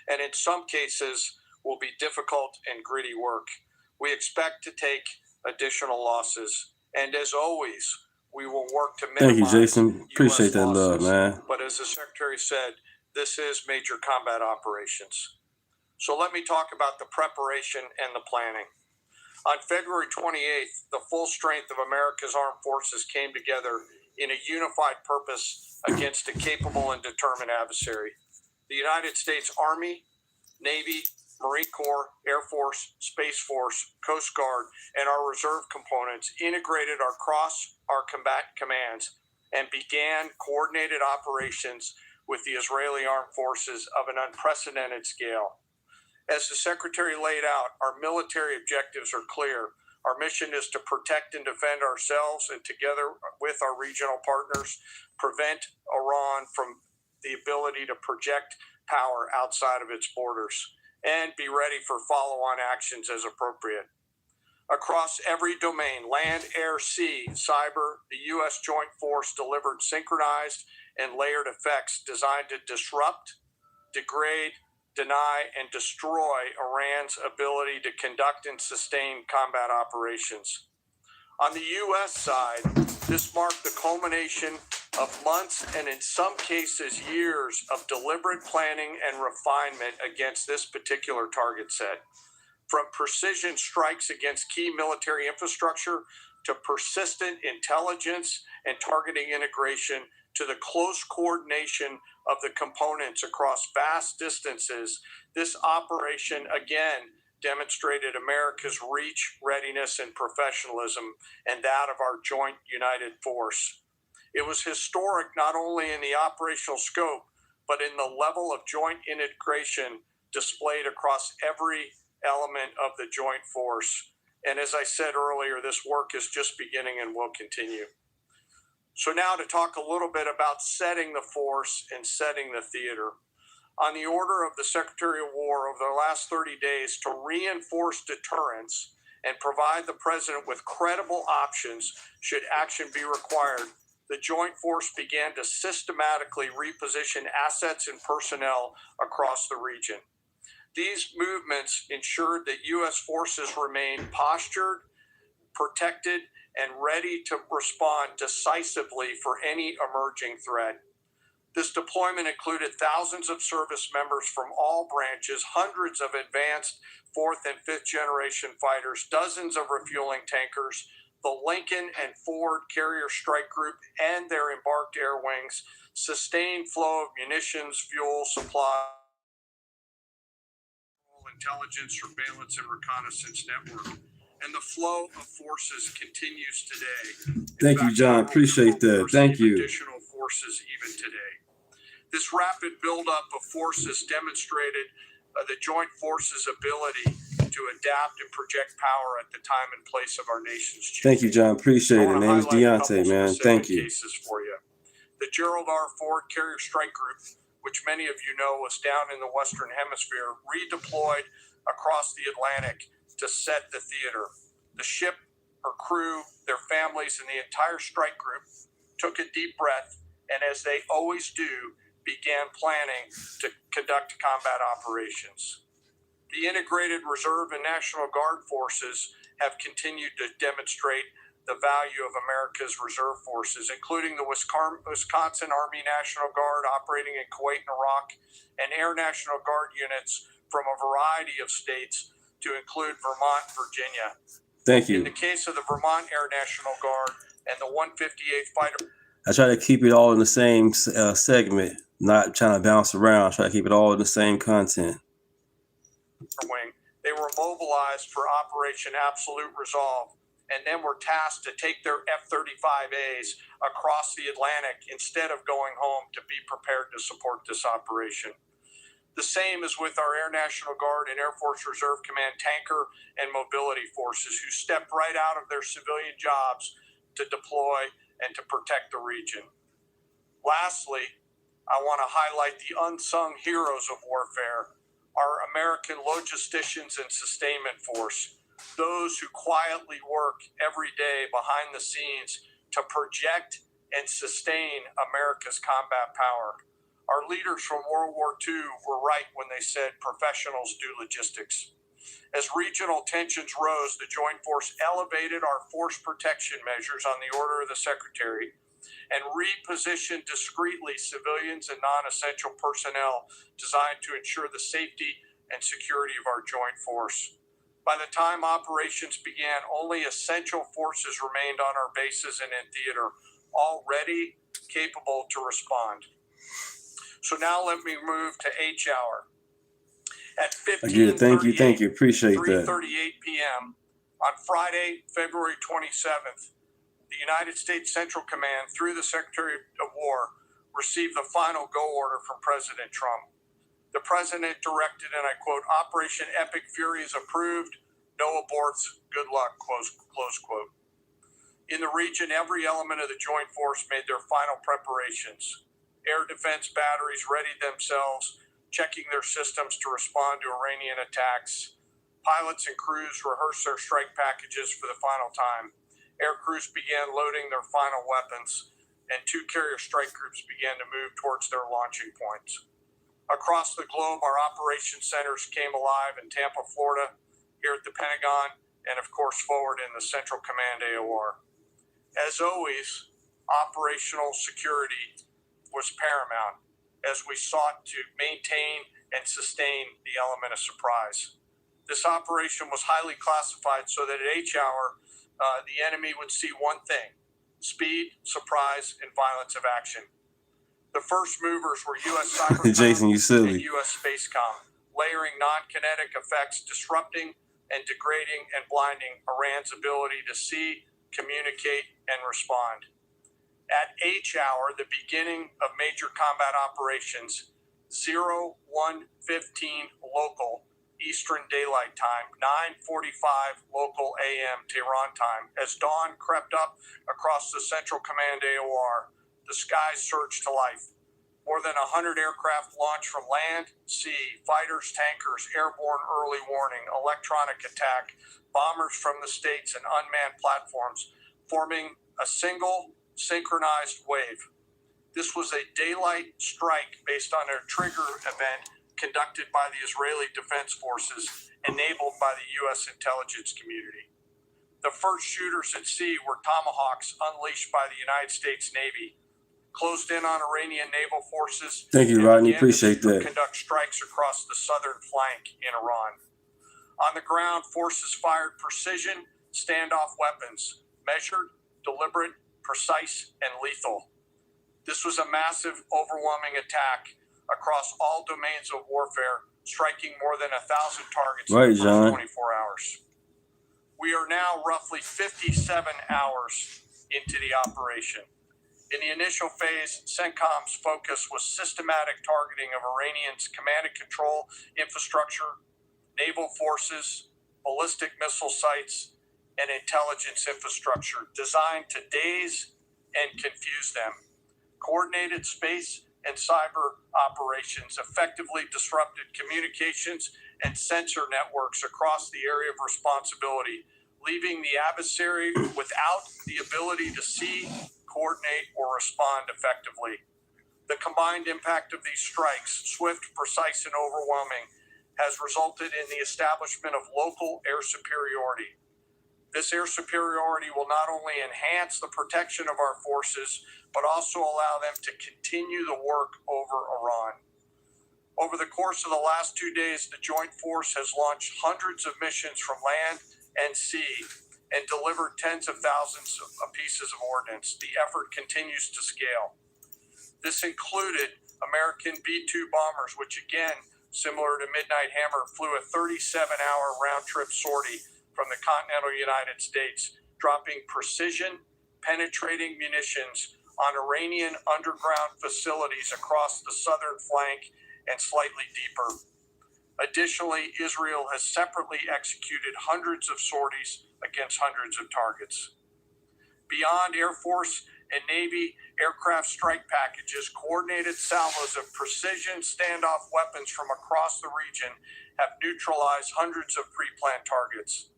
and in some cases will be difficult and gritty work. We expect to take additional losses, and as always, we will work to minimize. Thank you, Jason. Appreciate that love, man. But as the Secretary said, this is major combat operations. So let me talk about the preparation and the planning. On February 28th, the full strength of America's armed forces came together in a unified purpose against a capable and determined adversary. The United States Army, Navy, Marine Corps, Air Force, Space Force, Coast Guard, and our reserve components integrated across our combatant commands and began coordinated operations with the Israeli armed forces of an unprecedented scale. As the Secretary laid out, our military objectives are clear. Our mission is to protect and defend ourselves, and together with our regional partners, prevent Iran from the ability to project power outside of its borders, and be ready for follow-on actions as appropriate. Across every domain, land, air, sea, cyber, the U.S. Joint Force delivered synchronized and layered effects designed to disrupt, degrade, deny, and destroy Iran's ability to conduct and sustain combat operations. On the U.S. side, this marked the culmination of months and in some cases years of deliberate planning and refinement against this particular target set. From precision strikes against key military infrastructure to persistent intelligence and targeting integration to the close coordination of the components across vast distances, this operation again demonstrated America's reach, readiness, and professionalism, and that of our joint united force. It was historic not only in the operational scope, but in the level of joint integration displayed across every element of the joint force. And as I said earlier, this work is just beginning and will continue. So now to talk a little bit about setting the force and setting the theater. On the order of the Secretary of War over the last 30 days to reinforce deterrence and provide the President with credible options should action be required, the Joint Force began to systematically reposition assets and personnel across the region. These movements ensured that U.S. forces remained postured, protected, and ready to respond decisively for any emerging threat. This deployment included thousands of service members from all branches, hundreds of advanced 4th and 5th generation fighters, dozens of refueling tankers, the Lincoln and Ford Carrier Strike Group and their embarked air wings, sustained flow of munitions, fuel, supply, intelligence, surveillance, and reconnaissance network. And the flow of forces continues today. Thank you, John. Appreciate that. Thank you. Additional forces even today. This rapid buildup of forces demonstrated the Joint Forces' ability to adapt and project power at the time and place of our nation's choosing. Thank you, John. Appreciate it. Name's Deunta, man. Thank you. Cases for you. The Gerald R. Ford Carrier Strike Group, which many of you know was down in the Western Hemisphere, redeployed across the Atlantic to set the theater. The ship, her crew, their families, and the entire strike group took a deep breath, and as they always do, began planning to conduct combat operations. The Integrated Reserve and National Guard forces have continued to demonstrate the value of America's reserve forces, including the Wisconsin Army National Guard operating in Kuwait and Iraq, and Air National Guard units from a variety of states to include Vermont, Virginia. Thank you. In the case of the Vermont Air National Guard and the 158th Fighter, I try to keep it all in the same segment, not trying to bounce around. Try to keep it all in the same content. Wing, they were mobilized for Operation Absolute Resolve, and then were tasked to take their F-35As across the Atlantic instead of going home to be prepared to support this operation. The same is with our Air National Guard and Air Force Reserve Command tanker and mobility forces, who stepped right out of their civilian jobs to deploy and to protect the region. Lastly, I want to highlight the unsung heroes of warfare, our American logisticians and sustainment force, those who quietly work every day behind the scenes to project and sustain America's combat power. Our leaders from World War II were right when they said professionals do logistics. As regional tensions rose, the Joint Force elevated our force protection measures on the order of the Secretary and repositioned discreetly civilians and non-essential personnel designed to ensure the safety and security of our joint force. By the time operations began, only essential forces remained on our bases and in theater, all ready, capable to respond. So now let me move to H hour. At 15:38, thank you. Appreciate that. 3:38 p.m. on Friday, February 27th, the United States Central Command, through the Secretary of War, received the final go order from President Trump. The president directed, and I quote, "Operation Epic Fury is approved. No aborts. Good luck," close quote. In the region, every element of the joint force made their final preparations. Air defense batteries readied themselves, checking their systems to respond to Iranian attacks. Pilots and crews rehearsed their strike packages for the final time. Air crews began loading their final weapons, and two carrier strike groups began to move towards their launching points. Across the globe, our operation centers came alive in Tampa, Florida, here at the Pentagon, and of course forward in the Central Command AOR. As always, operational security was paramount as we sought to maintain and sustain the element of surprise. This operation was highly classified so that at H hour, the enemy would see one thing: speed, surprise, and violence of action. The first movers were U.S. Cybercom Jason, you silly. and U.S. Spacecom, layering non-kinetic effects, disrupting and degrading and blinding Iran's ability to see, communicate, and respond. At H hour, the beginning of major combat operations, 01:15 local Eastern Daylight Time, 9:45 local AM Tehran time, as dawn crept up across the Central Command AOR, the skies surged to life. More than 100 aircraft launched from land, sea, fighters, tankers, airborne early warning, electronic attack, bombers from the states, and unmanned platforms, forming a single synchronized wave. This was a daylight strike based on a trigger event conducted by the Israeli Defense Forces, enabled by the U.S. intelligence community. The first shooters at sea were Tomahawks unleashed by the United States Navy, closed in on Iranian naval forces. Thank you, Rodney. Appreciate that. Conduct strikes across the southern flank in Iran. On the ground, forces fired precision standoff weapons, measured, deliberate, precise, and lethal. This was a massive, overwhelming attack across all domains of warfare, striking more than 1,000 targets in the first 24 hours. We are now roughly 57 hours into the operation. In the initial phase, CENTCOM's focus was systematic targeting of Iranians' command and control infrastructure, naval forces, ballistic missile sites, and intelligence infrastructure designed to daze and confuse them. Coordinated space and cyber operations effectively disrupted communications and sensor networks across the area of responsibility, leaving the adversary without the ability to see, coordinate, or respond effectively. The combined impact of these strikes, swift, precise, and overwhelming, has resulted in the establishment of local air superiority. This air superiority will not only enhance the protection of our forces, but also allow them to continue the work over Iran. Over the course of the last 2 days, the Joint Force has launched hundreds of missions from land and sea and delivered tens of thousands of pieces of ordnance. The effort continues to scale. This included American B-2 bombers, which again, similar to Midnight Hammer, flew a 37-hour round-trip sortie from the continental United States, dropping precision, penetrating munitions on Iranian underground facilities across the southern flank and slightly deeper. Additionally, Israel has separately executed hundreds of sorties against hundreds of targets. Beyond Air Force and Navy aircraft strike packages, coordinated salvos of precision standoff weapons from across the region have neutralized hundreds of pre-planned targets.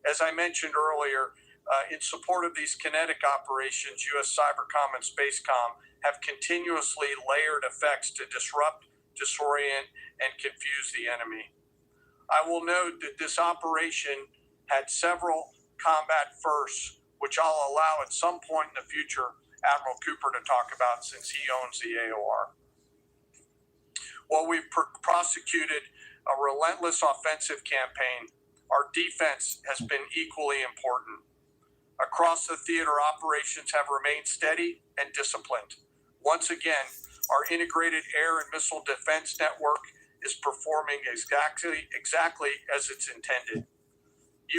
As I mentioned earlier, in support of these kinetic operations, U.S. Cybercom and Spacecom have continuously layered effects to disrupt, disorient, and confuse the enemy. I will note that this operation had several combat firsts, which I'll allow at some point in the future Admiral Cooper to talk about since he owns the AOR. While we've prosecuted a relentless offensive campaign, our defense has been equally important. Across the theater, operations have remained steady and disciplined. Once again, our integrated air and missile defense network is performing exactly as it's intended.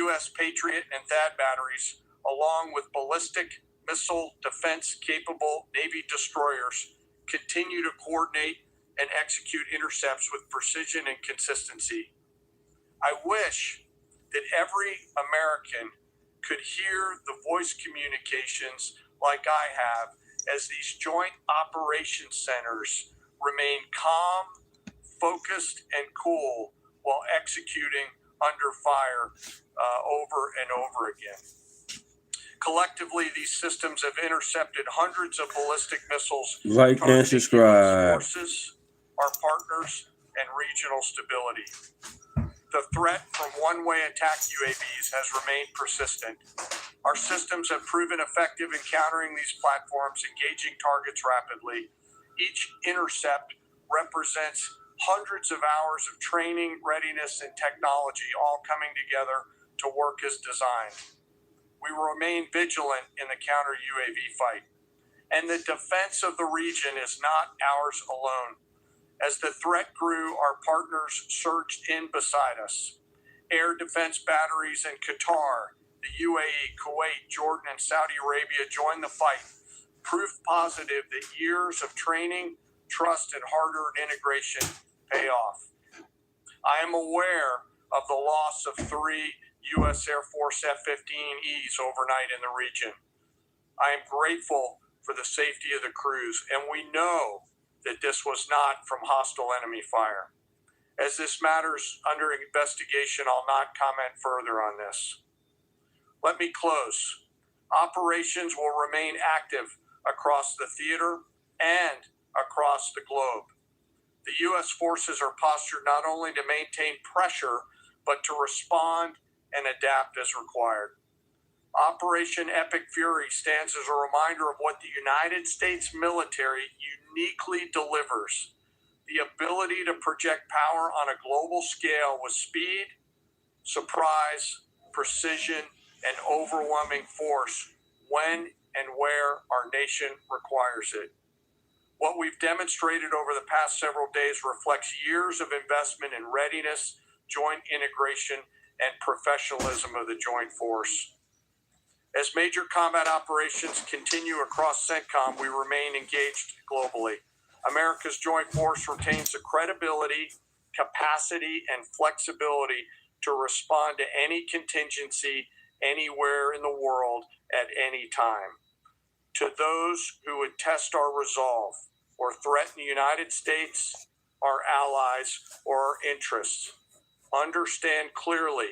U.S. Patriot and THAAD batteries, along with ballistic missile defense-capable Navy destroyers, continue to coordinate and execute intercepts with precision and consistency. I wish that every American could hear the voice communications like I have as these joint operations centers remain calm, focused, and cool while executing under fire over and over again. Collectively, these systems have intercepted hundreds of ballistic missiles, like and subscribe. Forces, our partners, and regional stability. The threat from one-way attack UAVs has remained persistent. Our systems have proven effective in countering these platforms, engaging targets rapidly. Each intercept represents hundreds of hours of training, readiness, and technology all coming together to work as designed. We will remain vigilant in the counter-UAV fight. And the defense of the region is not ours alone. As the threat grew, our partners surged in beside us. Air defense batteries in Qatar, the UAE, Kuwait, Jordan, and Saudi Arabia joined the fight, proof positive that years of training, trust, and hard-earned integration pay off. I am aware of the loss of 3 U.S. Air Force F-15Es overnight in the region. I am grateful for the safety of the crews, and we know that this was not from hostile enemy fire. As this matter's under investigation, I'll not comment further on this. Let me close. Operations will remain active across the theater and across the globe. The U.S. forces are postured not only to maintain pressure, but to respond and adapt as required. Operation Epic Fury stands as a reminder of what the United States military uniquely delivers: the ability to project power on a global scale with speed, surprise, precision, and overwhelming force when and where our nation requires it. What we've demonstrated over the past several days reflects years of investment in readiness, joint integration, and professionalism of the Joint Force. As major combat operations continue across CENTCOM, we remain engaged globally. America's Joint Force retains the credibility, capacity, and flexibility to respond to any contingency anywhere in the world at any time. To those who would test our resolve or threaten the United States, our allies, or our interests, understand clearly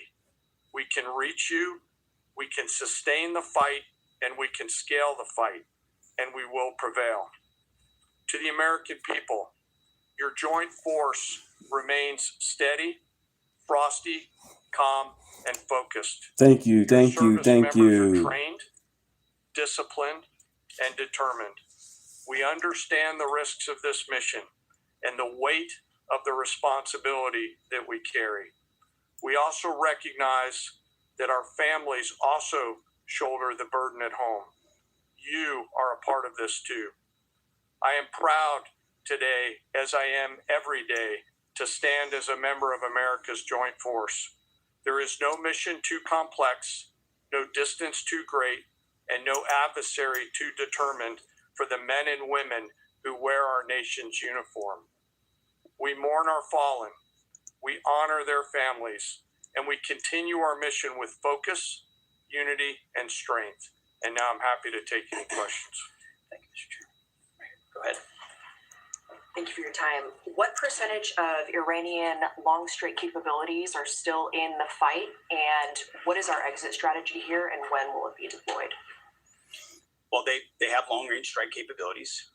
we can reach you, we can sustain the fight, and we can scale the fight, and we will prevail. To the American people, your joint force remains steady, frosty, calm, and focused. Thank you. Your service members are trained, disciplined, and determined. We understand the risks of this mission and the weight of the responsibility that we carry. We also recognize that our families also shoulder the burden at home. You are a part of this too. I am proud today, as I am every day, to stand as a member of America's joint force. There is no mission too complex, no distance too great, and no adversary too determined for the men and women who wear our nation's uniform. We mourn our fallen, we honor their families, and we continue our mission with focus, unity, and strength. And now I'm happy to take any questions. Thank you, Mr. Chairman. Go ahead. Thank you for your time. What percentage of Iranian long-straight capabilities are still in the fight, and what is our exit strategy here, and when will it be deployed? Well, they have long-range strike capabilities,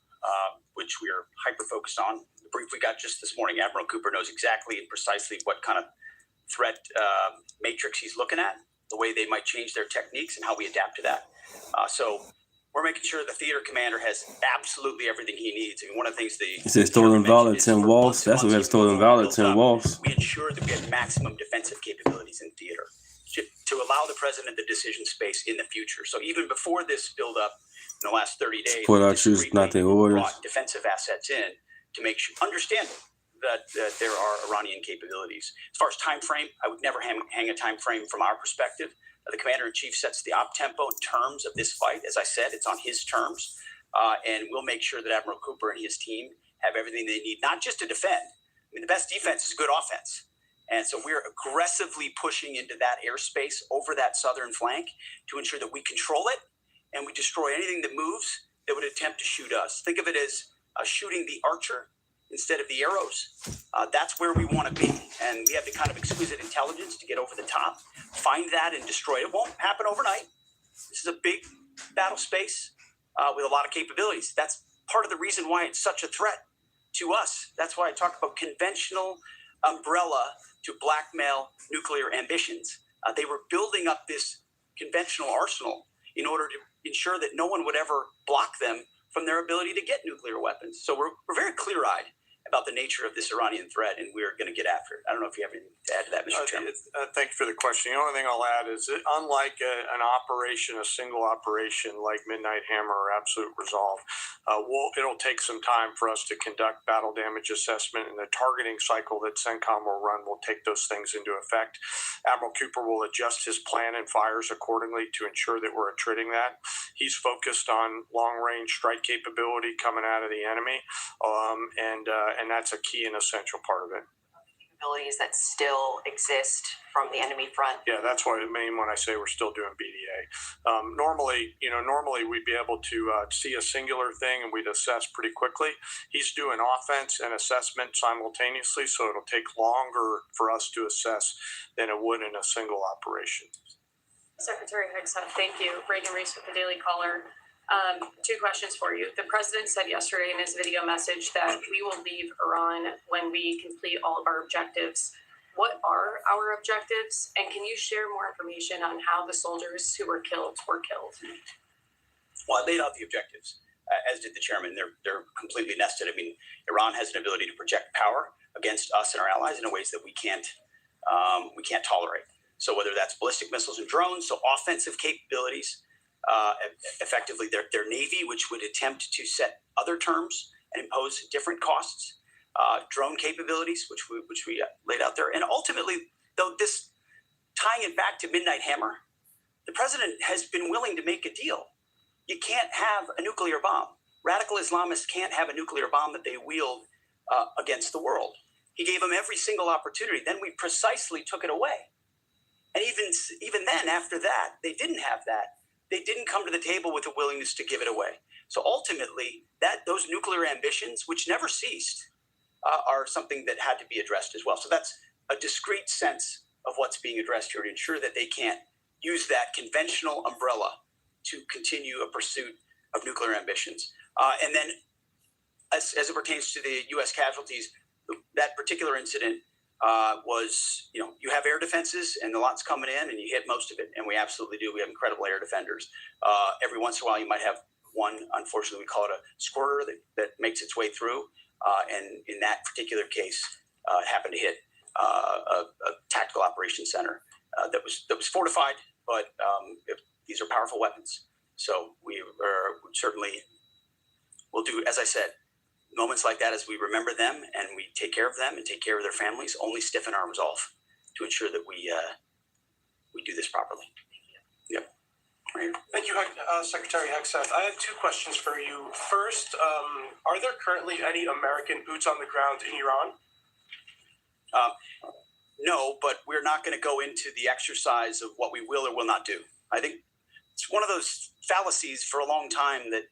which we are hyper-focused on. The brief we got just this morning, Admiral Cooper knows exactly and precisely what kind of threat matrix he's looking at, the way they might change their techniques, and how we adapt to that. So we're making sure the theater commander has absolutely everything he needs. I mean, one of the things It says stolen valor, 10 walls. That's what we have stolen valor, 10 walls. We ensure that we have maximum defensive capabilities in theater to allow the president the decision space in the future. So even before this buildup in the last 30 days, Support our troops, not their orders. brought defensive assets in to make sure, understand that there are Iranian capabilities. As far as time frame, I would never hang a time frame from our perspective. The commander-in-chief sets the op tempo in terms of this fight. As I said, it's on his terms. And we'll make sure that Admiral Cooper and his team have everything they need, not just to defend. I mean, the best defense is good offense. And so we're aggressively pushing into that airspace over that southern flank to ensure that we control it and we destroy anything that moves that would attempt to shoot us. Think of it as shooting the archer instead of the arrows. That's where we want to be. And we have the kind of exquisite intelligence to get over the top, find that and destroy it. It won't happen overnight. This is a big battle space with a lot of capabilities. That's part of the reason why it's such a threat to us. That's why I talk about conventional umbrella to blackmail nuclear ambitions. They were building up this conventional arsenal in order to ensure that no one would ever block them from their ability to get nuclear weapons. So we're very clear-eyed about the nature of this Iranian threat, and we're going to get after it. I don't know if you have anything to add to that, Mr. Chairman. Thank you for the question. The only thing I'll add is that unlike an operation, a single operation like Midnight Hammer or Absolute Resolve, it'll take some time for us to conduct battle damage assessment, and the targeting cycle that CENTCOM will run will take those things into effect. Admiral Cooper will adjust his plan and fires accordingly to ensure that we're attriting that. He's focused on long-range strike capability coming out of the enemy, and that's a key and essential part of it. Capabilities that still exist from the enemy front. Yeah, that's what I mean when I say we're still doing BDA. Normally we'd be able to see a singular thing and we'd assess pretty quickly. He's doing offense and assessment simultaneously, so it'll take longer for us to assess than it would in a single operation. Secretary Higson, thank you. Reagan Reese with the Daily Caller. Two questions for you. The president said yesterday in his video message that we will leave Iran when we complete all of our objectives. What are our objectives? And can you share more information on how the soldiers who were killed were killed? Well, I laid out the objectives, as did the chairman. They're completely nested. I mean, Iran has an ability to project power against us and our allies in ways that we can't tolerate. So whether that's ballistic missiles and drones, so offensive capabilities, effectively their Navy, which would attempt to set other terms and impose different costs, drone capabilities, which we laid out there. And ultimately, though, this tying it back to Midnight Hammer, the president has been willing to make a deal. You can't have a nuclear bomb. Radical Islamists can't have a nuclear bomb that they wield against the world. He gave them every single opportunity. Then we precisely took it away. And even then, after that, they didn't have that. They didn't come to the table with a willingness to give it away. So ultimately, those nuclear ambitions, which never ceased, are something that had to be addressed as well. So that's a discrete sense of what's being addressed here to ensure that they can't use that conventional umbrella to continue a pursuit of nuclear ambitions. And then as it pertains to the U.S. casualties, that particular incident was, you have air defenses and the lot's coming in and you hit most of it. And we absolutely do. We have incredible air defenders. Every once in a while, you might have one, unfortunately, we call it a squirter that makes its way through. And in that particular case, it happened to hit a tactical operations center that was fortified, but these are powerful weapons. So we certainly will do, as I said, moments like that as we remember them and we take care of them and take care of their families, only stiffen our resolve to ensure that we do this properly. Yep. Right. Thank you, Secretary Hegseth. I have two questions for you. First, are there currently any American boots on the ground in Iran? No, but we're not going to go into the exercise of what we will or will not do. I think it's one of those fallacies for a long time that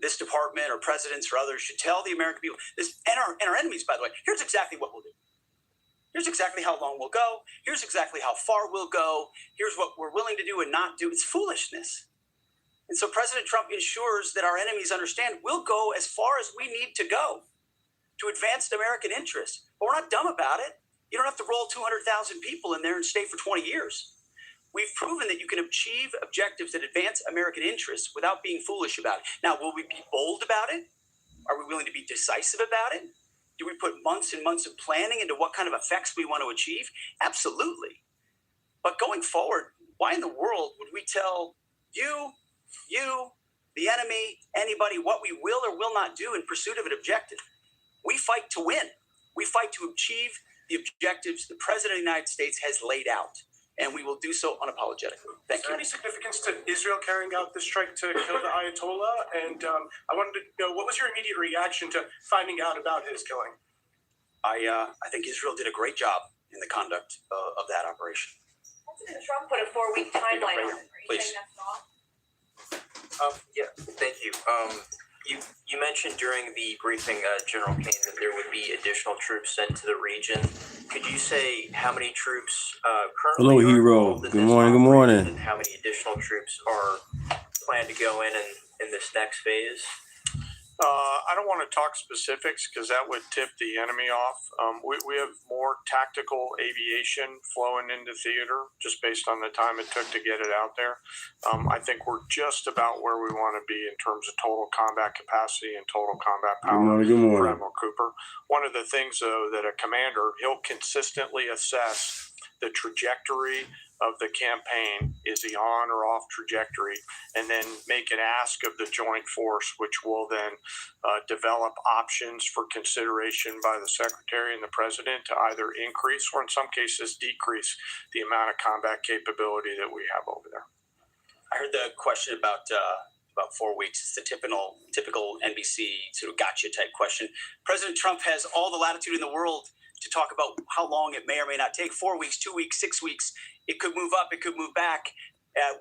this department or presidents or others should tell the American people, and our enemies, by the way, here's exactly what we'll do. Here's exactly how long we'll go. Here's exactly how far we'll go. Here's what we're willing to do and not do. It's foolishness. And so President Trump ensures that our enemies understand we'll go as far as we need to go to advance American interests. But we're not dumb about it. You don't have to roll 200,000 people in there and stay for 20 years. We've proven that you can achieve objectives that advance American interests without being foolish about it. Now, will we be bold about it? Are we willing to be decisive about it? Do we put months and months of planning into what kind of effects we want to achieve? Absolutely. But going forward, why in the world would we tell you, the enemy, anybody, what we will or will not do in pursuit of an objective? We fight to win. We fight to achieve the objectives the President of the United States has laid out. And we will do so unapologetically. Thank you. Is there any significance to Israel carrying out the strike to kill the Ayatollah? And I wanted to know, what was your immediate reaction to finding out about his killing? I think Israel did a great job in the conduct of that operation. President Trump put a 4-week timeline on it. Are you Please. saying that's wrong? Yeah, thank you. You mentioned during the briefing, General Kane, that there would be additional troops sent to the region. Could you say how many troops currently Hello, are hero. involved in Good this morning. Good operation, morning. and how many additional troops are planned to go in this next phase? I don't want to talk specifics because that would tip the enemy off. We have more tactical aviation flowing into theater just based on the time it took to get it out there. I think we're just about where we want to be in terms of total combat capacity and total combat power. Good morning. For Admiral Cooper. One of the things, though, that a commander, he'll consistently assess the trajectory of the campaign. Is he on or off trajectory? And then make an ask of the joint force, which will then develop options for consideration by the secretary and the president to either increase or in some cases decrease the amount of combat capability that we have over there. I heard the question about 4 weeks. It's the typical NBC sort of gotcha type question. President Trump has all the latitude in the world to talk about how long it may or may not take. 4 weeks, 2 weeks, 6 weeks. It could move up. It could move back.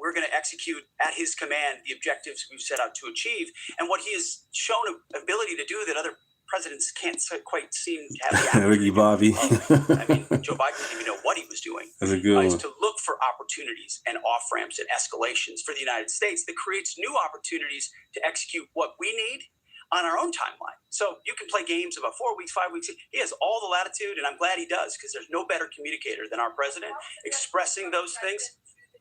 We're going to execute at his command the objectives we've set out to achieve. And what he has shown an ability to do that other presidents can't quite seem to have. Ricky Bobby. Joe Biden didn't even know what he was doing. That's a good one. Is to look for opportunities and off-ramps and escalations for the United States that creates new opportunities to execute what we need on our own timeline. So you can play games about 4 weeks, 5 weeks. He has all the latitude, and I'm glad he does, because there's no better communicator than our president expressing those things.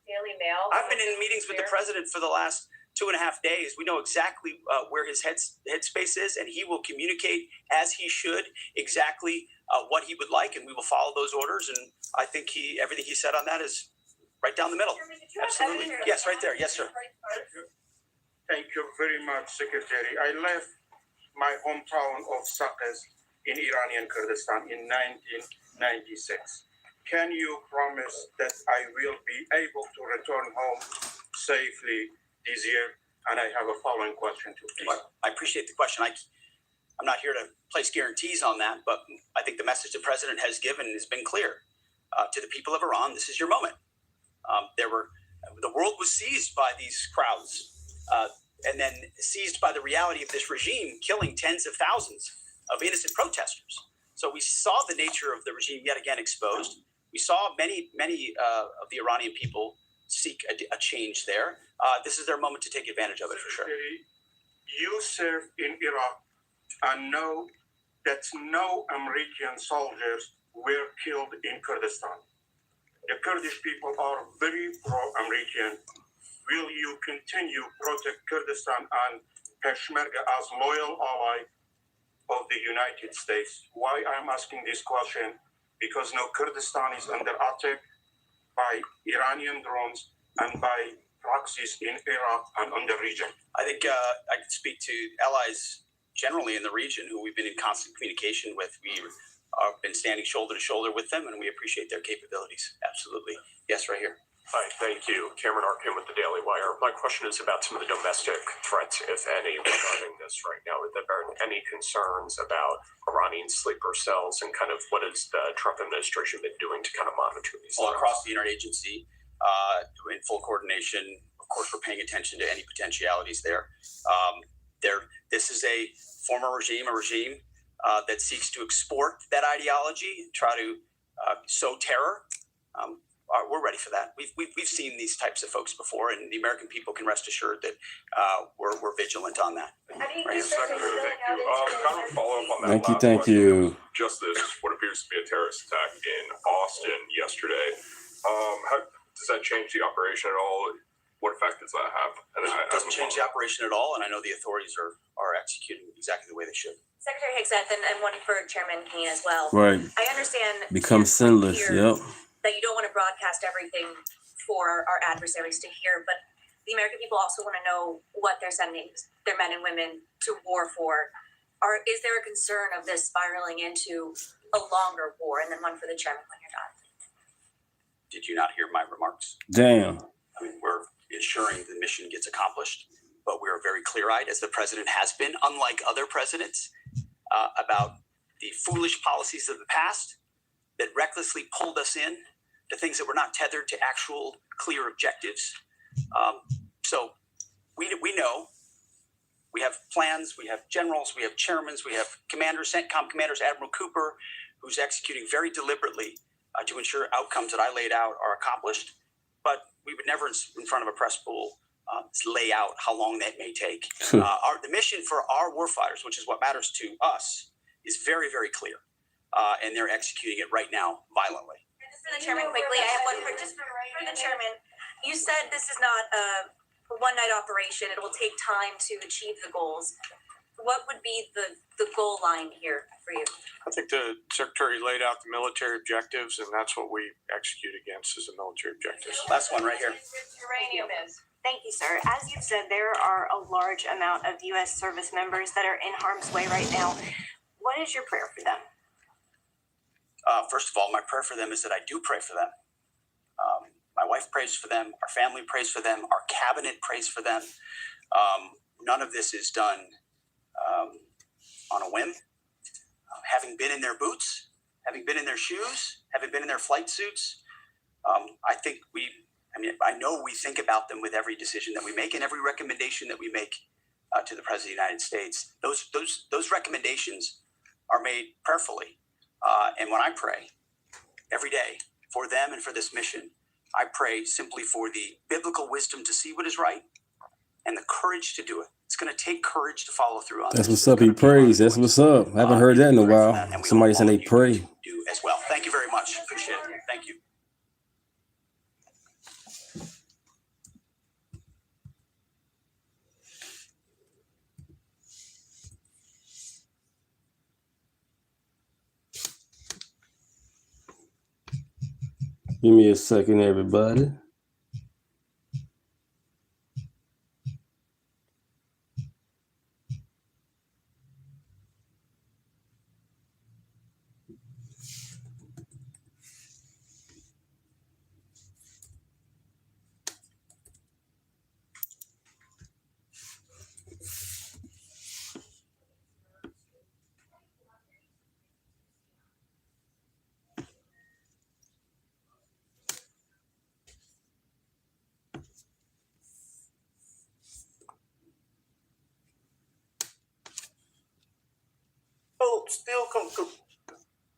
Daily Mail. I've been in meetings with the president for the last 2.5 days. We know exactly where his headspace is, and he will communicate as he should exactly what he would like, and we will follow those orders. And I think everything he said on that is right down the middle. Absolutely. Yes, right there. Yes, sir. Thank you very much, Secretary. I left my hometown of Saqqez in Iranian Kurdistan in 1996. Can you promise that I will be able to return home safely this year? And I have a following question too, please. I appreciate the question. I'm not here to place guarantees on that, but I think the message the president has given has been clear to the people of Iran. This is your moment. The world was seized by these crowds, and then seized by the reality of this regime killing tens of thousands of innocent protesters. So we saw the nature of the regime yet again exposed. We saw many of the Iranian people seek a change there. This is their moment to take advantage of it for sure. You served in Iraq and know that no American soldiers were killed in Kurdistan. The Kurdish people are very pro-American. Will you continue to protect Kurdistan and Peshmerga as loyal ally of the United States? Why I'm asking this question? Because now Kurdistan is under attack by Iranian drones and by proxies in Iraq and on the region. I think I could speak to allies generally in the region who we've been in constant communication with. We have been standing shoulder to shoulder with them, and we appreciate their capabilities. Absolutely. Yes, right here. Hi, thank you. Cameron Arkin with the Daily Wire. My question is about some of the domestic threats, if any, regarding this right now. Are there any concerns about Iranian sleeper cells, and kind of what has the Trump administration been doing to kind of monitor these? All across the interagency, in full coordination. Of course, we're paying attention to any potentialities there. This is a former regime, that seeks to export that ideology, try to sow terror. We're ready for that. We've seen these types of folks before, and the American people can rest assured that we're vigilant on that. Right. Secretary, thank you. Kind of follow up on that. Thank you. Just this, what appears to be a terrorist attack in Austin yesterday. How does that change the operation at all? What effect does that have? It doesn't change the operation at all, and I know the authorities are executing exactly the way they should. Secretary Higseth, and one for Chairman Kane as well. Right. I understand. Become sinless. Yep. That you don't want to broadcast everything for our adversaries to hear, but the American people also want to know what they're sending their men and women to war for. Is there a concern of this spiraling into a longer war? And then one for the chairman when you're done. Did you not hear my remarks? Damn. I mean, we're ensuring the mission gets accomplished, but we're very clear-eyed, as the president has been, unlike other presidents, about the foolish policies of the past that recklessly pulled us in to things that were not tethered to actual clear objectives. So we know we have plans, we have generals, we have chairmen, we have commanders, CENTCOM commanders, Admiral Cooper, who's executing very deliberately to ensure outcomes that I laid out are accomplished. But we would never, in front of a press pool, lay out how long that may take. The mission for our warfighters, which is what matters to us, is very, very clear. And they're executing it right now violently. For the chairman, quickly, I have one for the chairman. You said this is not a one-night operation. It will take time to achieve the goals. What would be the goal line here for you? I think the secretary laid out the military objectives, and that's what we execute against as the military objectives. Last one right here. Uranium is. Thank you, sir. As you've said, there are a large amount of U.S. service members that are in harm's way right now. What is your prayer for them? First of all, my prayer for them is that I do pray for them. My wife prays for them. Our family prays for them. Our cabinet prays for them. None of this is done on a whim. Having been in their boots, having been in their shoes, having been in their flight suits, I know we think about them with every decision that we make and every recommendation that we make to the President of the United States. Those recommendations are made prayerfully. And when I pray every day for them and for this mission, I pray simply for the biblical wisdom to see what is right and the courage to do it. It's going to take courage to follow through on That's this. what's up. He prays. That's what's up. I haven't heard that in a while. Somebody saying they pray. Do as well. Thank you very much. Appreciate it. Thank you. Give me a second, everybody.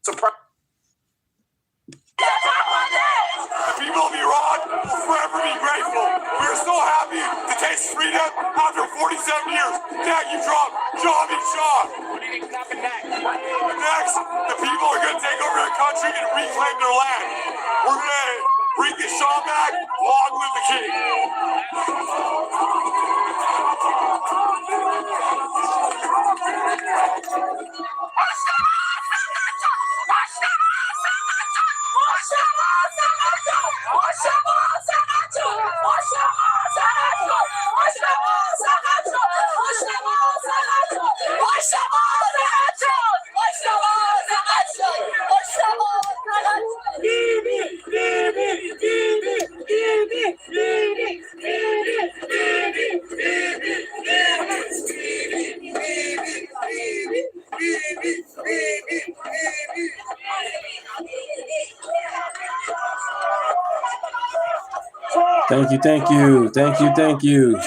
surprise. The people of Iran will forever be grateful. We are so happy to taste freedom after 47 years. Thank you, Trump. Shah be Shah. Next, the people are going to take over their country and reclaim their land. We're going to bring the Shah back. Long live the king. Thank you, thank you, thank you, thank you.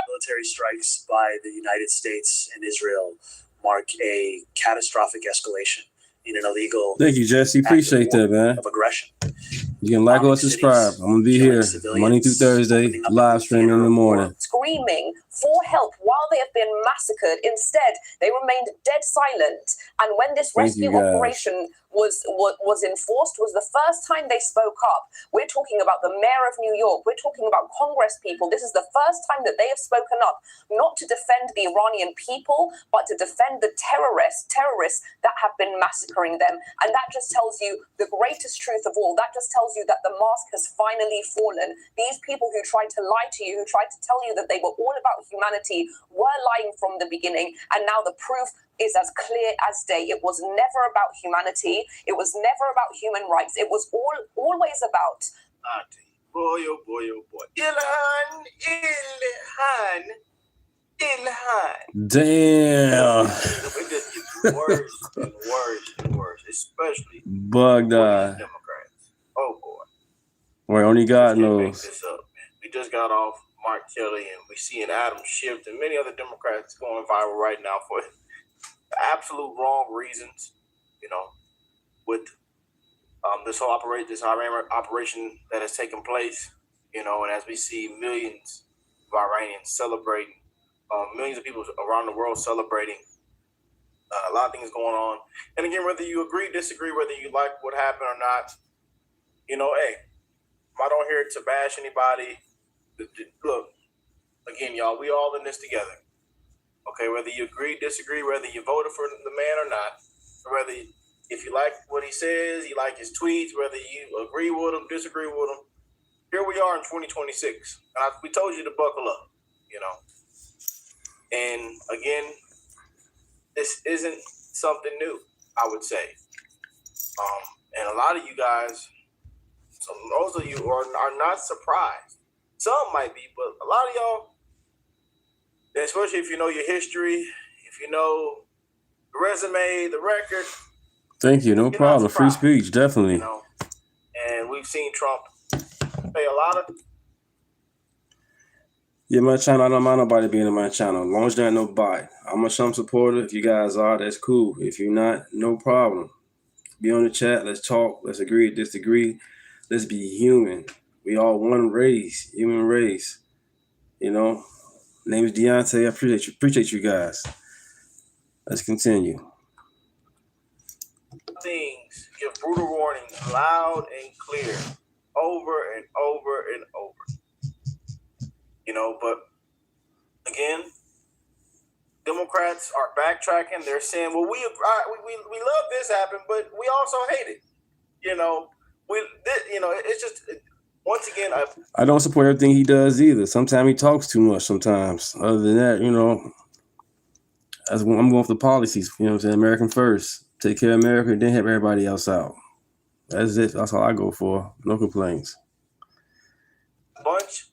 Military strikes by the United States and Israel mark a catastrophic escalation in an illegal. Thank you, Jesse. Appreciate that, man. Of aggression. You can like or subscribe. I'm gonna be here Monday through Thursday, live streaming in the morning. Screaming for help while they have been massacred. Instead, they remained dead silent. And when this rescue operation was enforced, was the first time they spoke up. We're talking about the mayor of New York. We're talking about Congress people. This is the first time that they have spoken up, not to defend the Iranian people, but to defend the terrorists that have been massacring them. And that just tells you the greatest truth of all. That just tells you that the mask has finally fallen. These people who tried to lie to you, who tried to tell you that they were all about humanity, were lying from the beginning. And now the proof is as clear as day. It was never about humanity. It was never about human rights. It was always about... Boy, oh boy, oh boy. Ilhan. Damn. It just gets worse and worse and worse, especially Bugged eye. Democrats. Oh boy. Where only God Make knows. this up. We just got off Mark Kelly, and we see an Adam Schiff and many other Democrats going viral right now for absolute wrong reasons. You know, with this Iran operation that has taken place. You know, and as we see millions of Iranians celebrating, millions of people around the world celebrating. A lot of things going on. And again, whether you agree, disagree, whether you like what happened or not, you know, hey, I don't here to bash anybody. Look, again, y'all, we all in this together. Okay, whether you agree, disagree, whether you voted for the man or not, whether if you like what he says, you like his tweets, whether you agree with him, disagree with him, here we are in 2026. And we told you to buckle up, you know. And again, this isn't something new, I would say. And a lot of you guys, most of you are not surprised. Some might be, but a lot of y'all, especially if you know your history, if you know the resume, the record. Thank you. No problem. Free speech, definitely. You know, and we've seen Trump pay a lot of. Yeah, my channel, I don't mind nobody being in my channel. As long as there ain't no bot. I'm a Trump supporter. If you guys are, that's cool. If you're not, no problem. Be on the chat. Let's talk. Let's agree, disagree. Let's be human. We all one race, human race. You know, name is Deunta. I appreciate you guys. Let's continue. Things give brutal warnings loud and clear over and over and over. You know, but again, again, Democrats are backtracking. They're saying, "Well, we love this happen, but we also hate it." It's just once again. I don't support everything he does either. Sometimes he talks too much. Sometimes, other than that, I'm going for the policies. You know what I'm saying? American first. Take care of America, then help everybody else out. That's it. That's all I go for. No complaints. Bunch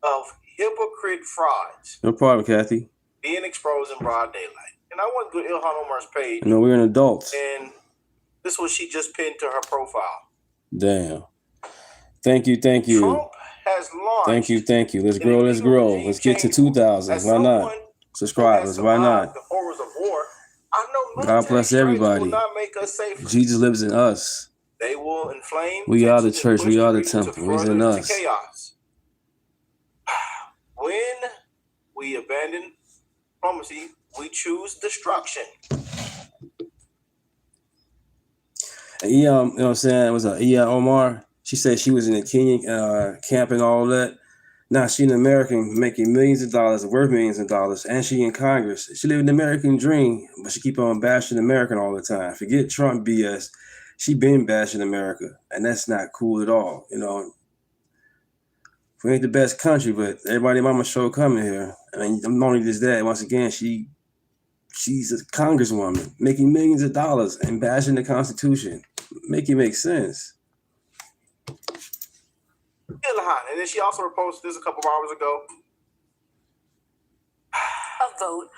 of hypocrite frauds. No problem, Kathy. Being exposed in broad daylight. And I went to Ilhan Omar's page. We're an adults. And this is what she just pinned to her profile. Damn. Thank you. Trump has launched. Thank you. Let's grow. Let's get to 2,000. Why not? Subscribers. Why not? The horrors of war. I know God bless everybody. will not make us safer. Jesus lives in us. They will inflame. We are the church. We are the temple. He's in us. Chaos. When we abandon diplomacy, we choose destruction. And you know what I'm saying? It was Omar. She said she was in the Kenyan camp and all that. Now she an American making millions of dollars, worth millions of dollars, and she in Congress. She living the American dream, but she keep on bashing American all the time. Forget Trump BS. She been bashing America, and that's not cool at all. We ain't the best country, but everybody mama show coming here. I mean, not only just that, once again, she's a congresswoman making millions of dollars and bashing the Constitution. Make it make sense. And then she also reposted this a couple of hours ago. A vote.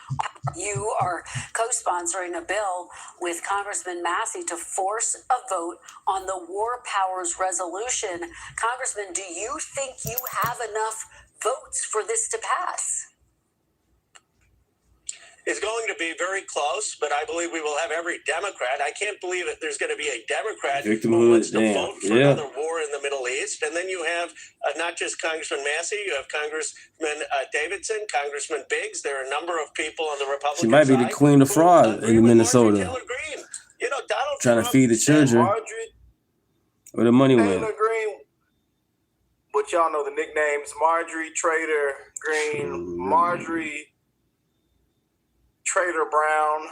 You are co-sponsoring a bill with Congressman Massey to force a vote on the War Powers Resolution. Congressman, do you think you have enough votes for this to pass? It's going to be very close, but I believe we will have every Democrat. I can't believe that there's going to be a Democrat who wants to vote for another war in the Middle East. And then you have not just Congressman Massey, you have Congressman Davidson, Congressman Biggs. There are a number of people on the Republican She might be the queen of fraud in Minnesota. Donald trying to feed the children. Where the money went. Green, but y'all know the nicknames: Marjorie Trader Green, Marjorie Trader Brown,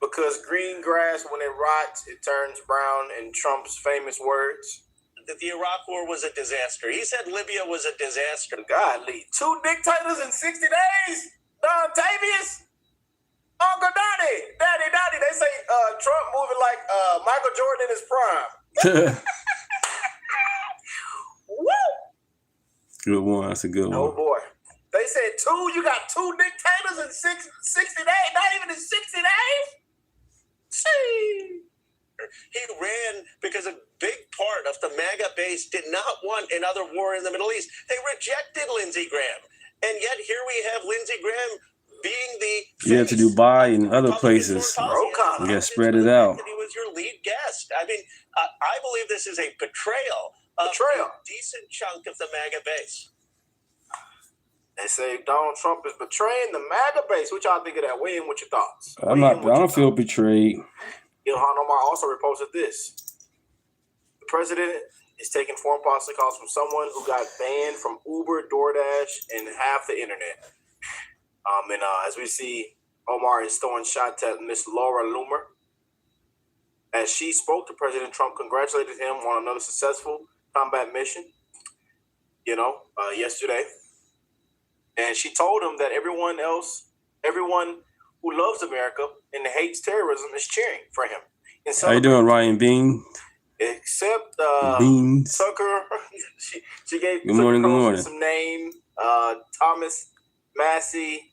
because green grass, when it rots, it turns brown, in Trump's famous words. That the Iraq War was a disaster. He said Libya was a disaster. Godly. 2 dictators in 60 days? Don Tavius? Uncle Daddy. They say Trump moving like Michael Jordan in his prime. Woo! Good one. That's a good one. Oh, boy. They said you got 2 dictators in 60 days, not even in 60 days? See. He ran because a big part of the MAGA base did not want another war in the Middle East. They rejected Lindsey Graham. And yet here we have Lindsey Graham being the... Yeah, to Dubai and other places. Yeah, spread it out. He was your lead guest. I mean, I believe this is a betrayal of a decent chunk of the MAGA base. They say Donald Trump is betraying the MAGA base. What y'all think of that? Weigh in with your thoughts. I don't feel betrayed. Ilhan Omar also reposted this. The president is taking foreign policy calls from someone who got banned from Uber, DoorDash, and half the internet. And as we see, Omar is throwing shots at Miss Laura Loomer. As she spoke to President Trump, congratulated him on another successful combat mission, yesterday. And she told him that everyone who loves America and hates terrorism is cheering for him. How you doing, Ryan Bean? Except Beans. Tucker. she gave good morning. Some name. Thomas Massey.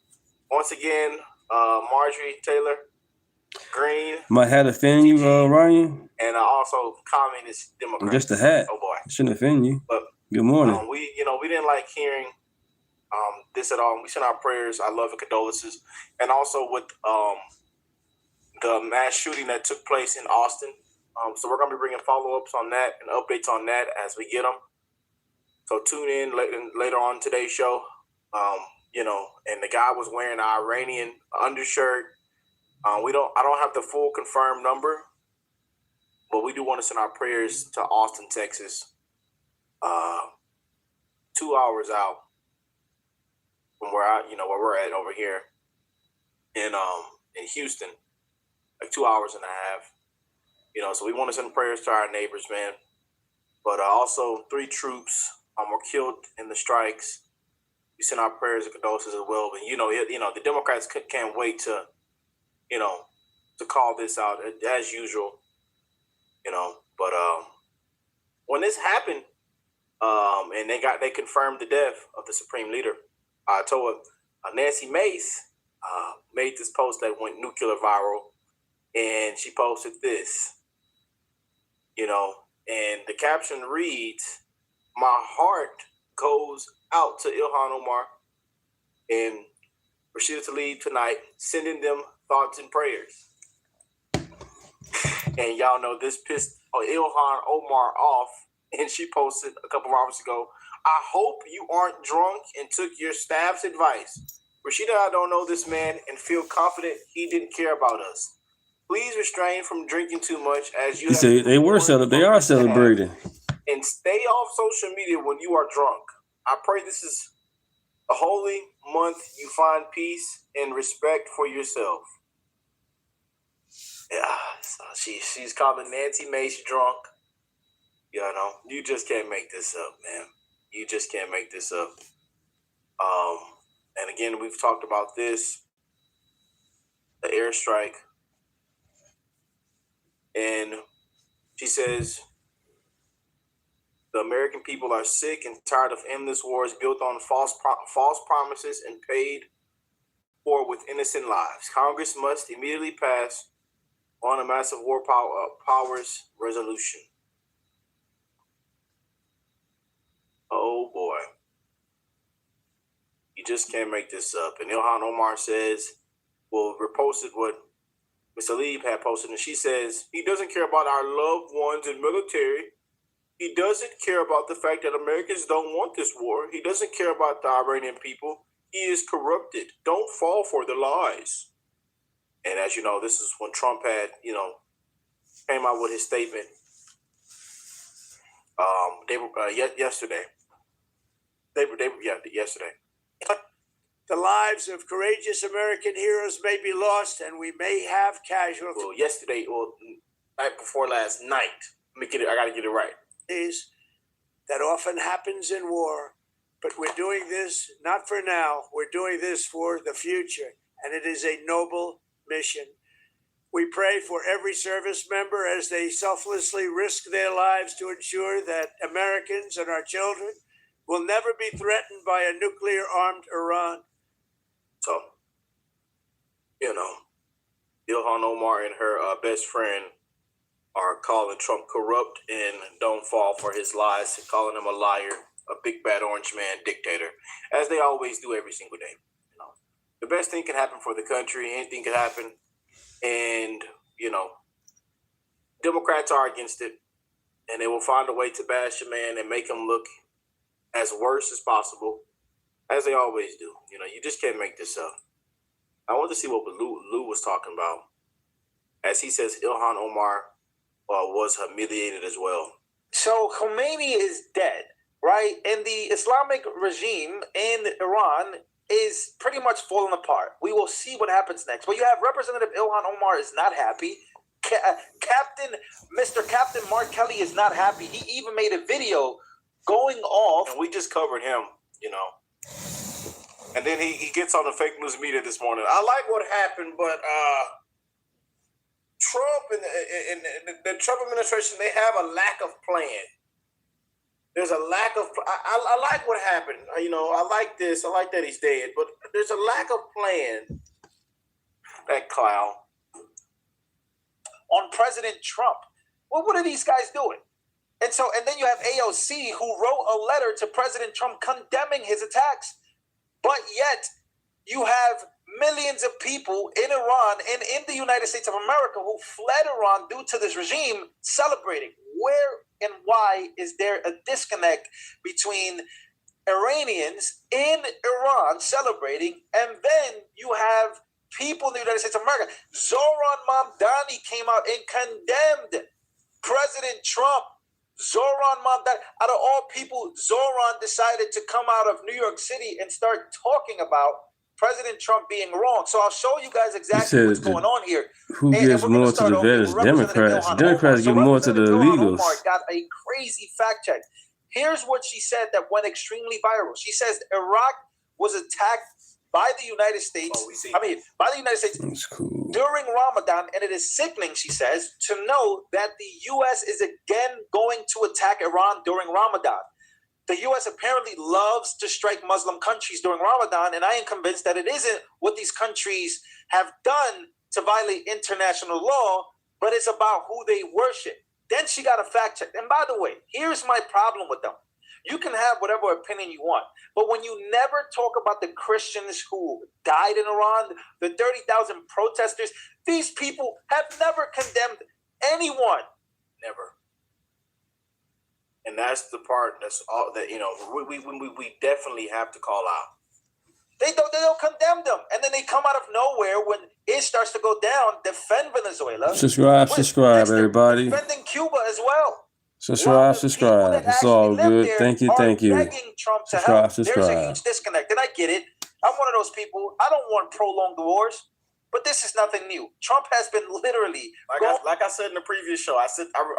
Once again, Marjorie Taylor Greene. My hat offend you, Ryan? And also Communist Democrats. Just a hat. Oh boy. It shouldn't offend you. But good morning. We didn't like hearing this at all. We send our prayers, our love and condolences. And also with the mass shooting that took place in Austin. So we're going to be bringing follow-ups on that and updates on that as we get them. So tune in later on today's show. And the guy was wearing an Iranian undershirt. I don't have the full confirmed number, but we do want to send our prayers to Austin, Texas. 2 hours out from where we're at over here in Houston, like 2 hours and a half. So we want to send prayers to our neighbors, man. But also 3 troops were killed in the strikes. We send our prayers and condolences as well. But the Democrats can't wait to call this out as usual. But when this happened, and they confirmed the death of the supreme leader, I told Nancy Mace made this post that went nuclear viral, and she posted this. And the caption reads, "My heart goes out to Ilhan Omar and Rashida Tlaib tonight, sending them thoughts and prayers." And y'all know this pissed Ilhan Omar off, and she posted a couple of hours ago, "I hope you aren't drunk and took your staff's advice. Rashida, I don't know this man and feel confident he didn't care about us. Please refrain from drinking too much as you." He said they are celebrating. And stay off social media when you are drunk. I pray this is a holy month you find peace and respect for yourself. Yeah, so she's calling Nancy Mace drunk. You just can't make this up, man. You just can't make this up. And again, we've talked about this, the airstrike. And she says, the American people are sick and tired of endless wars built on false promises and paid for with innocent lives. Congress must immediately pass on a massive war powers resolution. Oh boy. You just can't make this up. And Ilhan Omar says, reposted what Ms. Tlaib had posted, and she says, he doesn't care about our loved ones in military. He doesn't care about the fact that Americans don't want this war. He doesn't care about the Iranian people. He is corrupted. Don't fall for the lies. And as you know, this is when Trump had, came out with his statement yesterday. Yesterday. The lives of courageous American heroes may be lost, and we may have casualties. Night before last night. I gotta get it right. That often happens in war, but we're doing this not for now. We're doing this for the future, and it is a noble mission. We pray for every service member as they selflessly risk their lives to ensure that Americans and our children will never be threatened by a nuclear-armed Iran. So, Ilhan Omar and her best friend are calling Trump corrupt and don't fall for his lies, calling him a liar, a big bad orange man dictator, as they always do every single day. The best thing can happen for the country. Anything can happen. And, Democrats are against it, and they will find a way to bash a man and make him look as worse as possible, as they always do. You just can't make this up. I want to see what Lou was talking about. As he says, Ilhan Omar was humiliated as well. So Khomeini is dead, right? And the Islamic regime in Iran is pretty much falling apart. We will see what happens next. But you have Representative Ilhan Omar is not happy. Mr. Captain Mark Kelly is not happy. He even made a video going off. And we just covered him, And then he gets on the fake news media this morning. I like what happened, but Trump and the Trump administration, they have a lack of plan. There's a lack of. I like what happened. I like this. I like that he's dead, but there's a lack of plan. That clown. On President Trump. Well, what are these guys doing? And then you have AOC who wrote a letter to President Trump condemning his attacks. But yet you have millions of people in Iran and in the United States of America who fled Iran due to this regime celebrating. Where and why is there a disconnect between Iranians in Iran celebrating, and then you have people in the United States of America? Zohran Mamdani came out and condemned President Trump Zoran Mamdani, out of all people, Zoran decided to come out of New York City and start talking about President Trump being wrong. So I'll show you guys exactly what's going on here. Who gives more to the vet is Democrats. Democrats give more to the illegals. Omar got a crazy fact check. Here's what she said that went extremely viral. She says Iraq was attacked by the United States. By the United States during Ramadan, and it is sickening, she says, to know that the U.S. is again going to attack Iran during Ramadan. The U.S. apparently loves to strike Muslim countries during Ramadan, and I am convinced that it isn't what these countries have done to violate international law, but it's about who they worship. Then she got a fact check. And by the way, here's my problem with them. You can have whatever opinion you want, but when you never talk about the Christians who died in Iran, the 30,000 protesters, these people have never condemned anyone. Never. And that's the part that's all that, we definitely have to call out. They don't condemn them. And then they come out of nowhere when it starts to go down, defend Venezuela. Subscribe, everybody. Defending Cuba as well. Subscribe. It's all good. Thank you. Begging Trump to help. Subscribe. There's a huge disconnect, and I get it. I'm one of those people. I don't want prolonged wars, but this is nothing new. Trump has been literally like I said in the previous show. I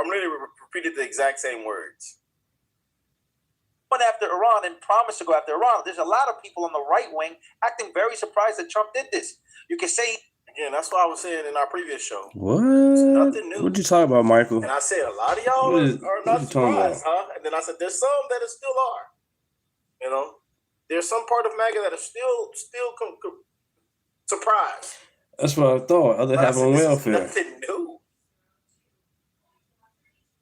really repeated the exact same words. Went after Iran and promised to go after Iran. There's a lot of people on the right wing acting very surprised that Trump did this. You can say. Again, that's what I was saying in our previous show. What? It's nothing new. What you talking about, Michael? And I said a lot of y'all are not surprised, huh? And then I said there's some that still are. There's some part of MAGA that are still surprised. That's what I thought. Other half on welfare. Nothing new.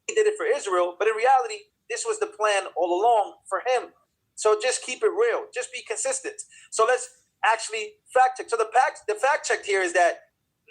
He did it for Israel, but in reality, this was the plan all along for him. So just keep it real. Just be consistent. So let's actually fact check. So the fact check here is that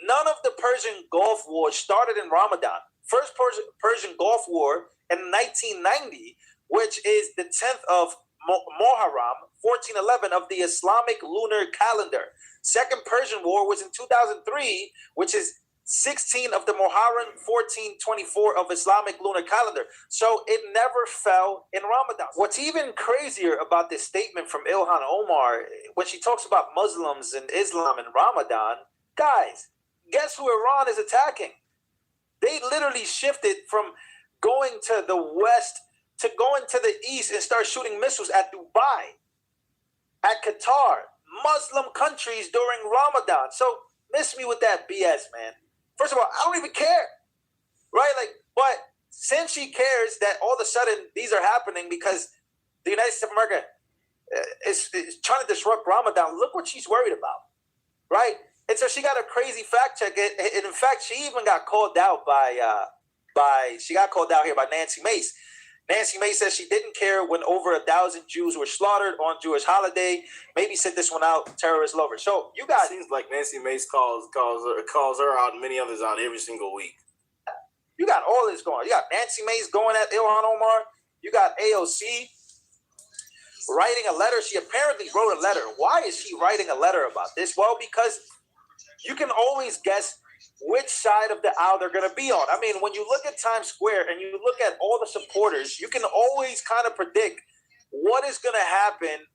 none of the Persian Gulf Wars started in Ramadan. First Persian Gulf War in 1990, which is the 10th of Muharram, 1411 of the Islamic lunar calendar. Second Persian War was in 2003, which is 16 of the Muharram, 1424 of Islamic lunar calendar. So it never fell in Ramadan. What's even crazier about this statement from Ilhan Omar, when she talks about Muslims and Islam in Ramadan, guys, guess who Iran is attacking? They literally shifted from going to the west to going to the east and start shooting missiles at Dubai, at Qatar, Muslim countries during Ramadan. So miss me with that BS, man. First of all, I don't even care, right? But since she cares that all of a sudden these are happening because the United States of America is trying to disrupt Ramadan, look what she's worried about, right? And so she got a crazy fact check. And in fact, she even got called out by Nancy Mace. Nancy Mace says she didn't care when over 1,000 Jews were slaughtered on Jewish holiday. Maybe sit this one out, terrorist lover. So you guys, seems like Nancy Mace calls her out and many others out every single week. You got all this going. You got Nancy Mace going at Ilhan Omar. You got AOC writing a letter. She apparently wrote a letter. Why is she writing a letter about this? Well, because you can always guess which side of the aisle they're going to be on. I mean, when you look at Times Square and you look at all the supporters, you can always kind of predict what is going to happen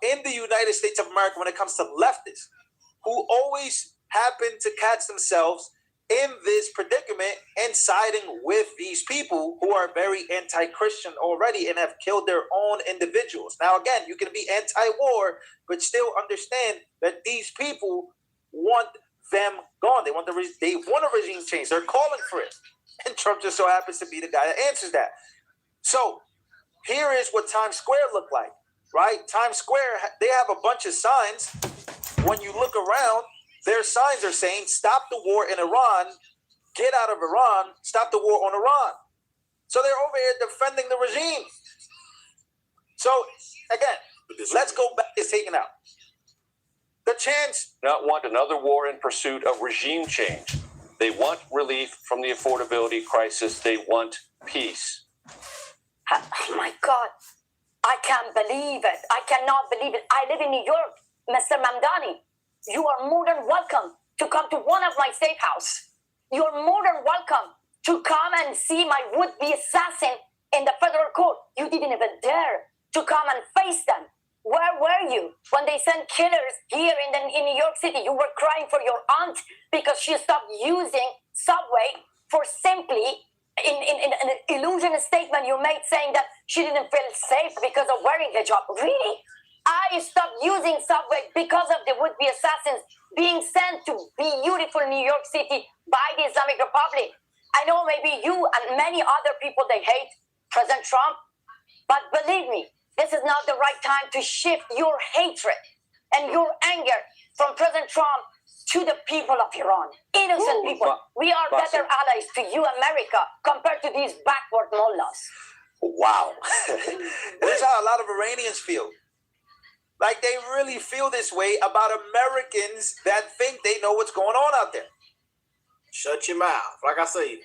in the United States of America when it comes to leftists, who always happen to catch themselves in this predicament and siding with these people who are very anti-Christian already and have killed their own individuals. Now, again, you can be anti-war, but still understand that these people want them gone. They want a regime change. They're calling for it. And Trump just so happens to be the guy that answers that. So here is what Times Square looked like, right? Times Square, they have a bunch of signs. When you look around, their signs are saying, stop the war in Iran, get out of Iran, stop the war on Iran. So they're over here defending the regime. So again, let's go back. It's taken out. The chance not want another war in pursuit of regime change. They want relief from the affordability crisis. They want peace. Oh my God. I can't believe it. I cannot believe it. I live in New York, Mr. Mamdani. You are more than welcome to come to one of my safe houses. You are more than welcome to come and see my would-be assassin in the federal court. You didn't even dare to come and face them. Where were you when they sent killers here in New York City? You were crying for your aunt because she stopped using subway for simply in an illusion statement you made saying that she didn't feel safe because of wearing hijab. Really? I stopped using subway because of the would-be assassins being sent to beautiful New York City by the Islamic Republic. I know maybe you and many other people, they hate President Trump, but believe me, this is not the right time to shift your hatred and your anger from President Trump to the people of Iran. Innocent people. We are better allies to you, America, compared to these backward mullahs. Wow. This is how a lot of Iranians feel. Like they really feel this way about Americans that think they know what's going on out there. Shut your mouth. Like I say,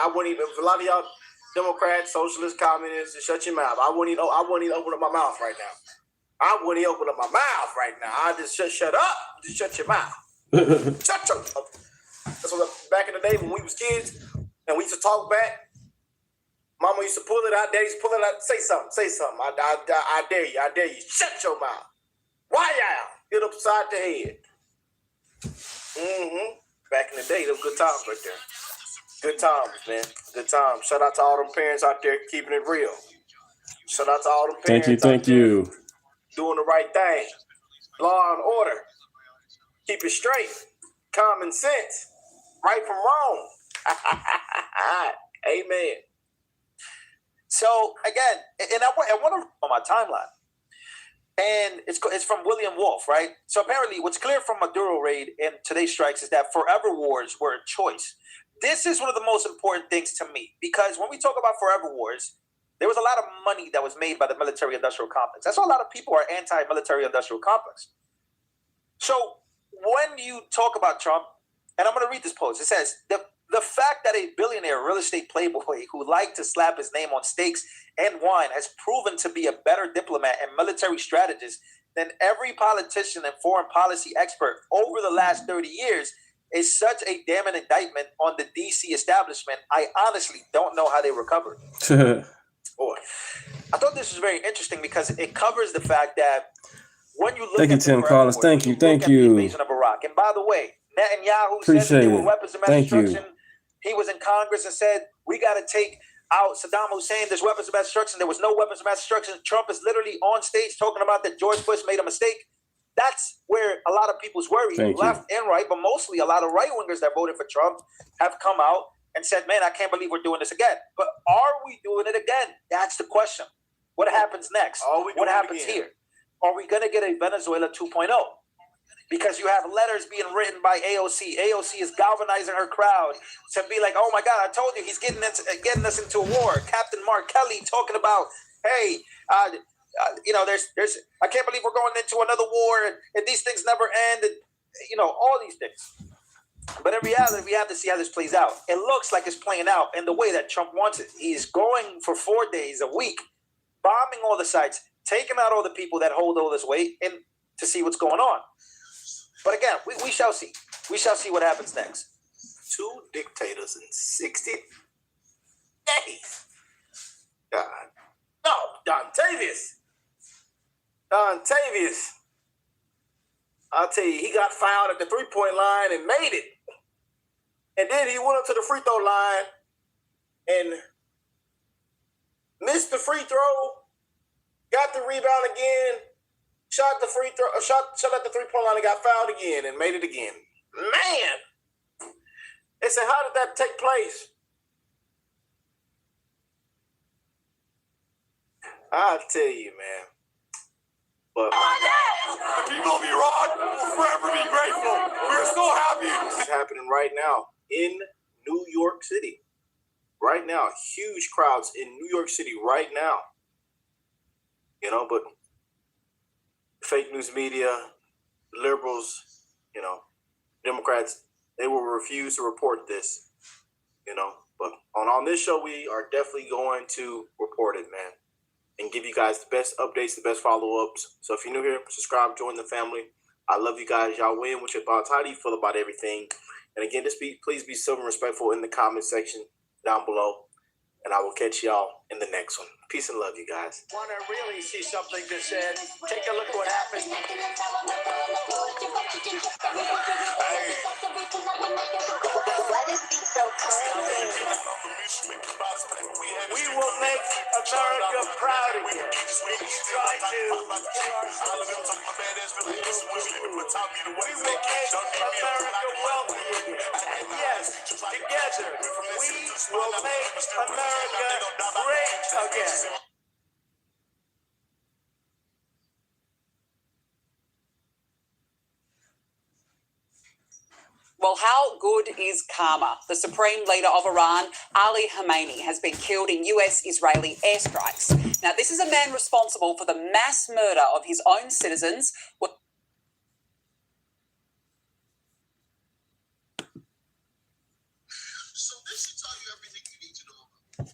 I wouldn't even, a lot of y'all Democrats, socialists, communists, just shut your mouth. I wouldn't even open up my mouth right now. I wouldn't even open up my mouth right now. I just shut up. Just shut your mouth. Shut your mouth. That's what back in the day when we was kids and we used to talk back. Mama used to pull it out. Daddy used to pull it out. Say something. Say something. I dare you. I dare you. Shut your mouth. Why y'all? Get upside the head. Back in the day, those good times right there. Good times, man. Good times. Shout out to all them parents out there keeping it real. Shout out to all them parents Thank you. doing the right thing. Law and order. Keep it straight. Common sense. Right from wrong. Amen. So again, and I want to on my timeline, and it's from William Wolf, right? So apparently, what's clear from Maduro raid and today's strikes is that forever wars were a choice. This is one of the most important things to me because when we talk about forever wars, there was a lot of money that was made by the military-industrial complex. That's why a lot of people are anti-military-industrial complex. So when you talk about Trump, and I'm going to read this post, it says, the fact that a billionaire real estate playboy who liked to slap his name on steaks and wine has proven to be a better diplomat and military strategist than every politician and foreign policy expert over the last 30 years is such a damning indictment on the DC establishment. I honestly don't know how they recovered. Boy, I thought this was very interesting because it covers the fact that when you look Thank you, at Tim Collins. Thank you. Thank you. The invasion of Iraq. And by the way, Netanyahu said that there were weapons of mass destruction. He was in Congress and said, we got to take out Saddam Hussein. There's weapons of mass destruction. There was no weapons of mass destruction. Trump is literally on stage talking about that George Bush made a mistake. That's where a lot of people's worry, left and right, but mostly a lot of right-wingers that voted for Trump have come out and said, man, I can't believe we're doing this again. But are we doing it again? That's the question. What happens next? What happens here? Are we going to get a Venezuela 2.0? Because you have letters being written by AOC. AOC is galvanizing her crowd to be like, oh my God, I told you he's getting us into a war. Captain Mark Kelly talking about, hey, there's I can't believe we're going into another war and these things never end and all these things. But in reality, we have to see how this plays out. It looks like it's playing out in the way that Trump wants it. He's going for 4 days a week, bombing all the sites, taking out all the people that hold all this weight and to see what's going on. But again, we shall see. We shall see what happens next. 2 dictators in 60 days. God. No, Dontavius. I'll tell you, he got fouled at the 3-point line and made it. And then he went up to the free throw line and missed the free throw, got the rebound again, shot at the 3-point line and got fouled again and made it again. Man! They said, how did that take place? I'll tell you, man. But the people of Iran will forever be grateful. We're so happy. This is happening right now in New York City. Right now. Huge crowds in New York City right now. But fake news media, liberals, Democrats, they will refuse to report this. But on this show, we are definitely going to report it, man. And give you guys the best updates, the best follow-ups. So if you're new here, subscribe, join the family. I love you guys. Y'all win with your thoughts. How do you feel about everything? And again, please be civil and respectful in the comment section. down below, and I will catch y'all in the next one. Peace and love, you guys. Want to really see something to said? Take a look what happened. We will make America proud again. We try to. We will make America wealthy again. And yes, together, we will make America great again. Well, how good is karma? The supreme leader of Iran, Ali Khamenei, has been killed in US-Israeli airstrikes. Now, this is a man responsible for the mass murder of his own citizens. So this should tell you everything you need to know about.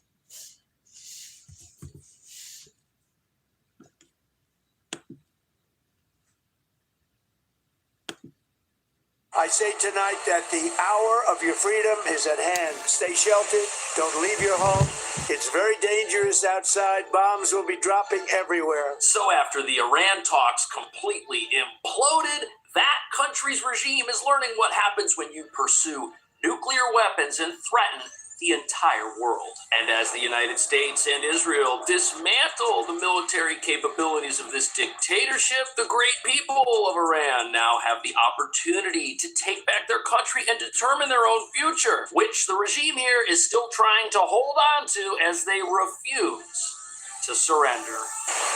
I say tonight that the hour of your freedom is at hand. Stay sheltered. Don't leave your home. It's very dangerous outside. Bombs will be dropping everywhere. So after the Iran talks completely imploded, that country's regime is learning what happens when you pursue nuclear weapons and threaten the entire world. And as the United States and Israel dismantle the military capabilities of this dictatorship, the great people of Iran now have the opportunity to take back their country and determine their own future, which the regime here is still trying to hold on to as they refuse to surrender.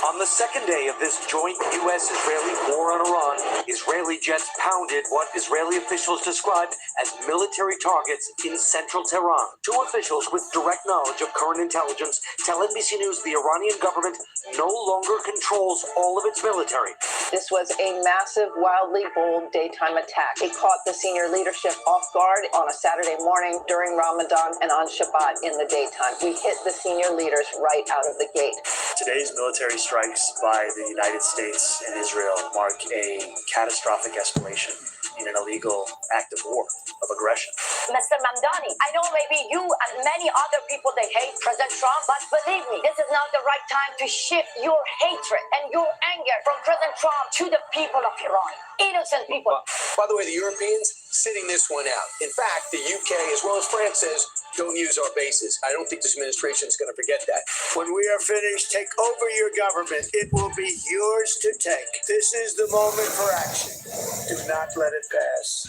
On the second day of this joint U.S.-Israeli war on Iran, Israeli jets pounded what Israeli officials described as military targets in central Tehran. Two officials with direct knowledge of current intelligence tell NBC News the Iranian government no longer controls all of its military. This was a massive, wildly bold daytime attack. It caught the senior leadership off guard on a Saturday morning during Ramadan and on Shabbat in the daytime. We hit the senior leaders right out of the gate. Today's military strikes by the United States and Israel mark a catastrophic escalation in an illegal act of war, of aggression. Mr. Mamdani, I know maybe you and many other people, they hate President Trump, but believe me, this is not the right time to shift your hatred and your anger from President Trump to the people of Iran. Innocent people. By the way, the Europeans sitting this one out. In fact, the UK, as well as France, says don't use our bases. I don't think this administration is going to forget that. When we are finished, take over your government. It will be yours to take. This is the moment for action. Do not let it pass.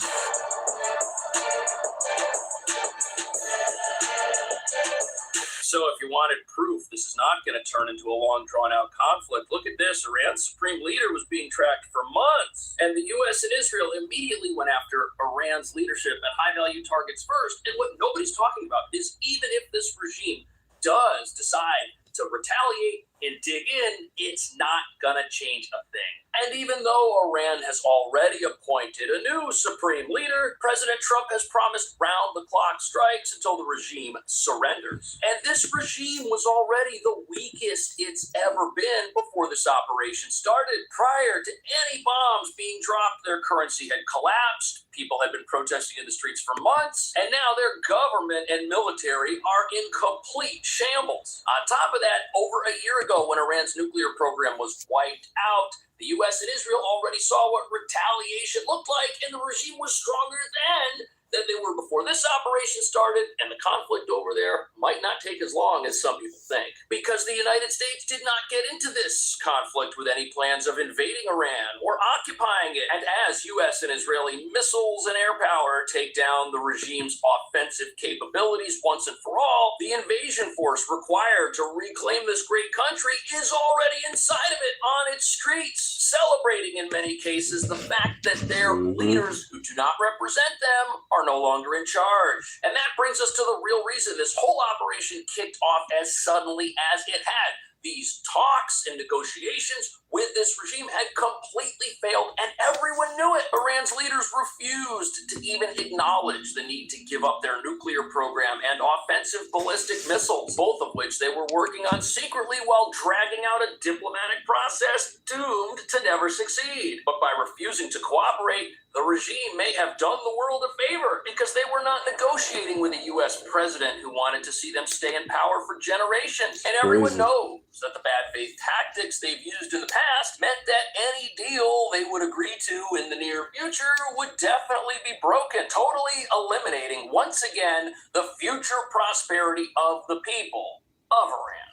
So if you wanted proof this is not going to turn into a long, drawn-out conflict, look at this. Iran's supreme leader was being tracked for months, and the U.S. and Israel immediately went after Iran's leadership and high-value targets first. And what nobody's talking about is even if this regime does decide to retaliate and dig in, it's not going to change a thing. And even though Iran has already appointed a new supreme leader, President Trump has promised round-the-clock strikes until the regime surrenders. And this regime was already the weakest it's ever been before this operation started. Prior to any bombs being dropped, their currency had collapsed. People had been protesting in the streets for months, and now their government and military are in complete shambles. On top of that, over a year ago, when Iran's nuclear program was wiped out, the U.S. and Israel already saw what retaliation looked like, and the regime was stronger then than they were before this operation started, and the conflict over there might not take as long as some people think. Because the United States did not get into this conflict with any plans of invading Iran or occupying it. And as U.S. and Israeli missiles and air power take down the regime's offensive capabilities once and for all, the invasion force required to reclaim this great country is already inside of it on its streets, celebrating in many cases the fact that their leaders who do not represent them are no longer in charge. And that brings us to the real reason this whole operation kicked off as suddenly as it had. These talks and negotiations with this regime had completely failed, and everyone knew it. Iran's leaders refused to even acknowledge acknowledged the need to give up their nuclear program and offensive ballistic missiles, both of which they were working on secretly while dragging out a diplomatic process doomed to never succeed. But by refusing to cooperate, the regime may have done the world a favor because they were not negotiating with a U.S. president who wanted to see them stay in power for generations. And everyone knows that the bad faith tactics they've used in the past meant that any deal they would agree to in the near future would definitely be broken, totally eliminating, once again, the future prosperity of the people of Iran.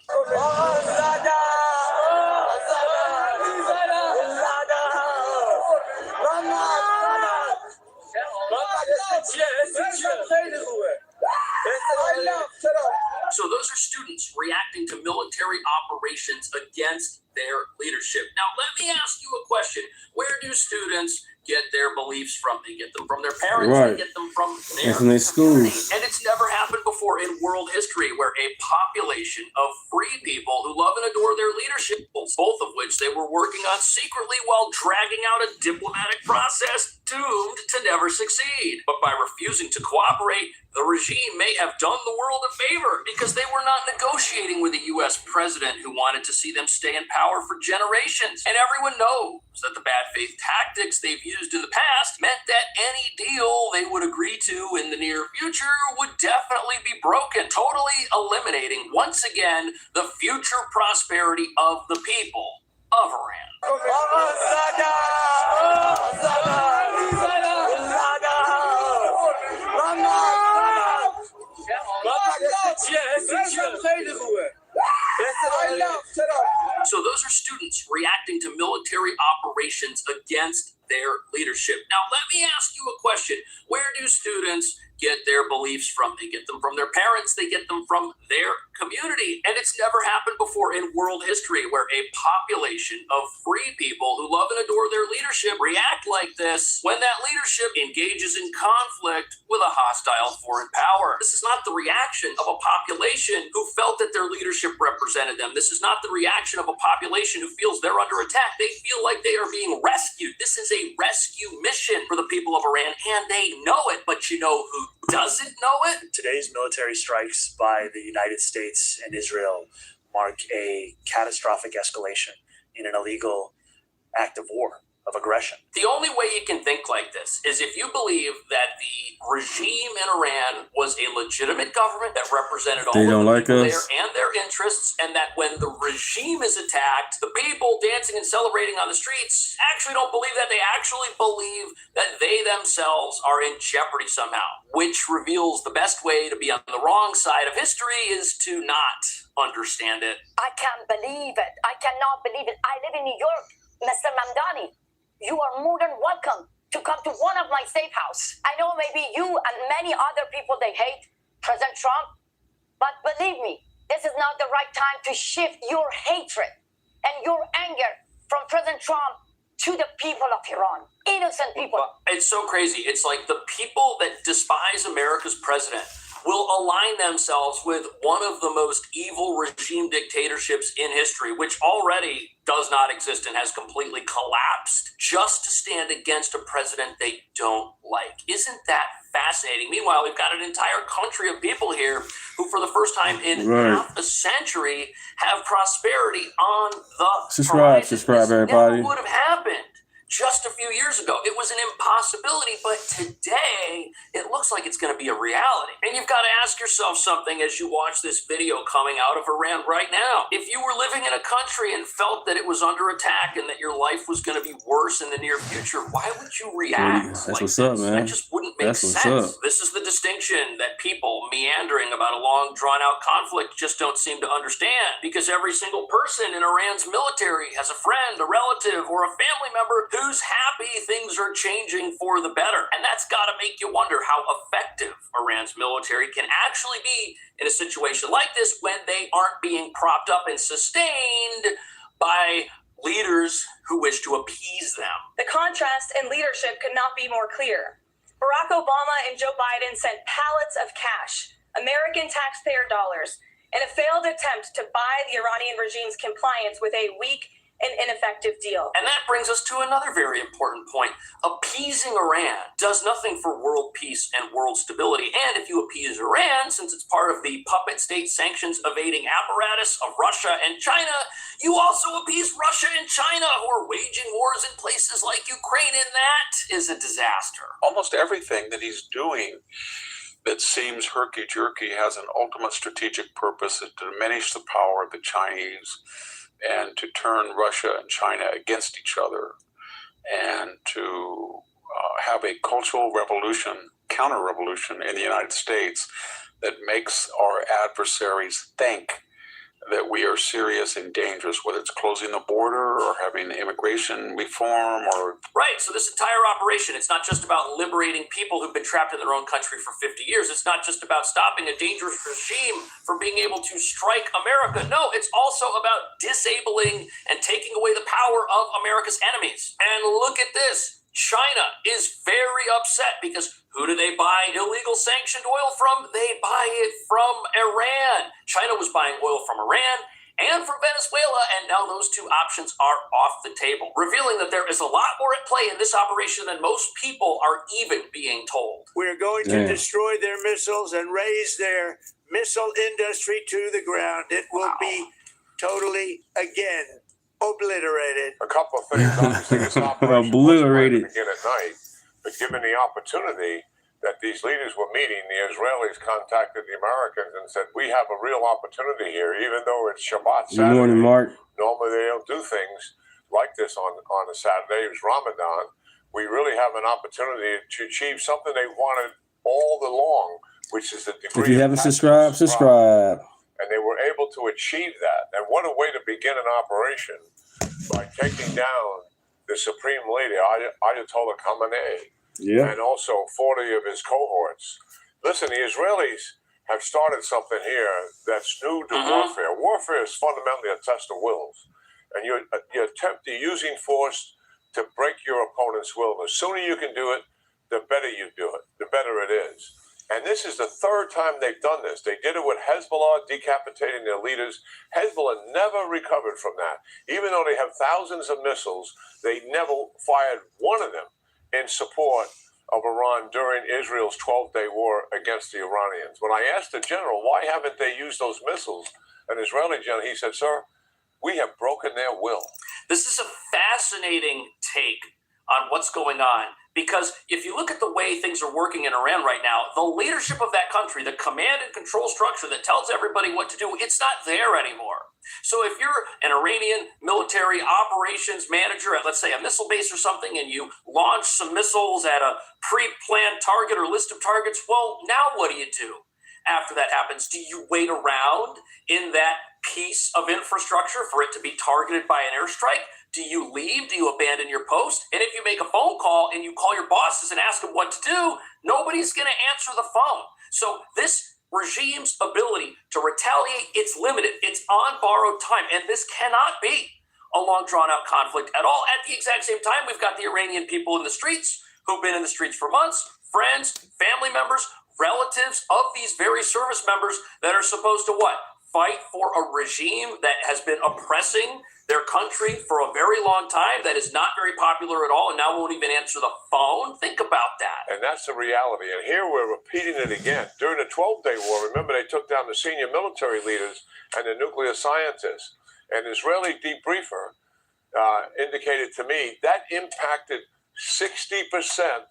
So those are students reacting to military operations against their leadership. Now, let me ask you a question. Where do students get their beliefs from? They get them from their parents. Right. They get them from their That's in their schools. And it's never happened before in world history where a population of free people who love and adore their leadership, both of which they were working on secretly while dragging out a diplomatic process doomed to never succeed. But by refusing to cooperate, the regime may have done the world a favor because they were not negotiating with a U.S. president who wanted to see them stay in power for generations. And everyone knows that the bad faith tactics they've used in the past meant that any deal they would agree to in the near future would definitely be broken, totally eliminating, once again, the future prosperity of the people of Iran. So those are students reacting to military operations against their leadership. Now, let me ask you a question. Where do students get their beliefs from? They get them from their parents. They get them from their community. And it's never happened before in world history where a population of free people who love and adore their leadership react like this when that leadership engages in conflict with a hostile foreign power. This is not the reaction of a population who felt that their leadership represented them. This is not the reaction of a population who feels they're under attack. They feel like they are being rescued. This is a rescue mission for the people of Iran, and they know it. But you know who doesn't know it? Today's military strikes by the United States and Israel mark a catastrophic escalation in an illegal act of war, of aggression. The only way you can think like this is if you believe that the regime in Iran was a legitimate government that represented all of the people there and their interests, and that when the regime is attacked, the people dancing and celebrating on the streets actually don't believe that. They actually believe that they themselves are in jeopardy somehow, which reveals the best way to be on the wrong side of history is to not understand it. I can't believe it. I cannot believe it. I live in New York, Mr. Mamdani. You are more than welcome to come to one of my safe houses. I know maybe you and many other people, they hate President Trump, but believe me, this is not the right time to shift your hatred and your anger from President Trump to the people of Iran, innocent people. It's so crazy. It's like the people that despise America's president will align themselves with one of the most evil regime dictatorships in history, which already does not exist and has completely collapsed, just to stand against a president they don't like. Isn't that fascinating? Meanwhile, we've got an entire country of people here who, for the first time in half a century, have prosperity on the horizon. Subscribe, everybody. Never would have happened just a few years ago. It was an impossibility, but today it looks like it's going to be a reality. And you've got to ask yourself something as you watch this video coming out of Iran right now. If you were living in a country and felt that it was under attack and that your life was going to be worse in the near future, why would you react? That's what's up, man. That just wouldn't make sense. This is the distinction that people meandering about a long, drawn-out conflict just don't seem to understand, because every single person in Iran's military has a friend, a relative, or a family member who's happy things are changing for the better. And that's got to make you wonder how effective Iran's military can actually be in a situation like this when they aren't being propped up and sustained by leaders who wish to appease them. The contrast in leadership could not be more clear. Barack Obama and Joe Biden sent pallets of cash, American taxpayer dollars, in a failed attempt to buy the Iranian regime's compliance with a weak an ineffective deal. And that brings us to another very important point. Appeasing Iran does nothing for world peace and world stability. And if you appease Iran, since it's part of the puppet state sanctions evading apparatus of Russia and China, you also appease Russia and China, who are waging wars in places like Ukraine, and that is a disaster. Almost everything that he's doing that seems herky-jerky has an ultimate strategic purpose to diminish the power of the Chinese and to turn Russia and China against each other and to have a cultural revolution, counter-revolution in the United States that makes our adversaries think that we are serious and dangerous, whether it's closing the border or having immigration reform or... Right, so this entire operation, it's not just about liberating people who've been trapped in their own country for 50 years. It's not just about stopping a dangerous regime from being able to strike America. No, it's also about disabling and taking away the power of America's enemies. And look at this. China is very upset because who do they buy illegal sanctioned oil from? They buy it from Iran. China was buying oil from Iran and from Venezuela, and now those two options are off the table, revealing that there is a lot more at play in this operation than most people are even being told. We're going to destroy their missiles and raise their missile industry to the ground. It will be totally, again, obliterated. A couple of things. Obviously, this operation obliterated. was planned to begin at night, but given the opportunity that these leaders were meeting, the Israelis contacted the Americans and said, "We have a real opportunity here, even though it's Shabbat Saturday. Good morning, Mark. Normally, they don't do things like this on a Saturday. It's Ramadan. We really have an opportunity to achieve something they wanted all along, which is the degree. If you haven't subscribed, subscribe. And they were able to achieve that. And what a way to begin an operation by taking down the supreme leader, Ayatollah Khamenei, and also 40 of his cohorts. Listen, the Israelis have started something here that's new to warfare. Warfare is fundamentally a test of wills. And you're using force to break your opponent's will. The sooner you can do it, the better you do it, the better it is. And this is the third time they've done this. They did it with Hezbollah, decapitating their leaders. Hezbollah never recovered from that. Even though they have thousands of missiles, they never fired one of them in support of Iran during Israel's 12-day war against the Iranians. When I asked the general, why haven't they used those missiles? An Israeli general, he said, "Sir, we have broken their will." This is a fascinating take on what's going on. Because if you look at the way things are working in Iran right now, the leadership of that country, the command and control structure that tells everybody what to do, it's not there anymore. So if you're an Iranian military operations manager at, let's say, a missile base or something, and you launch some missiles at a pre-planned target or list of targets, well, now what do you do after that happens? Do you wait around in that piece of infrastructure for it to be targeted by an airstrike? Do you leave? Do you abandon your post? And if you make a phone call and you call your bosses and ask them what to do, nobody's going to answer the phone. So this regime's ability to retaliate, it's limited. It's on borrowed time. And this cannot be a long, drawn-out conflict at all. At the exact same time, we've got the Iranian people in the streets who've been in the streets for months, friends, family members, relatives of these very service members that are supposed to what? Fight for a regime that has been oppressing their country for a very long time, that is not very popular at all, and now won't even answer the phone. Think about that. And that's the reality. And here we're repeating it again. During the 12-day war, remember, they took down the senior military leaders and the nuclear scientists. An Israeli debriefer indicated to me that impacted 60%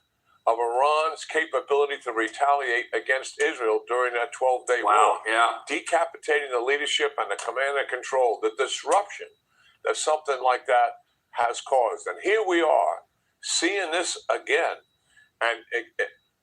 of Iran's capability to retaliate against Israel during that 12-day war. Decapitating the leadership and the command and control, the disruption that something like that has caused. And here we are, seeing this again, and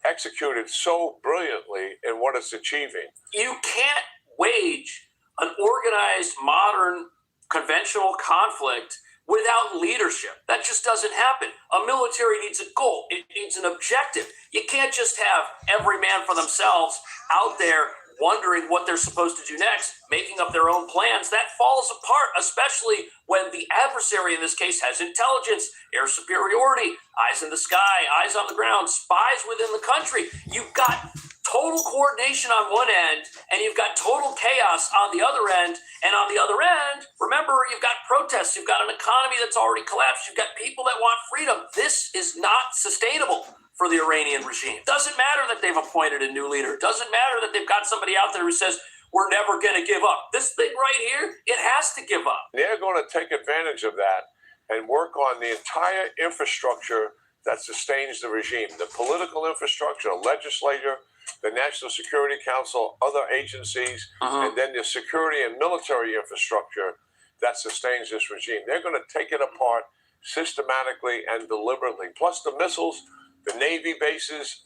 executed so brilliantly in what it's achieving. You can't wage an organized, modern, conventional conflict without leadership. That just doesn't happen. A military needs a goal. It needs an objective. You can't just have every man for themselves out there wondering what they're supposed to do next, making up their own plans. That falls apart, especially when the adversary in this case has intelligence, air superiority, eyes in the sky, eyes on the ground, spies within the country. You've got total coordination on one end, and you've got total chaos on the other end. And on the other end, remember, you've got protests. You've got an economy that's already collapsed. You've got people that want freedom. This is not sustainable for the Iranian regime. Doesn't matter that they've appointed a new leader. Doesn't matter that they've got somebody out there who says, we're never going to give up. This thing right here, it has to give up. They're going to take advantage of that and work on the entire infrastructure that sustains the regime, the political infrastructure, the legislature, the National Security Council, other agencies, and then the security and military infrastructure that sustains this regime. They're going to take it apart systematically and deliberately, plus the missiles, the Navy bases,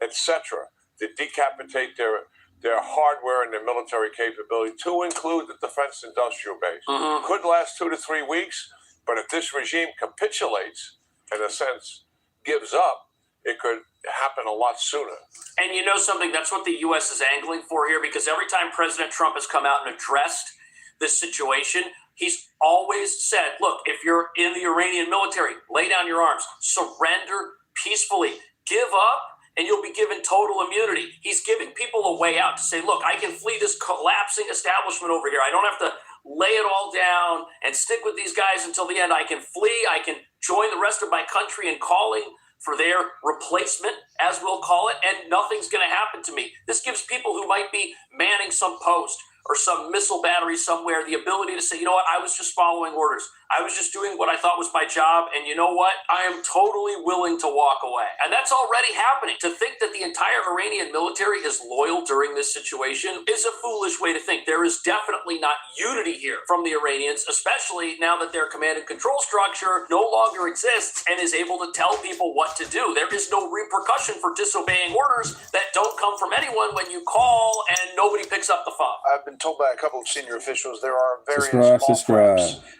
etc., to decapitate their hardware and their military capability, to include the defense industrial base. Could last 2 to 3 weeks, but if this regime capitulates, in a sense, gives up, it could happen a lot sooner. And you know something, that's what the U.S. is angling for here, because every time President Trump has come out and addressed this situation, he's always said, look, if you're in the Iranian military, lay down your arms, surrender peacefully, give up, and you'll be given total immunity. He's giving people a way out to say, look, I can flee this collapsing establishment over here. I don't have to lay it all down and stick with these guys until the end. I can flee. I can join the rest of my country in calling for their replacement, as we'll call it, and nothing's going to happen to me. This gives people who might be manning some post or some missile battery somewhere the ability to say, you know what, I was just following orders. I was just doing what I thought was my job, and you know what? I am totally willing to walk away. And that's already happening. To think that the entire Iranian military is loyal during this situation is a foolish way to think. There is definitely not unity here from the Iranians, especially now that their command and control structure no longer exists and is able to tell people what to do. There is no repercussion for disobeying orders that don't come from anyone when you call and nobody picks up the phone. I've been told by a couple of senior officials there are various subscribe.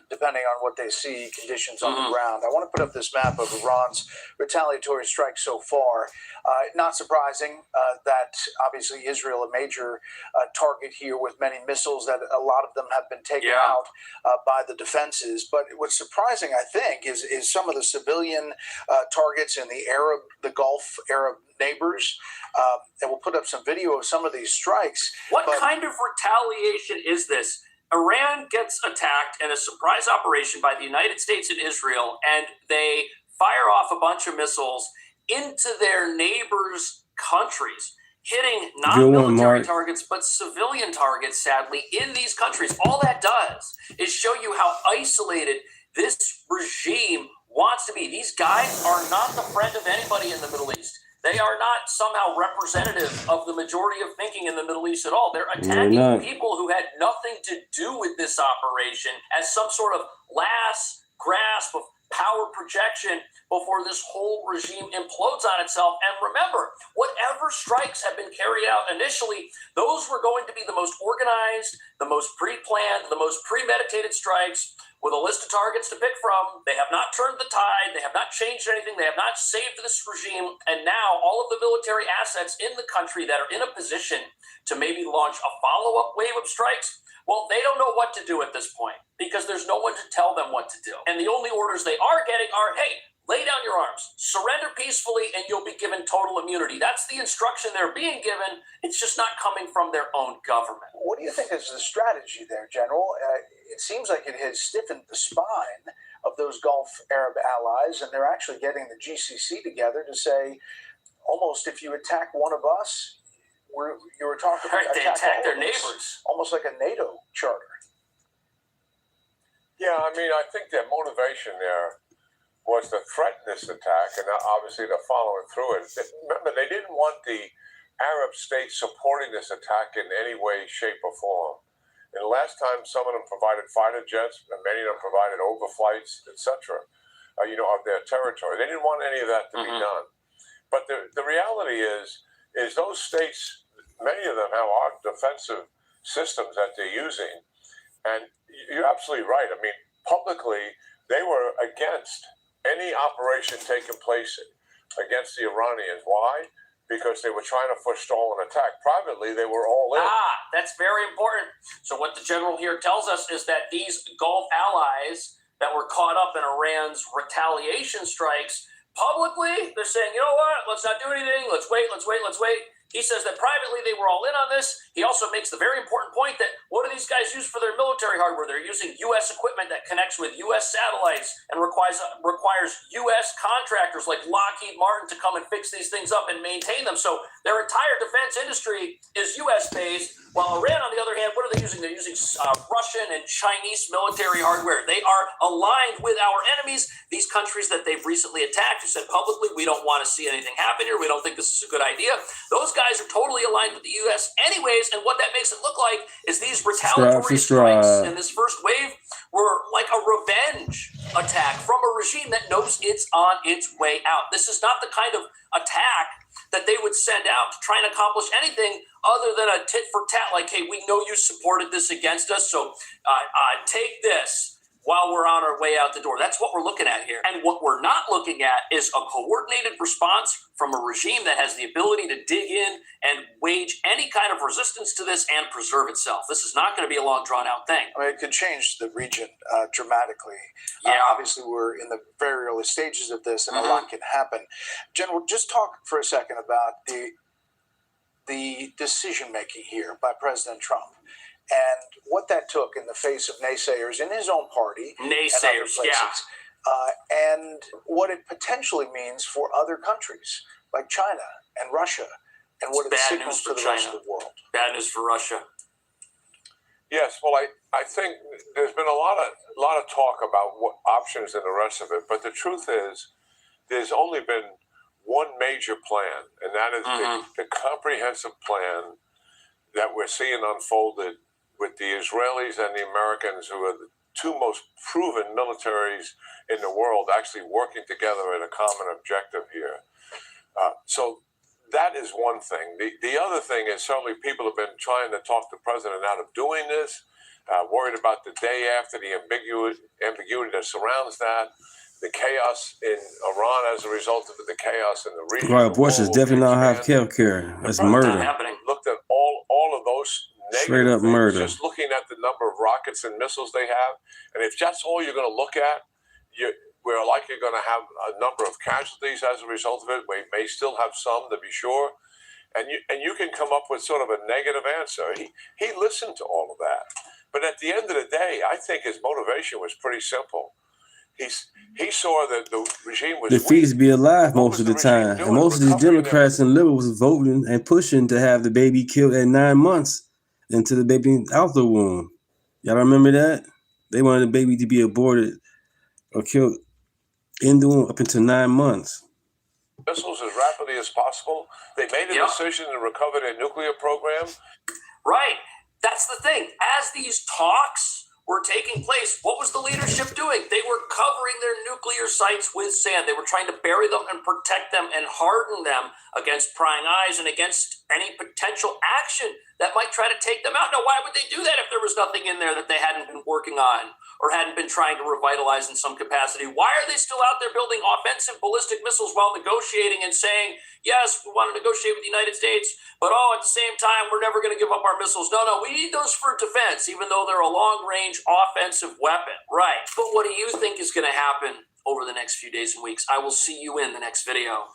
Depending on what they see, conditions on the ground. I want to put up this map of Iran's retaliatory strikes so far. Not surprising that obviously Israel, a major target here with many missiles, that a lot of them have been taken out by the defenses. But what's surprising, I think, is some of the civilian targets in the Gulf Arab neighbors. And we'll put up some video of some of these strikes. What kind of retaliation is this? Iran gets attacked in a surprise operation by the United States and Israel, and they fire off a bunch of missiles into their neighbors' countries, hitting not military targets, but civilian targets, sadly, in these countries. All that does is show you how isolated this regime wants to be. These guys are not the friend of anybody in the Middle East. They are not somehow representative of the majority of thinking in the Middle East at all. They're attacking people who had nothing to do with this operation as some sort of last grasp of power projection before this whole regime implodes on itself. And remember, whatever strikes have been carried out initially, those were going to be the most organized, the most pre-planned, the most premeditated strikes, with a list of targets to pick from. They have not turned the tide. They have not changed anything. They have not saved this regime. And now all of the military assets in the country that are in a position to maybe launch a follow-up wave of strikes, well, they don't know what to do at this point because there's no one to tell them what to do. And the only orders they are getting are, hey, lay down your arms, surrender peacefully, and you'll be given total immunity. That's the instruction they're being given. It's just not coming from their own government. What do you think is the strategy there, General? It seems like it has stiffened the spine of those Gulf Arab allies, and they're actually getting the GCC together to say, almost if you attack one of us, you were talking about they attack their neighbors. Almost like a NATO charter. Yeah, I mean, I think their motivation there was to threaten this attack, and obviously they're following through it. Remember, they didn't want the Arab states supporting this attack in any way, shape, or form. And last time, some of them provided fighter jets, and many of them provided overflights, etc., of their territory. They didn't want any of that to be done. But the reality is those states, many of them have our defensive systems that they're using. And you're absolutely right. I mean, publicly, they were against any operation taking place against the Iranians. Why? Because they were trying to forestall an attack. Privately, they were all in. That's very important. So what the general here tells us is that these Gulf allies that were caught up in Iran's retaliation strikes, publicly, they're saying, you know what, let's not do anything. Let's wait. He says that privately they were all in on this. He also makes the very important point that what do these guys use for their military hardware? They're using U.S. equipment that connects with U.S. satellites and requires U.S. contractors like Lockheed Martin to come and fix these things up and maintain them. So their entire defense industry is U.S.-based, while Iran, on the other hand, what are they using? They're using Russian and Chinese military hardware. They are aligned with our enemies, these countries that they've recently attacked, who said publicly, we don't want to see anything happen here. We don't think this is a good idea. Those guys are totally aligned with the U.S. anyways, and what that makes it look like is these retaliatory strikes in this first wave were like a revenge attack from a regime that knows it's on its way out. This is not the kind of attack that they would send out to try and accomplish anything other than a tit for tat, like, hey, we know you supported this against us, so take this while we're on our way out the door. That's what we're looking at here. And what we're not looking at is a coordinated response from a regime that has the ability to dig in and wage any kind of resistance to this and preserve itself. This is not going to be a long, drawn-out thing. I mean, it could change the region dramatically. Yeah. Obviously, we're in the very early stages of this, and a lot can happen. General, just talk for a second about the decision-making here by President Trump and what that took in the face of naysayers in his own party. Naysayers, and what it potentially means for other countries like China and Russia, and what it signals to the rest of the world. Bad news for Russia. Yes, well, I think there's been a lot of talk about what options and the rest of it, but the truth is there's only been one major plan, and that is the comprehensive plan that we're seeing unfolded with the Israelis and the Americans, who are the two most proven militaries in the world, actually working together at a common objective here. So that is one thing. The other thing is certainly people have been trying to talk the president out of doing this, worried about the day after, the ambiguity that surrounds that, the chaos in Iran as a result of the chaos in the region. Right, abortions definitely not have health care. That's murder. Looked at all of those straight up things, murder. just looking at the number of rockets and missiles they have, and if that's all you're going to look at, we're likely going to have a number of casualties as a result of it. We may still have some, to be sure, and you can come up with sort of a negative answer. He listened to all of that, but at the end of the day, I think his motivation was pretty simple. He saw that the regime was the fees be alive most of the time, and most of these Democrats and liberals was voting and pushing to have the baby killed at 9 months until the baby out the womb. Y'all remember that? They wanted the baby to be aborted or killed in the womb up until 9 months. Missiles as rapidly as possible. They made a decision to recover their nuclear program. Right. That's the thing. As these talks were taking place, what was the leadership doing? They were covering their nuclear sites with sand. They were trying to bury them and protect them and harden them against prying eyes and against any potential action that might try to take them out. Now, why would they do that if there was nothing in there that they hadn't been working on or hadn't been trying to revitalize in some capacity? Why are they still out there building offensive ballistic missiles while negotiating and saying, yes, we want to negotiate with the United States, but at the same time, we're never going to give up our missiles. No, we need those for defense, even though they're a long-range offensive weapon. Right. But what do you think is going to happen over the next few days and weeks? I will see you in the next video.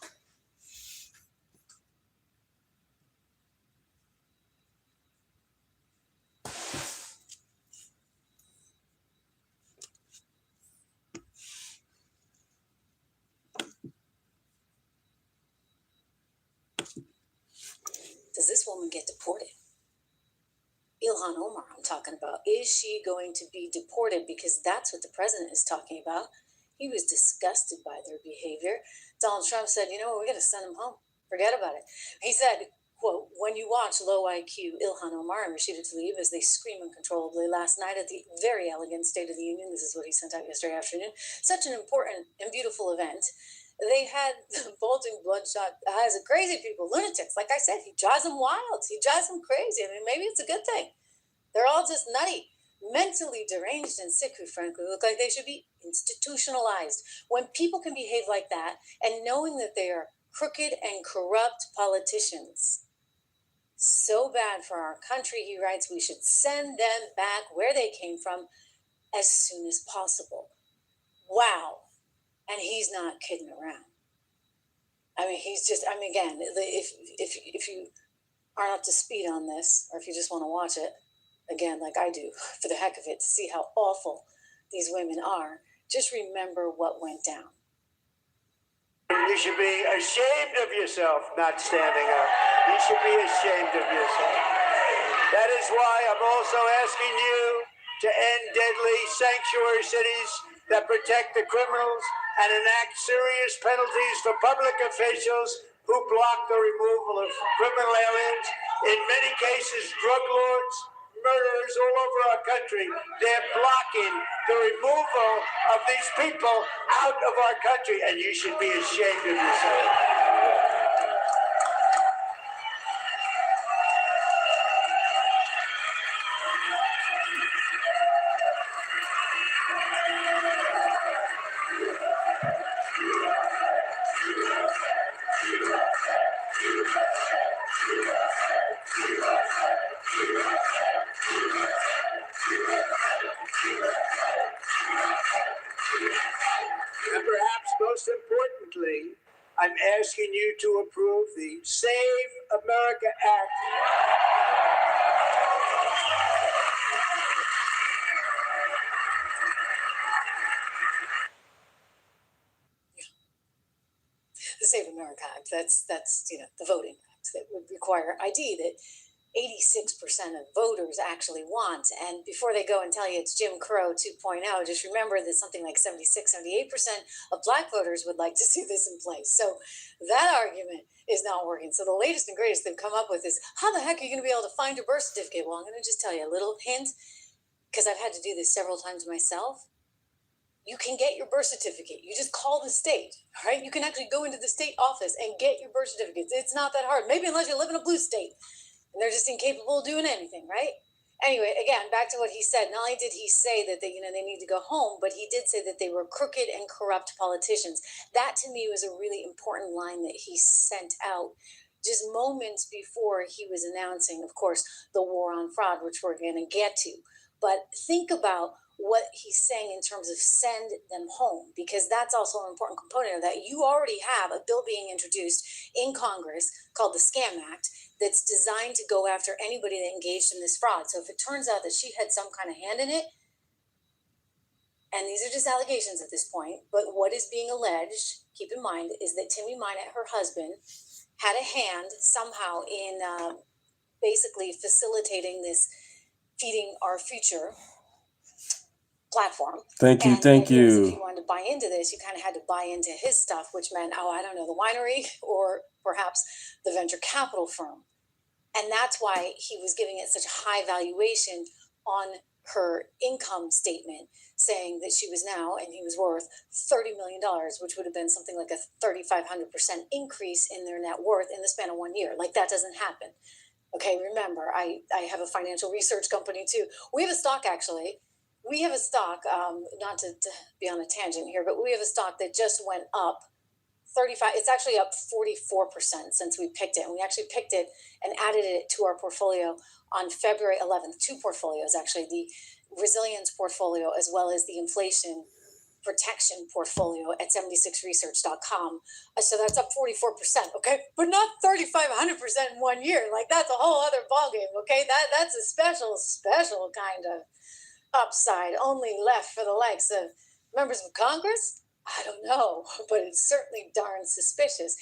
Does this woman get deported? Ilhan Omar, I'm talking about. Is she going to be deported? Because that's what the president is talking about. He was disgusted by their behavior. Donald Trump said, you know what, we're going to send them home. Forget about it. He said, quote, when you watch low IQ Ilhan Omar and Rashida Tlaib as they scream uncontrollably last night at the very elegant State of the Union, this is what he sent out yesterday afternoon, such an important and beautiful event. They had bulging, bloodshot eyes of crazy people, lunatics. Like I said, he drives them wild. He drives them crazy. I mean, maybe it's a good thing. They're all just nutty, mentally deranged and sick, who frankly look like they should be institutionalized. When people can behave like that and knowing that they are crooked and corrupt politicians, so bad for our country, he writes, we should send them back where they came from as soon as possible. Wow. And he's not kidding around. I mean, he's just, I mean, again, if you aren't up to speed on this, or if you just want to watch it again, like I do, for the heck of it, to see how awful these women are, just remember what went down. You should be ashamed of yourself not standing up. You should be ashamed of yourself. That is why I'm also asking you to end deadly sanctuary cities that protect the criminals and enact serious penalties for public officials who block the removal of criminal aliens. In many cases, drug lords, murderers all over our country, they're blocking the removal of these people out of our country, and you should be ashamed of yourself. And perhaps most importantly, I'm asking you to approve the Save America Act. The Save America Act, that's the voting act that would require ID that 86% of voters actually want. And before they go and tell you it's Jim Crow 2.0, just remember that something like 78% of Black voters would like to see this in place. So that argument is not working. So the latest and greatest they've come up with is, how the heck are you going to be able to find your birth certificate? Well, I'm going to just tell you a little hint, because I've had to do this several times myself. You can get your birth certificate. You just call the state, right? You can actually go into the state office and get your birth certificate. It's not that hard. Maybe unless you live in a blue state and they're just incapable of doing anything, right? Anyway, again, back to what he said. Not only did he say that they need to go home, but he did say that they were crooked and corrupt politicians. That to me was a really important line that he sent out just moments before he was announcing, of course, the war on fraud, which we're going to get to. But think about what he's saying in terms of send them home, because that's also an important component of that. You already have a bill being introduced in Congress called the Scam Act that's designed to go after anybody that engaged in this fraud. So if it turns out that she had some kind of hand in it, and these are just allegations at this point, but what is being alleged, keep in mind, is that Timmy Minett, her husband, had a hand somehow in basically facilitating this Feeding Our Future platform. Thank you. If you wanted to buy into this, you kind of had to buy into his stuff, which meant, the winery or perhaps the venture capital firm. And that's why he was giving it such a high valuation on her income statement, saying that she was now, and he was worth $30 million, which would have been something like a 3,500% increase in their net worth in the span of 1 year. Like, that doesn't happen. Okay, remember, I have a financial research company too. We have a stock, actually. We have a stock, not to be on a tangent here, but we have a stock that just went up 35. It's actually up 44% since we picked it. And we actually picked it and added it to our portfolio on February 11th. Two portfolios, actually, the resilience portfolio as well as the inflation protection portfolio at 76research.com. So that's up 44%, okay? But not 3,500% in 1 year. Like, that's a whole other ballgame, okay? That's a special kind of upside only left for the likes of members of Congress? I don't know, but it's certainly darn suspicious.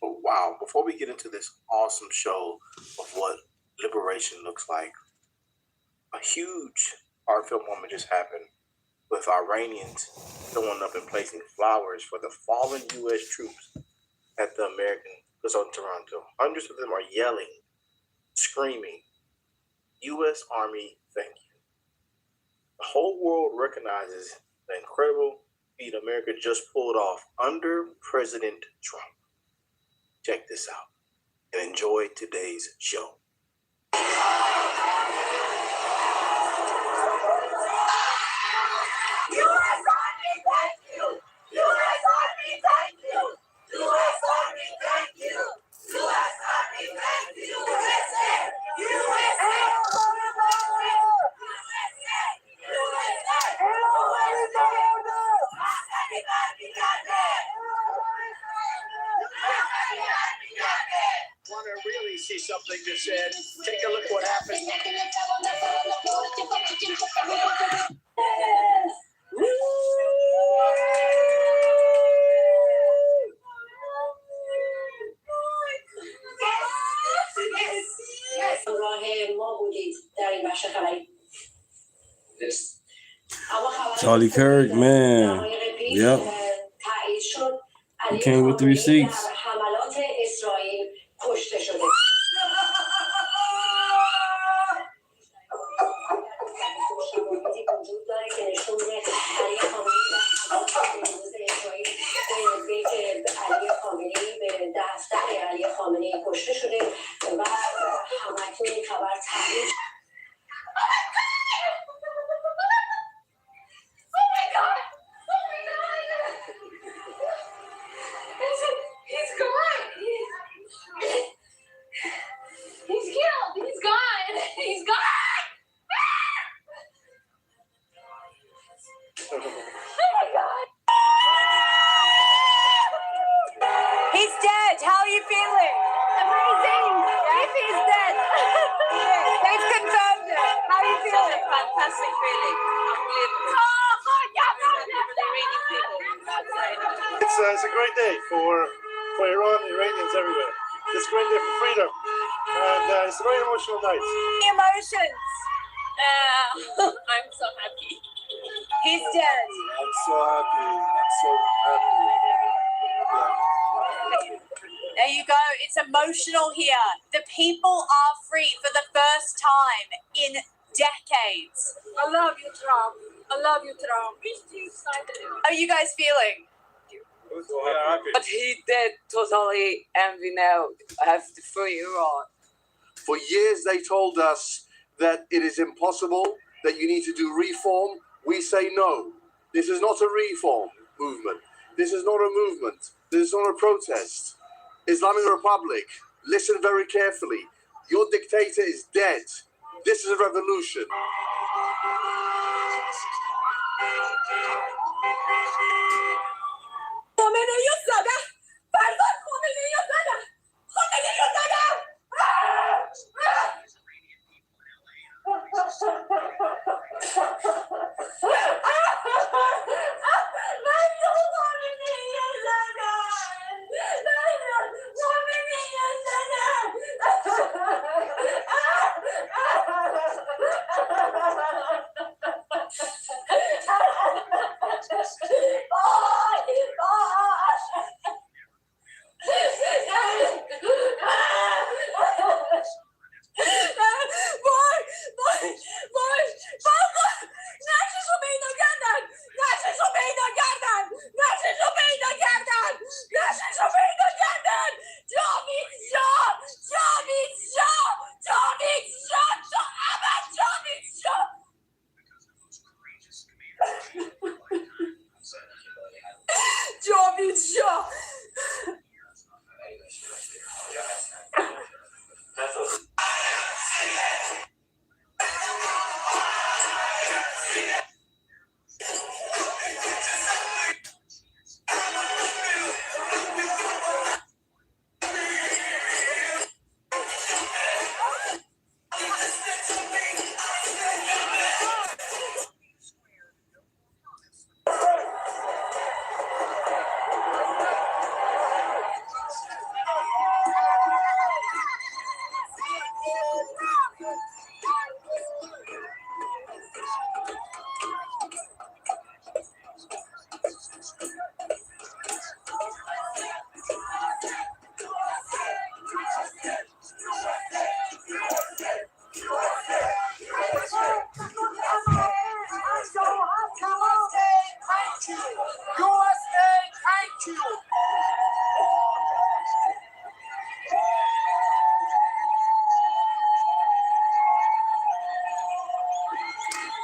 Wow, before we get into this awesome show of what liberation looks like, a huge heartfelt moment just happened with Iranians showing up and placing flowers for the fallen U.S. troops at the American Prison in Toronto. Hundreds of them are yelling, screaming, U.S. Army, thank you. The whole world recognizes the incredible feat America just pulled off under President Trump. Check this out and enjoy today's show. Want to really see something just said? Take a look what happened. Charlie Kirk, man. Yep. He came with the receipts. He's dead. How are you feeling? Amazing. If he's dead. They've confirmed it. How are you feeling? Such a fantastic feeling. Unbelievable. It's a great day for Iran, Iranians everywhere. It's a great day for freedom. And it's a very emotional night. Emotions. I'm so happy. He's dead. I'm so happy. I'm so happy. There you go. It's emotional here. The people are free for the first time in decades. I love you, Trump. I love you, Trump. How are you guys feeling? But he dead totally, and we now have to free Iran. For years they told us that it is impossible, that you need to do reform. We say no. This is not a reform movement. This is not a movement. This is not a protest. Islamic Republic, listen very carefully. Your dictator is dead. This is a revolution.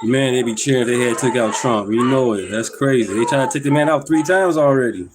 Man, they be cheering if they had took out Trump. You know it. That's crazy. They tried to take the man out 3 times already.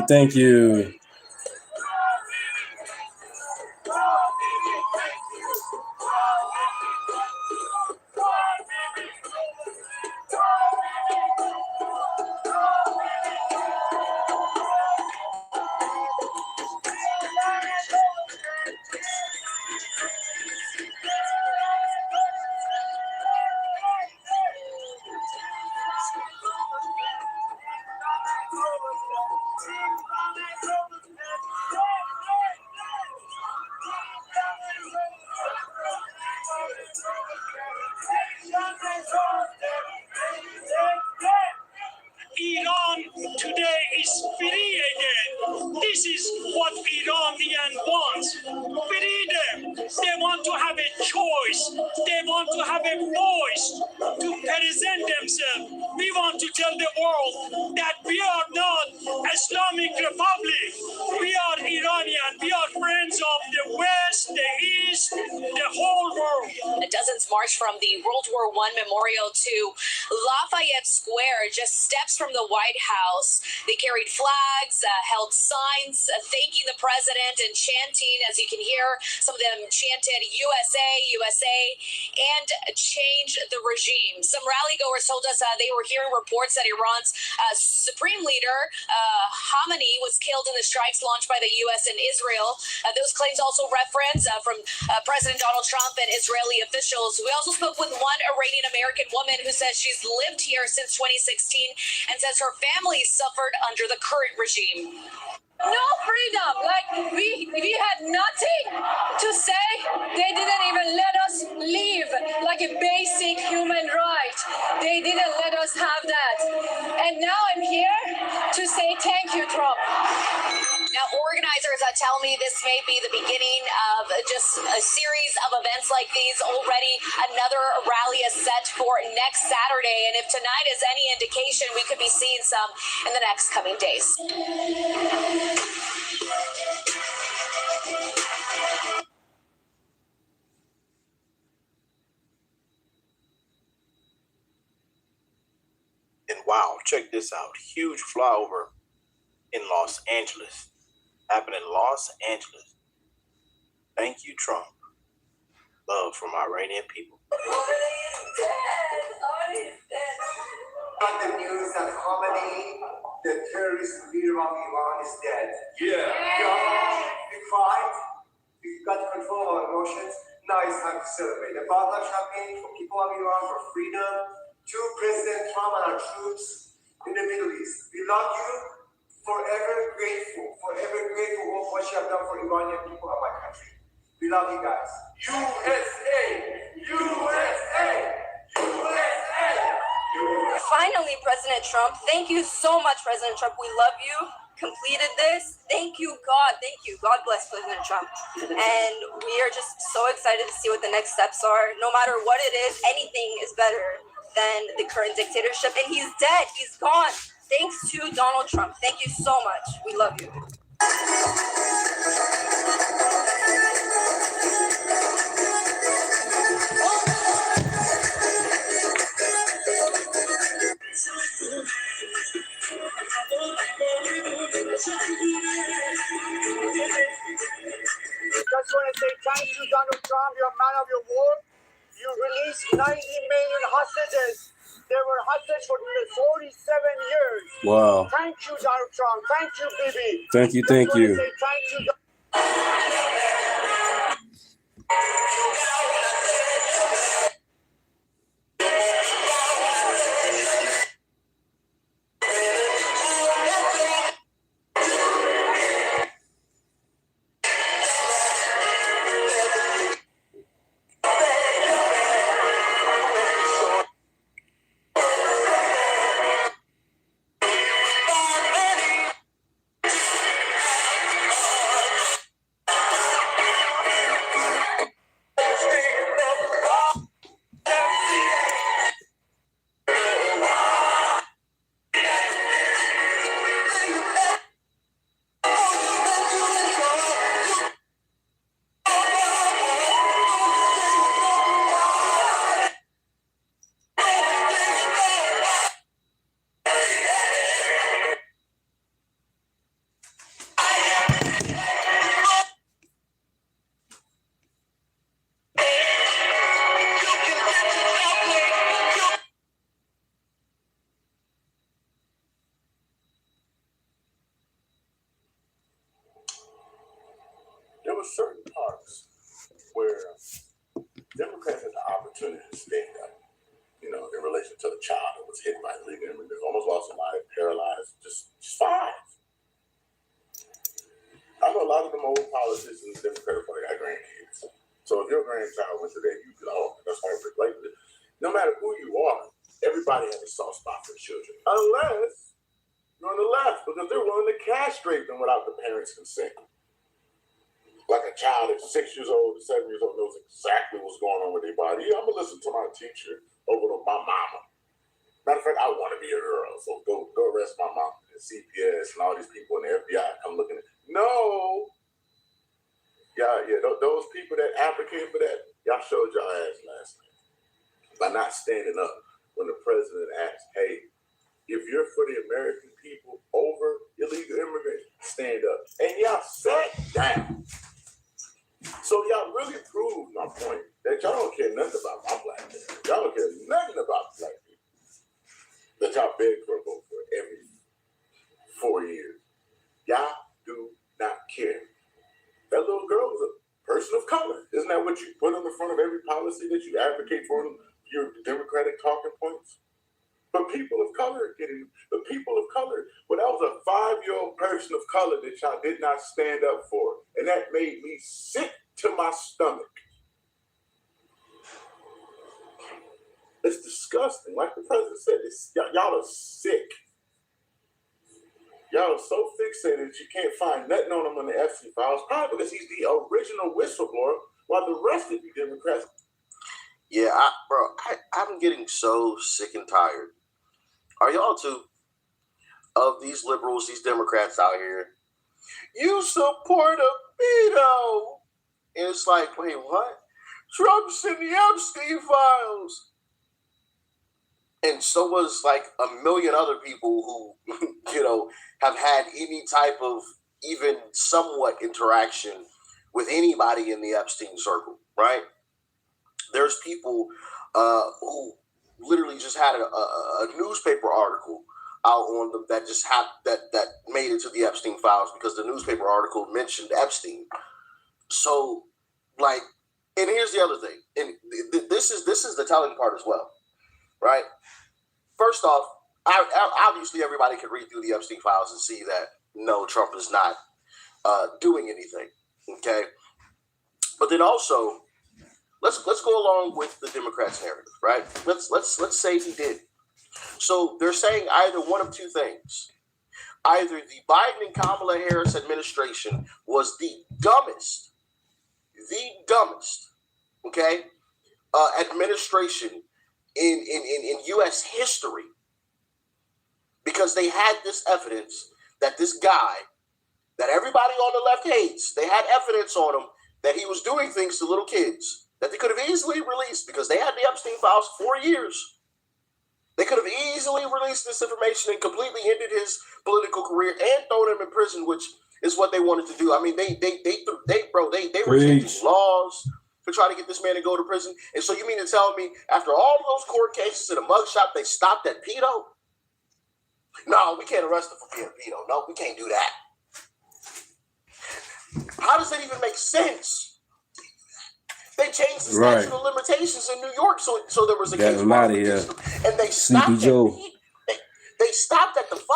Thank you. Iran today is free again. This is what Iranian wants. Freedom. They want to have a choice. They want to have a voice to present themselves. We want to tell the world that we are not Islamic Republic. We are Iranian. We are friends of the West, the East, the whole world. Dozens marched from the World War I memorial to Lafayette Square, just steps from the White House. They carried flags, held signs thanking the president and chanting, as you can hear, some of them chanted USA, USA, and change the regime. Some rally goers told us they were hearing reports that Iran's supreme leader, Khamenei, was killed in the strikes launched by the U.S. and Israel. Those claims also reference from President Donald Trump and Israeli officials. We also spoke with one Iranian-American woman who says she's lived here since 2016 and says her family suffered under the current regime. No freedom. Like we had nothing to say. They didn't even let us leave, like a basic human right. They didn't let us have that. And now I'm here to say thank you, Trump. Now, organizers tell me this may be the beginning of just a series of events like these. Already another rally is set for next Saturday. And if tonight is any indication, we could be seeing some in the next coming days. And wow, check this out. Huge flyover in Los Angeles. Happened in Los Angeles. Thank you, Trump. Love from Iranian people. Got the news that Khamenei, the terrorist leader of Iran, is dead. Yeah. We cried. We got control of our emotions. Now it's time to celebrate. The Baba campaign for people of Iran for freedom, to President Trump and our troops in the Middle East. We love you. Forever grateful for what you have done for Iranian people and my country. We love you guys. USA! USA! USA! Finally, President Trump. Thank you so much, President Trump. We love you. Completed this. Thank you, God. Thank you. God bless President Trump. And we are just so excited to see what the next steps are. No matter what it is, anything is better than the current dictatorship. And he's dead. He's gone. Thanks to Donald Trump. Thank you so much. We love you. Just want to say thank you, Donald Trump. You're a man of your word. You released 90 million hostages. They were hostage for 47 years. Wow. Thank you, Donald Trump. Thank you, Bibi. Thank you. Thank you. Say thank you. were certain parts where Democrats had the opportunity to stand up, in relation to the child that was hit by illegal immigrants, almost lost a life, paralyzed, just 5. I know a lot of them old politicians in the Democratic Party got grandkids. So if your grandchild went to that, you'd be like, oh, that's horrific. Like, no matter who you are, everybody has a soft spot for children. Unless you're on the left, because they're willing to castrate them without the parents' consent. Like a child that's 6 years old to 7 years old knows exactly what's going on with their body. Yeah, I'm going to listen to my teacher over to my mama. Matter of fact, I want to be a girl, so go arrest my mom and CPS and all these people in the FBI come looking at. No. Yeah, those people that advocate for that, y'all showed y'all ass last night by not standing up when the president asked, hey, if you're for the American people over illegal immigrants, stand up. And y'all sat down. So y'all really proved my point that y'all don't care nothing about my black people. Y'all don't care nothing about black people. That y'all beg for a vote for every 4 years. Y'all do not care. That little girl was a person of color. Isn't that what you put on the front of every policy that you advocate for your Democratic talking points? But people of color the people of color. Well, that was a 5-year-old person of color that y'all did not stand up for. And that made me sick to my stomach. It's disgusting. Like the president said, y'all are sick. Y'all are so fixated that you can't find nothing on him on the Epstein files, probably because he's the original whistleblower, while the rest of you Democrats. Yeah, I'm getting so sick and tired. Are y'all too? Of these liberals, these Democrats out here. You support a veto. And it's like, wait, what? Trump's in the Epstein files. And so was like a million other people who, have had any type of even somewhat interaction with anybody in the Epstein circle, right? There's people who literally just had a newspaper article out on them that just that made it to the Epstein files because the newspaper article mentioned Epstein. So, like, and here's the other thing, and this is the telling part as well, right? First off, obviously everybody can read through the Epstein files and see that no, Trump is not doing anything. Okay, but then also let's go along with the Democrats' narrative, right? Let's say he did. So they're saying either one of two things: either the Biden and Kamala Harris administration was the dumbest, okay, administration in U.S. history, because they had this evidence that this guy that everybody on the left hates, they had evidence on him that he was doing things to little kids that they could have easily released because they had the Epstein files for 4 years. They could have easily released this information and completely ended his political career and thrown him in prison, which is what they wanted to do. I mean, they were changing laws to try to get this man to go to prison. And so you mean to tell me after all of those court cases and a mugshot, they stopped at pedo? No, we can't arrest him for being a pedo. No, we can't do that. How does that even make sense? They changed the statute of limitations in New York, so there was a case where and they stopped they stopped at the 5.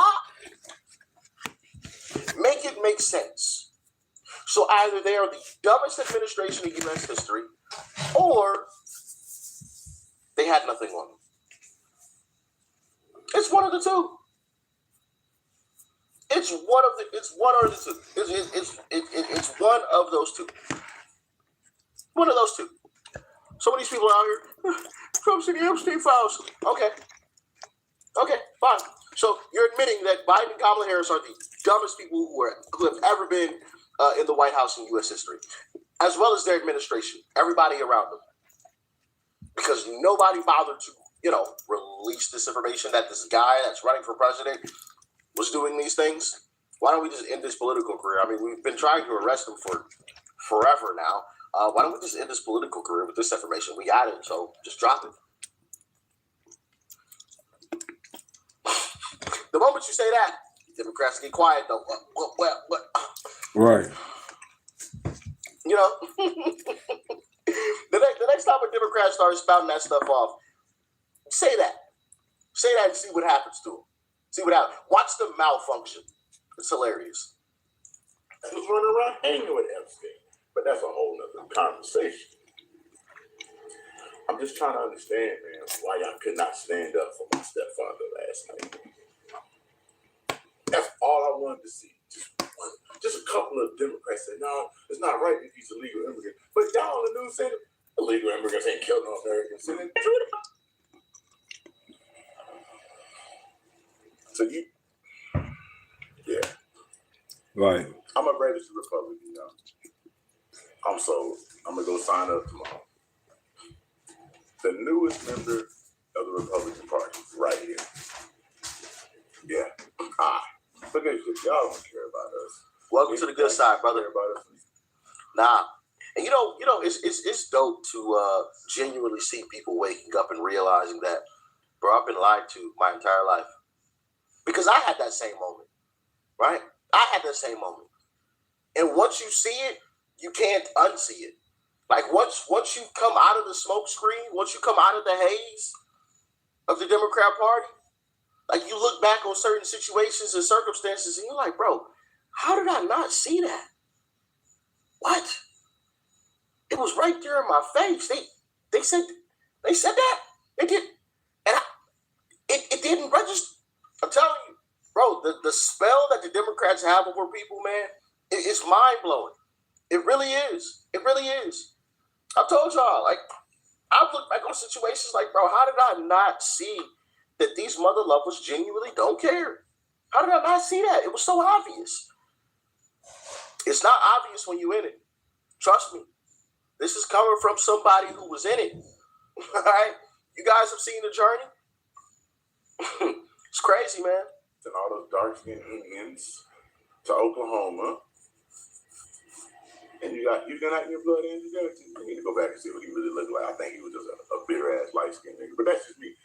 Make it make sense. So either they are the dumbest administration in U.S. history, or they had nothing on them. It's one of the two. It's one of those two. One of those two. Some of these people out here, Trump's in the Epstein files. Okay, fine. So you're admitting that Biden and Kamala Harris are the dumbest people who have ever been in the White House in U.S. history, as well as their administration, everybody around them, because nobody bothered to, release this information that this guy that's running for president was doing these things. Why don't we just end this political career? I mean, we've been trying to arrest him for forever now. Why don't we just end this political career with this information? We got it, so just drop it. The moment you say that, Democrats get quiet, though. What? Right. You know, the next time a Democrat starts spouting that stuff off, say that and see what happens to them. See what happens. Watch them malfunction. It's hilarious. I was running around hanging with Epstein, but that's a whole nother conversation. I'm just trying to understand, man, why y'all could not stand up for my stepfather last night. That's all I wanted to see. Just a couple of Democrats said, no, it's not right if he's a legal immigrant. But y'all on the news said illegal immigrants ain't killed no Americans. So you, yeah. Right. I'm a registered Republican, y'all. I'm sold. I'm going to go sign up tomorrow. The newest member of the Republican Party, right here. Yeah. Look at you. Y'all don't care about us. Welcome to the good side, brother. Nah. And you know, it's dope to genuinely see people waking up and realizing that, bro, I've been lied to my entire life. Because I had that same moment, right? I had that same moment. And once you see it, you can't unsee it. Like once you come out of the smoke screen, once you come out of the haze of the Democrat Party, like you look back on certain situations and circumstances and you're like, bro, how did I not see that? What? It was right there in my face. They said that. They did. And it didn't register. I'm telling you, bro, the spell that the Democrats have over people, man, it's mind-blowing. It really is. It really is. I told y'all, like, I've looked back on situations like, bro, how did I not see that these mother lovers genuinely don't care? How did I not see that? It was so obvious. It's not obvious when you're in it. Trust me. This is coming from somebody who was in it. All right? You guys have seen the journey? It's crazy, man. And all those dark-skinned Indians to Oklahoma. And you got your blood in you need to go back and see what he really looked like. I think he was just a bitter-ass, light-skinned nigga. But that's just me.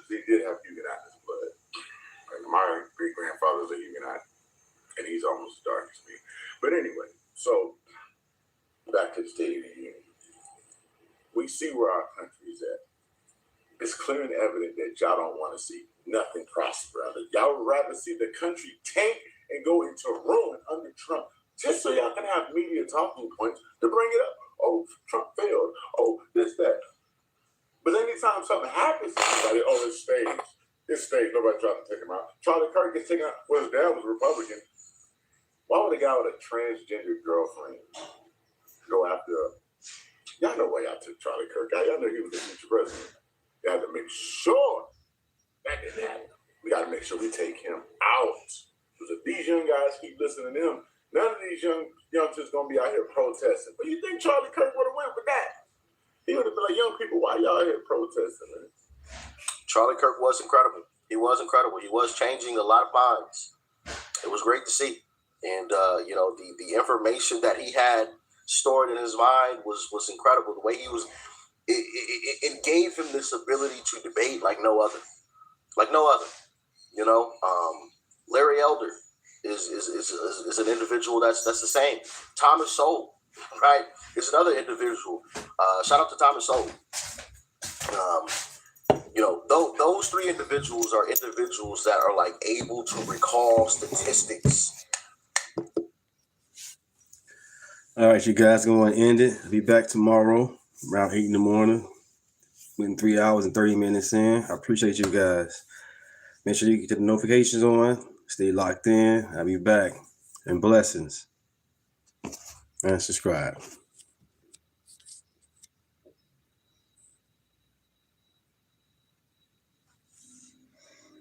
He did have Huguenot in his blood. Like my great-grandfather's a Huguenot, and he's almost as dark as me. But anyway, so back to the State of the Union. We see where our country is at. It's clear and evident that y'all don't want to see nothing prosper. Y'all would rather see the country tank and go into ruin under Trump, just so y'all can have media talking points to bring it up. Oh, Trump failed. Oh, this, that. But anytime something happens to somebody, oh, it's staged. It's staged. Nobody tried to take him out. Charlie Kirk gets taken out. Well, his dad was a Republican. Why would a guy with a transgender girlfriend go after her? Y'all know why y'all took Charlie Kirk out. Y'all know he was the future president. You had to make sure that didn't happen. We got to make sure we take him out. Because if these young guys keep listening to him, none of these youngsters going to be out here protesting. But you think Charlie Kirk would have went with that? He would have been like, young people, why y'all here protesting, man? Charlie Kirk was incredible. He was incredible. He was changing a lot of minds. It was great to see. And, the information that he had stored in his mind was incredible. The way he was, it gave him this ability to debate like no other. Like no other. Larry Elder is an individual that's the same. Thomas Sowell, right, is another individual. Shout out to Thomas Sowell. Those three individuals are individuals that are like able to recall statistics. All right, you guys, going to end it. I'll be back tomorrow around 8 in the morning. Within 3 hours and 30 minutes in. I appreciate you guys. Make sure you get the notifications on. Stay locked in. I'll be back. And blessings. And subscribe.